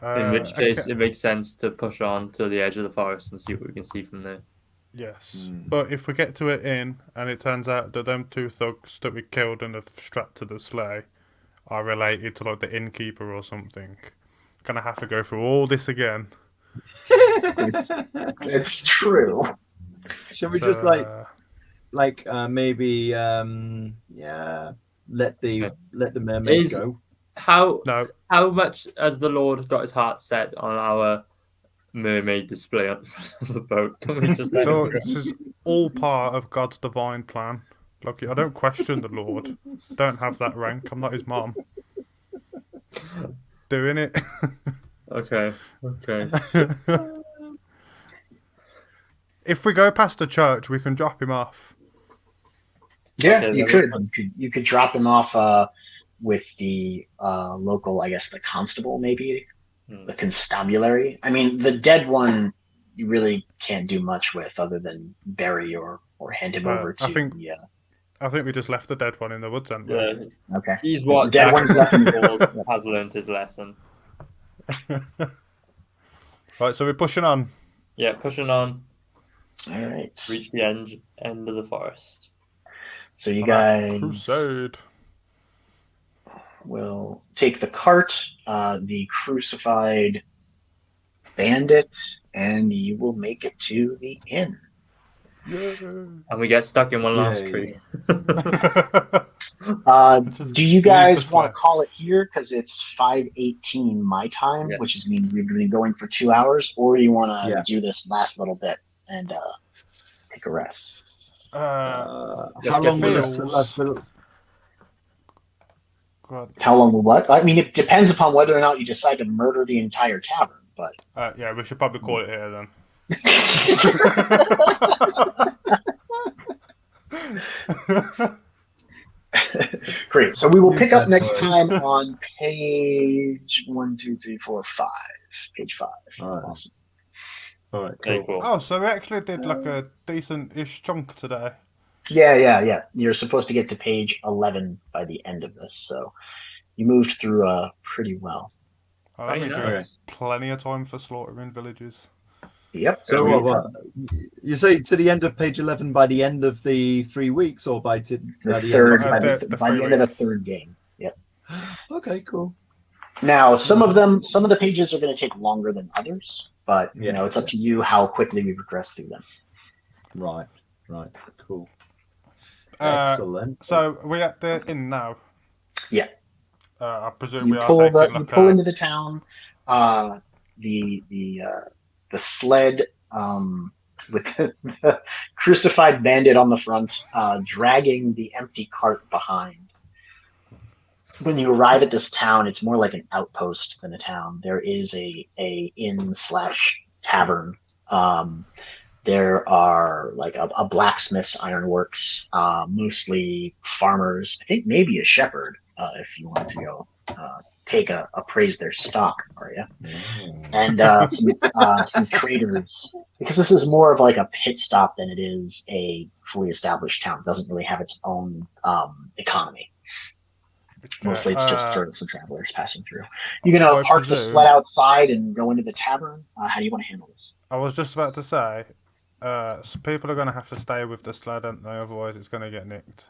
In which case, okay. it makes sense to push on to the edge of the forest and see what we can see from there. Yes. But if we get to it in and it turns out that them 2 thugs that we killed and have strapped to the sleigh are related to like the innkeeper or something, gonna have to go through all this again. It's true. Shall we So, just maybe let the mermaid go? How no, much has the Lord got his heart set on our mermaid display at the front of the boat? Can we just let so him go? this is all part of God's divine plan. Like, I don't question the Lord. Don't have that rank. I'm not his mom. Doing it. Okay. If we go past the church, we can drop him off. Yeah, Okay, you then could. You could drop him off with the local, I guess, the constable, maybe the constabulary. I mean, the dead one you really can't do much with other than bury or hand him over to. I think we just left the dead one in the woods, haven't we? Yeah, Okay. he's what Dead Jack one's left in the Balls has learned his lesson. Right, so we're pushing on. Yeah, pushing on. All right. Reach the end of the forest. So you On our guys crusade. will take the cart, the crucified bandit, and you will make it to the inn. And we get stuck in one last tree. Do you leave guys the want to sled. call it here because it's 5:18 my time, Yes. which means we're going to be going for 2 hours, or do you want to Yeah. do this last little bit and take a rest? How get long will this feels- last? Go God. How long will what? I mean, it depends upon whether or not you decide to murder the entire tavern, but Yeah, we should probably call it here then. great. So we will You pick up bet, next boy. time on page 1, 2, 3, 4, 5. Page 5. All right. Awesome. All right, Very cool. cool. Oh, so we actually did like a decent-ish chunk today. Yeah. You're supposed to get to page 11 by the end of this, so you moved through pretty well. Oh, that Very means we nice. have plenty of time for slaughtering villages. Yep. So we- what? You say to the end of page 11 by the end of the 3 weeks, or by The the third, end? by Of the, the by the 3 end of the weeks. third game. Yep. Okay, cool. Now, some of the pages are going to take longer than others, but you Yeah. know, it's up to you how quickly we progress through them. Right, cool. Uh, Excellent. So we at the inn now. Yeah. I presume You we are pull taking you like pull a. into the town. The sled with the crucified bandit on the front, dragging the empty cart behind. When you arrive at this town, it's more like an outpost than a town. There is a inn/tavern. There are like a blacksmith's ironworks, mostly farmers. I think maybe a shepherd, if you want to go take appraise their stock, are you? And some traders, because this is more of like a pit stop than it is a fully established town. It doesn't really have its own economy. Mostly it's just for travelers passing through. You're going to park the sled outside and go into the tavern? How do you want to handle this? I was just about to say, so people are going to have to stay with the sled, aren't they? Otherwise it's going to get nicked.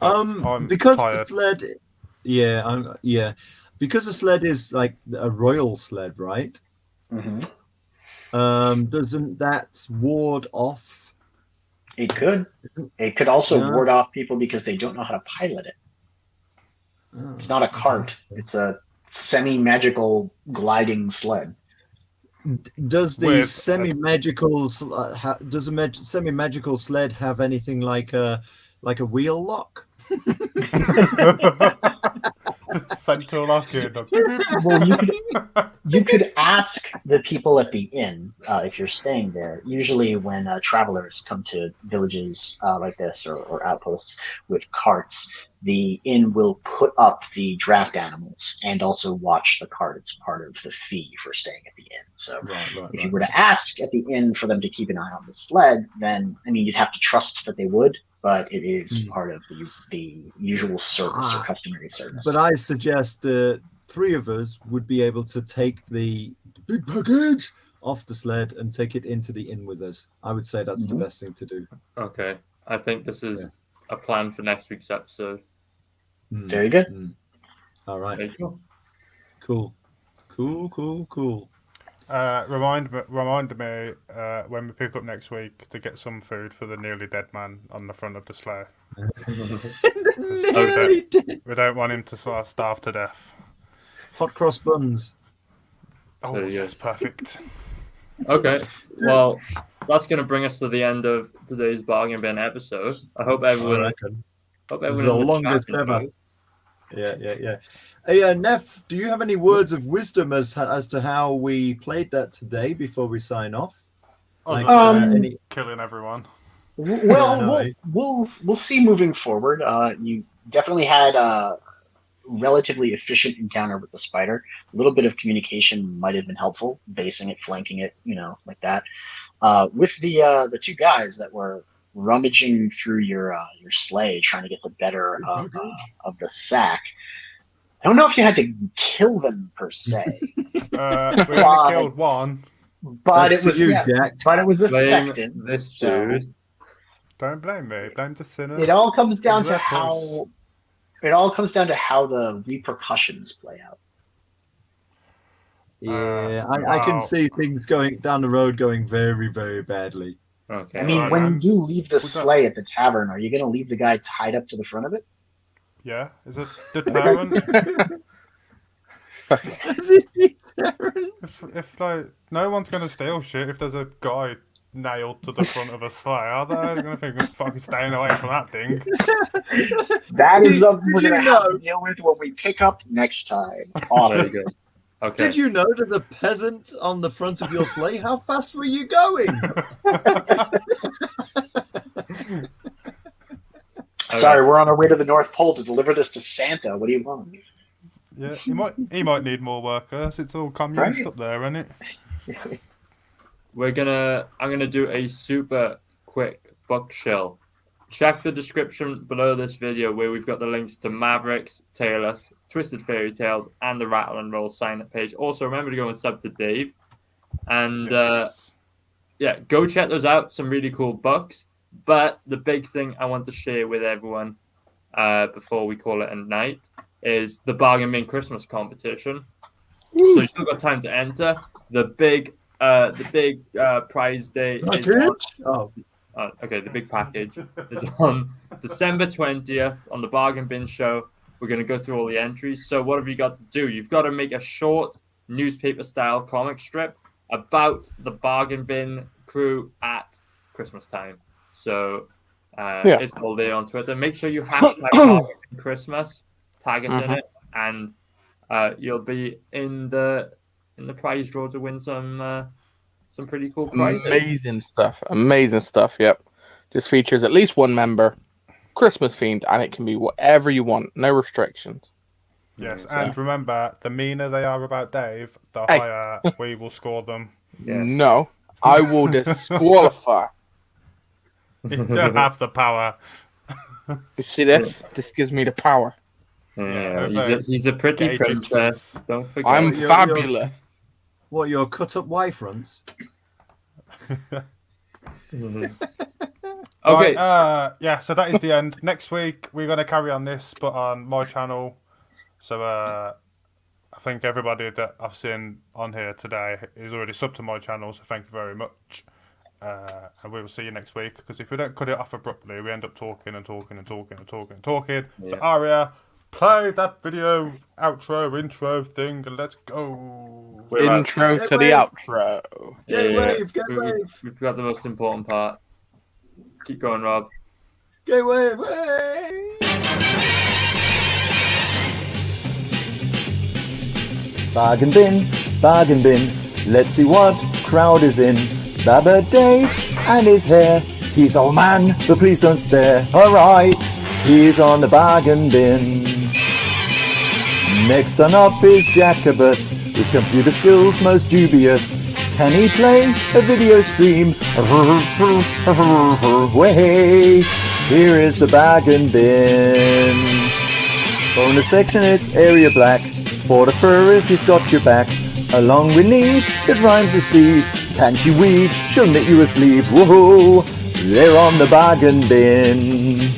I'm Because tired. the sled, because the sled is like a royal sled, right? Mm-hmm. Doesn't that ward off? It could. It could also No. ward off people because they don't know how to pilot it. Oh, It's not a cart. It's a semi-magical gliding sled. Does the With- semi-magical semi-magical sled have anything like a wheel lock? Central locking. Well, you could ask the people at the inn if you're staying there. Usually, when travelers come to villages like this or outposts with carts, the inn will put up the draft animals and also watch the cart. It's part of the fee for staying at the inn. So, if you were to ask at the inn for them to keep an eye on the sled, then I mean, you'd have to trust that they would. But it is part of the usual service or customary service. But I suggest the 3 of us would be able to take the big package off the sled and take it into the inn with us. I would say that's the best thing to do. Okay, I think this is a plan for next week's episode. Very good. All right. Very cool. Cool. Remind me when we pick up next week to get some food for the nearly dead man on the front of the sleigh. Nearly dead. We don't want him to sort of starve to death. Hot cross buns. Oh, There you yes, go. perfect. Okay, well, that's going to bring us to the end of today's bargain bin episode. I hope everyone. Hope This is everyone the in the longest chat ever. enjoyed. Yeah. Hey, Neff, do you have any words of wisdom as to how we played that today before we sign off? Like, any... Killing everyone. Well, we'll see moving forward. You definitely had a relatively efficient encounter with the spider. A little bit of communication might have been helpful, basing it, flanking it, like that. With the two guys that were rummaging through your sleigh, trying to get the better of the sack. I don't know if you had to kill them per se. We only killed one. But That's it was Jack. but it was Blame effective. this so dude. Don't blame me. Blame the sinners. it all comes down to Let us. how the repercussions play out. Yeah, I can see things going down the road going very, very badly. Okay. I mean, Alright, when man. you leave the got- sleigh at the tavern, are you going to leave the guy tied up to the front of it? Yeah, is it the tavern? if like no one's gonna steal shit if there's a guy nailed to the front of a sleigh, are they gonna think I'm fucking staying away from that thing? That is something we're Did going you to have know- to deal with when we pick up next time. There Awesome. you go. Okay. Did you know there's a peasant on the front of your sleigh? How fast were you going? Sorry, we're on our way to the North Pole to deliver this to Santa. What do you want? Yeah, he might need more workers. It's all communist Right. up there, isn't it? I'm gonna do a super quick book shill. Check the description below this video where we've got the links to Mavericks, Taylor's, Twisted Fairy Tales, and the Rattle and Roll sign-up page. Also, remember to go and sub to Dave. And go check those out. Some really cool books. But the big thing I want to share with everyone before we call it a night is the Bargain Bin Christmas competition. So you still got time to enter. The big prize day is on, the big package is on December 20th on the Bargain Bin Show. We're going to go through all the entries. So what have you got to do? You've got to make a short newspaper-style comic strip about the Bargain Bin crew at Christmas time. So it's all there on Twitter. Make sure you hashtag Bargain Bin Christmas, tag us in it, and you'll be in the prize draw to win some pretty cool prizes. Amazing stuff. Yep, just features at least one member, Christmas themed, and it can be whatever you want, no restrictions. Yes, and remember, the meaner they are about Dave, the higher we will score them. Yes. No, I will disqualify. You don't have the power. You see this? This gives me the power. Yeah, he's a pretty Gay princess. gypsies. Don't forget. I'm you're- fabulous. What, your cut-up Y-fronts? Okay. Right, so that is the end. Next week, we're going to carry on this, but on my channel. So I think everybody that I've seen on here today is already subbed to my channel, so thank you very much. And we will see you next week, because if we don't cut it off abruptly, we end up talking. So Aria, play that video, outro, intro thing, and let's go. Intro to the outro. We've got the most important part. Keep going, Rob. Gay wave, way! Bargain bin, let's see what crowd is in. Baba Dave and his hair, he's old man, but please don't stare. Alright, he's on the bargain bin. Next on up is Jacobus, with computer skills most dubious. Can he play a video stream? Way, here is the bargain bin. Bonus section, it's area black. For the furries, he's got your back. Along with Neff, that rhymes with Steve. Can she weave? She'll knit you a sleeve. Whoa, they're on the bargain bin.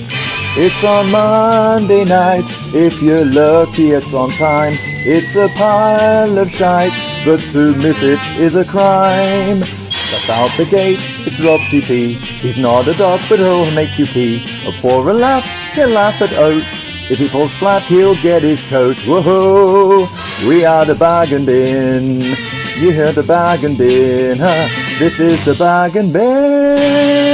It's on Monday night. If you're lucky, it's on time. It's a pile of shite, but to miss it is a crime. Just out the gate, it's Rob GP. He's not a dog, but he'll make you pee. Up for a laugh, he'll laugh at Oat. If he falls flat, he'll get his coat. Whoa, we are the Bag and Bin. You heard the Bag and Bin, huh? This is the Bag and Bin.